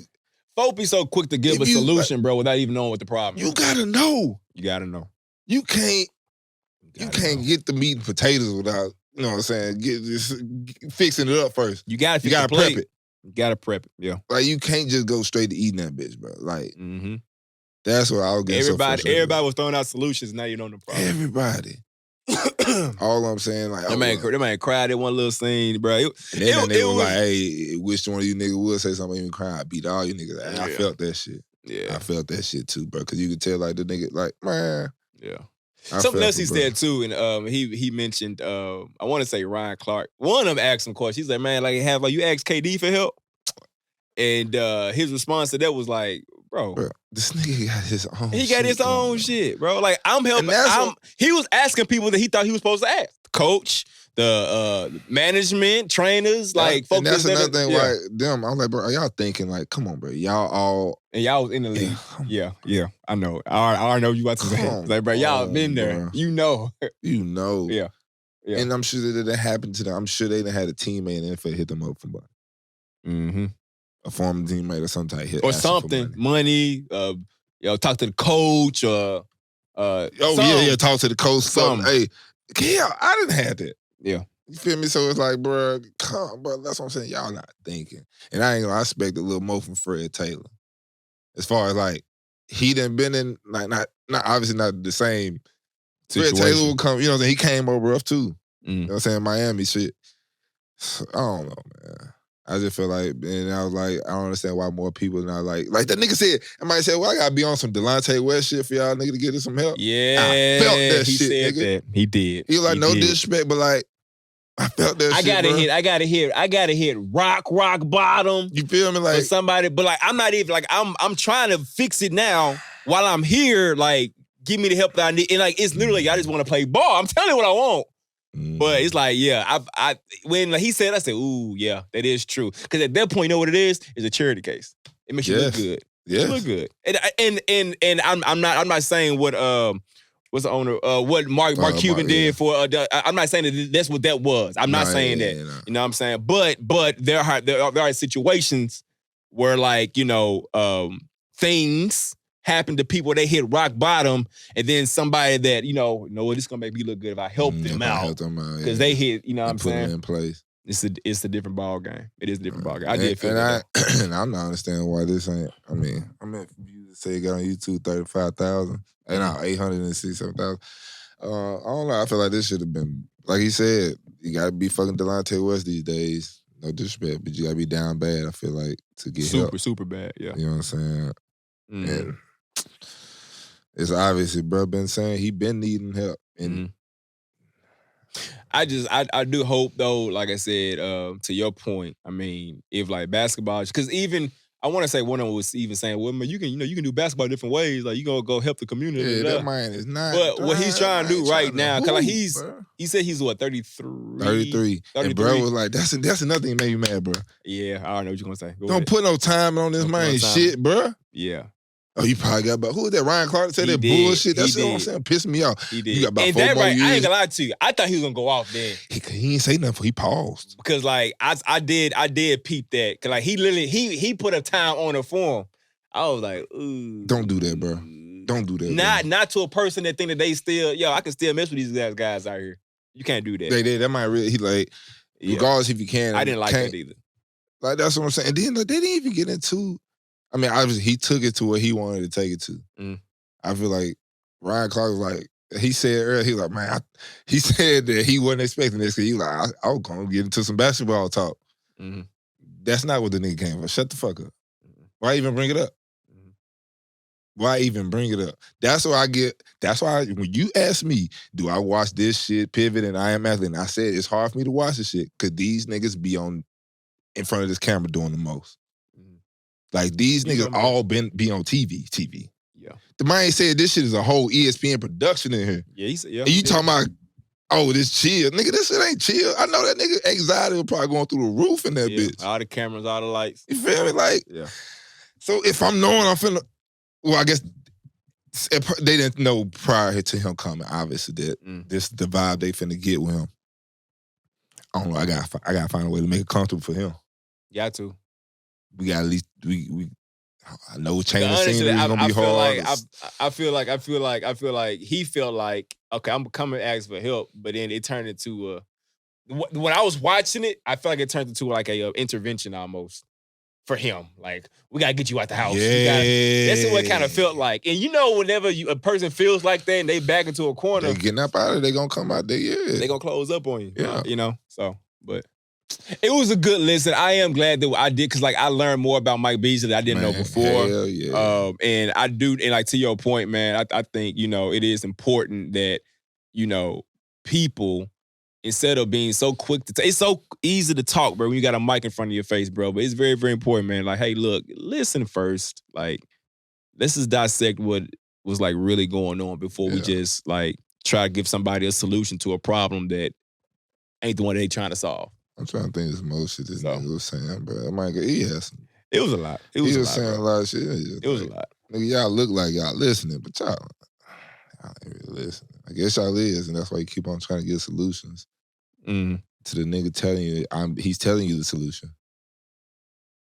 Speaker 2: folk be so quick to give a solution, bro, without even knowing what the problem is.
Speaker 1: You gotta know.
Speaker 2: You gotta know.
Speaker 1: You can't get the meat and potatoes without, you know what I'm saying, fixing it up first.
Speaker 2: You gotta
Speaker 1: prep it.
Speaker 2: You gotta prep it, yeah.
Speaker 1: Like, you can't just go straight to eating that bitch, bro. Like, that's what I was getting
Speaker 2: Everybody was throwing out solutions, now you know the problem.
Speaker 1: Everybody. All I'm saying, like,
Speaker 2: that man cried at one little scene, bro.
Speaker 1: That nigga was like, hey, wish one of you niggas would say something, even cry. I beat all you niggas. And I felt that shit.
Speaker 2: Yeah.
Speaker 1: I felt that shit too, bro. Because you could tell, like, the nigga, like, man.
Speaker 2: Yeah. Something else he said too, and he mentioned, I want to say Ryan Clark. One of them asked him questions. He's like, man, like you asked KD for help? And his response to that was like, bro,
Speaker 1: this nigga got his own
Speaker 2: shit. He got his own shit, bro. Like, I'm helping. He was asking people that he thought he was supposed to ask. Coach, the management, trainers, like,
Speaker 1: and that's another thing, like, them, I'm like, bro, are y'all thinking, like, come on, bro, y'all all...
Speaker 2: And y'all was in the league. Yeah, I know. I already know you about to say. Like, bro, y'all been there. Bro. You know.
Speaker 1: Yeah. And I'm sure that it happened to them. I'm sure they done had a teammate in the NFL hit them up for money.
Speaker 2: Mm-hmm.
Speaker 1: A former teammate or some type hit.
Speaker 2: Or something. Money. Talk to the coach or...
Speaker 1: talk to the coach. Something. Hey, I didn't have that.
Speaker 2: Yeah.
Speaker 1: You feel me? So it's like, bro, that's what I'm saying. Y'all not thinking. And I ain't gonna expect a little more from Fred Taylor. As far as like, he done been in, like, not obviously not the same situation. Fred Taylor will come, you know what I'm saying? He came over rough too. You know what I'm saying? Miami shit. I don't know, man. I just feel like, and I was like, I don't understand why more people not like that nigga said, I might say, well, I gotta be on some Delonte West shit for y'all nigga to get us some help.
Speaker 2: Yeah.
Speaker 1: I felt that
Speaker 2: he
Speaker 1: shit,
Speaker 2: said
Speaker 1: nigga.
Speaker 2: That. He did.
Speaker 1: He was like, no disrespect, but like, I felt that shit,
Speaker 2: I gotta hit rock bottom.
Speaker 1: You feel me? Like,
Speaker 2: for somebody, but like, I'm not even, like, I'm trying to fix it now while I'm here, like, give me the help that I need. And like, it's literally, I just want to play ball. I'm telling you what I want. But it's like, yeah, when he said, I said, ooh, yeah, that is true. Because at that point, you know what it is? It's a charity case. It makes you look good.
Speaker 1: Yeah,
Speaker 2: look good. And I'm not saying what what's the owner what Mark Cuban did for. I'm not saying that that's what that was. I'm not saying that. No. You know what I'm saying? But there are situations where, like, you know, things happen to people, they hit rock bottom, and then somebody that, you know what, it's gonna make me look good if I help them out. Because they hit, you know what I'm saying?
Speaker 1: Put it in place.
Speaker 2: It's a different ball game. It is a different ball game. I did feel that.
Speaker 1: And I'm not understanding why this ain't, I mean, you say it got on YouTube 35,000, and now 867,000. I don't know. I feel like this should have been, like he said, you gotta be fucking Delonte West these days. No disrespect, but you gotta be down bad, I feel like, to get help.
Speaker 2: Super bad, yeah.
Speaker 1: You know what I'm saying? And it's obviously, bro, been saying he been needing help. And
Speaker 2: I do hope, though, like I said, to your point, I mean, if like basketball, because even I want to say one of them was even saying, well, man, you can do basketball different ways. Like, you gonna go help the community.
Speaker 1: Yeah, that man is not.
Speaker 2: But what he's trying to do right now, because like he said he's what, 33?
Speaker 1: 33. And bro was like, that's another thing that made me mad, bro.
Speaker 2: Yeah, I don't know what you're gonna say.
Speaker 1: Don't put no time on this man shit, bro.
Speaker 2: Yeah.
Speaker 1: Oh, you probably got about, who was that? Ryan Clark said that bullshit. That's what I'm saying. Pissed me off.
Speaker 2: He did.
Speaker 1: You got about 4 more years.
Speaker 2: I ain't gonna lie to you. I thought he was gonna go off then.
Speaker 1: He ain't say nothing. He paused.
Speaker 2: Because like I did peep that. Cause like he literally he put a time on it for him. I was like, ooh.
Speaker 1: Don't do that, bro. Don't do that.
Speaker 2: Not to a person that think that they still, I can still mess with these guys out here. You can't do that.
Speaker 1: That might really, he like, regardless if you can.
Speaker 2: I didn't like that either.
Speaker 1: Like, that's what I'm saying. And then like, they didn't even get into, I mean, obviously, he took it to where he wanted to take it to. I feel like Ryan Clark was like, he said earlier, he was like, man, he said that he wasn't expecting this because he was like, I was going to get into some basketball talk. That's not what the nigga came for. Shut the fuck up. Why even bring it up? Why even bring it up? That's why when you ask me, do I watch this shit, Pivot and I Am Athlete, and I said it's hard for me to watch this shit because these niggas be in front of this camera doing the most. Like, these niggas all be on TV.
Speaker 2: Yeah.
Speaker 1: The man said this shit is a whole ESPN production in here.
Speaker 2: Yeah,
Speaker 1: and you talking about, oh, this chill. Nigga, this shit ain't chill. I know that nigga anxiety was probably going through the roof in that bitch.
Speaker 2: All the cameras, all the lights.
Speaker 1: You feel me? Like, so if I'm knowing I'm finna, well, I guess they didn't know prior to him coming, obviously, that this the vibe they finna get with him. I don't know. I gotta find a way to make it comfortable for him.
Speaker 2: Got to.
Speaker 1: We got at least I know change the scenery is gonna be hard.
Speaker 2: I feel like he felt like, okay, I'm coming to ask for help, but then it turned into when I was watching it, I felt like it turned into like a intervention almost for him. Like, we gotta get you out the house. That's what it kind of felt like. And you know, whenever a person feels like that and they back into a corner,
Speaker 1: they getting up out of it, they gonna come out there. Yeah,
Speaker 2: they gonna close up on you.
Speaker 1: Yeah,
Speaker 2: you know. So, but it was a good listen. I am glad that I did, because like I learned more about Mike Beasley that I didn't know before.
Speaker 1: Hell yeah.
Speaker 2: And I do, and like to your point, man, I think, you know, it is important that, you know, people, instead of being so quick to it's so easy to talk, bro, when you got a mic in front of your face, bro. But it's very, very important, man. Like, hey, look, listen first. Like, let's just dissect what was like really going on before we just like try to give somebody a solution to a problem that ain't the one they trying to solve.
Speaker 1: I'm trying to think of some more shit this nigga was saying, bro. Oh my God,
Speaker 2: it was a lot. He
Speaker 1: was saying a lot of shit.
Speaker 2: It was a lot.
Speaker 1: Nigga, y'all look like y'all listening, but y'all ain't really listening. I guess y'all is, and that's why you keep on trying to get solutions to the nigga telling you. He's telling you the solution.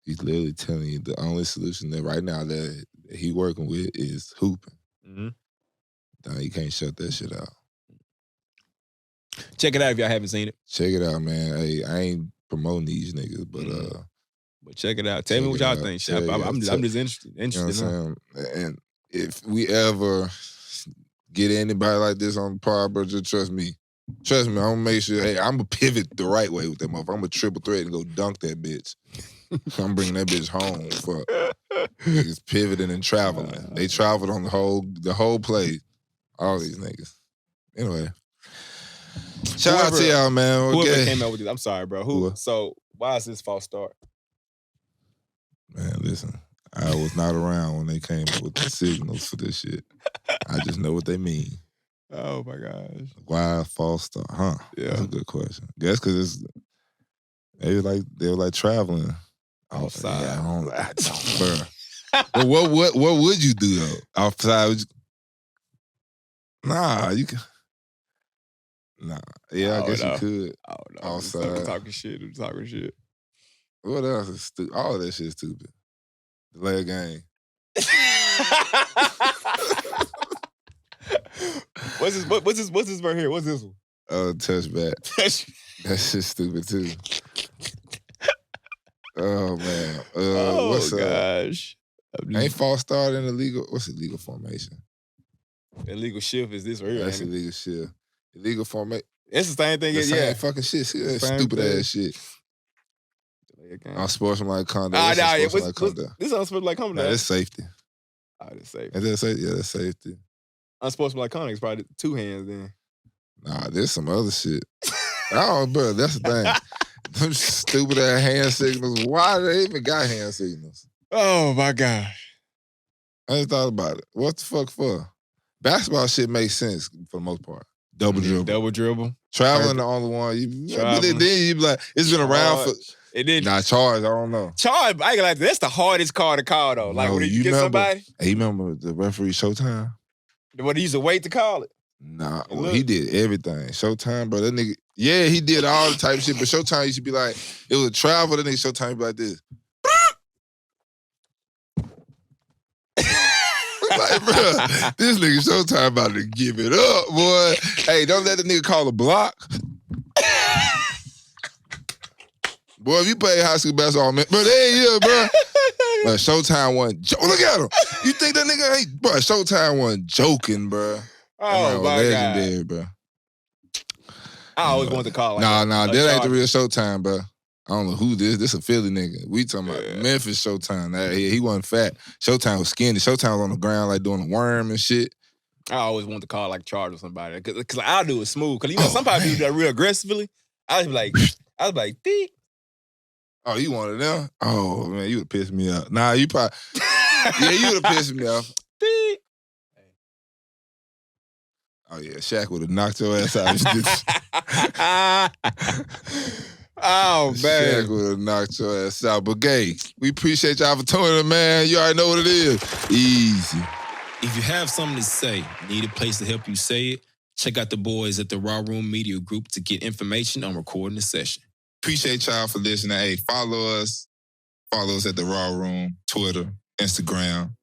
Speaker 1: He's literally telling you the only solution that right now that he working with is hooping. Now you can't shut that shit out.
Speaker 2: Check it out if y'all haven't seen it.
Speaker 1: Check it out, man. Hey, I ain't promoting these niggas,
Speaker 2: but check it out. Tell me what y'all think. I'm just interested.
Speaker 1: You know what I'm saying? And if we ever get anybody like this on the pod, bro, just trust me. Trust me, I'm gonna make sure, hey, I'm gonna pivot the right way with that motherfucker. I'm gonna triple threat and go dunk that bitch. I'm bringing that bitch home for niggas pivoting and traveling. They traveled on the whole play. All these niggas. Anyway. Shout out to y'all, man.
Speaker 2: Whoever came out with this, I'm sorry, bro. So why is this false start?
Speaker 1: Man, listen, I was not around when they came up with the signals for this shit. I just know what they mean.
Speaker 2: Oh my gosh.
Speaker 1: Why a false start? Huh?
Speaker 2: Yeah.
Speaker 1: That's a good question. Guess because they were like traveling
Speaker 2: outside.
Speaker 1: Yeah, I don't bro. But what would you do though? Outside? Nah, you can. Nah, yeah, I guess you could.
Speaker 2: I don't know.
Speaker 1: Outside.
Speaker 2: Talking shit.
Speaker 1: What else is stupid? All of that shit is stupid. Delay a game.
Speaker 2: What's this right here? What's this one?
Speaker 1: Touchback. That shit's stupid too. Oh man. What's
Speaker 2: gosh.
Speaker 1: Ain't false start in illegal. What's illegal formation?
Speaker 2: Illegal shift is this right here.
Speaker 1: That's illegal shift. Illegal formation.
Speaker 2: It's the same thing.
Speaker 1: Same fucking shit. See that stupid ass shit. Unsportsmanlike conduct.
Speaker 2: This unsportsmanlike conduct.
Speaker 1: Nah, that's safety.
Speaker 2: That's safety.
Speaker 1: Is that safety? Yeah, that's safety.
Speaker 2: Unsportsmanlike conduct is probably 2 hands then.
Speaker 1: Nah, there's some other shit. Oh, bro, that's the thing. Them stupid ass hand signals. Why do they even got hand signals?
Speaker 2: Oh my gosh.
Speaker 1: I just thought about it. What the fuck for? Basketball shit makes sense for the most part. Double dribble. Traveling the only one. Then you be like, it's been around for.
Speaker 2: It didn't.
Speaker 1: Nah, charge, I don't know.
Speaker 2: Charge, I ain't like that's the hardest call to call though. Like, when you get somebody.
Speaker 1: Hey, you remember the referee Showtime?
Speaker 2: What, he used to wait to call it?
Speaker 1: Nah, he did everything. Showtime, bro, that nigga, yeah, he did all the type of shit, but Showtime used to be like, it was a travel, that nigga Showtime would be like this. Like, bro, this nigga Showtime about to give it up, boy. Hey, don't let the nigga call a block. Boy, if you play high school basketball, man, bro, they ain't here, bro. But Showtime wasn't look at him. You think that nigga ain't, bro? Showtime wasn't joking, bro.
Speaker 2: Oh my
Speaker 1: legendary,
Speaker 2: God.
Speaker 1: bro.
Speaker 2: I always wanted to call
Speaker 1: that ain't the real Showtime, bro. I don't know who this. This a Philly nigga. We talking about Memphis Showtime. He wasn't fat. Showtime was skinny. Showtime was on the ground like doing a worm and shit.
Speaker 2: I always wanted to call like Charge or somebody because I'll do it smooth. Because somebody do that real aggressively. I was like, beep.
Speaker 1: Oh, you wanted them? Oh man, you would piss me off. Nah, you probably you would have pissed me off.
Speaker 2: Beep.
Speaker 1: Oh yeah, Shaq would have knocked your ass out.
Speaker 2: Oh, man.
Speaker 1: Shaq would have knocked your ass out. But, Gay, we appreciate y'all for tuning in, man. You already know what it is. Easy.
Speaker 4: If you have something to say, need a place to help you say it, check out the boys at the Raw Room Media Group to get information on recording the session.
Speaker 1: Appreciate y'all for listening. Hey, follow us. Follow us at the Raw Room, Twitter, Instagram.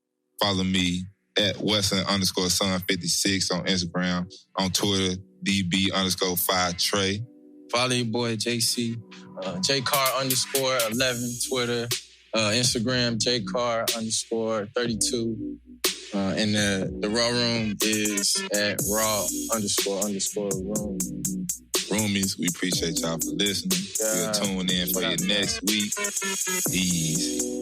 Speaker 1: Follow me at Wesson_Son56 on Instagram. On Twitter, DB_5Trey.
Speaker 5: Follow your boy JC, JCar_11, Twitter, Instagram, JCar_32. And the Raw Room is at raw__room.
Speaker 1: Roomies, we appreciate y'all for listening. We'll tune in for your next week. Easy.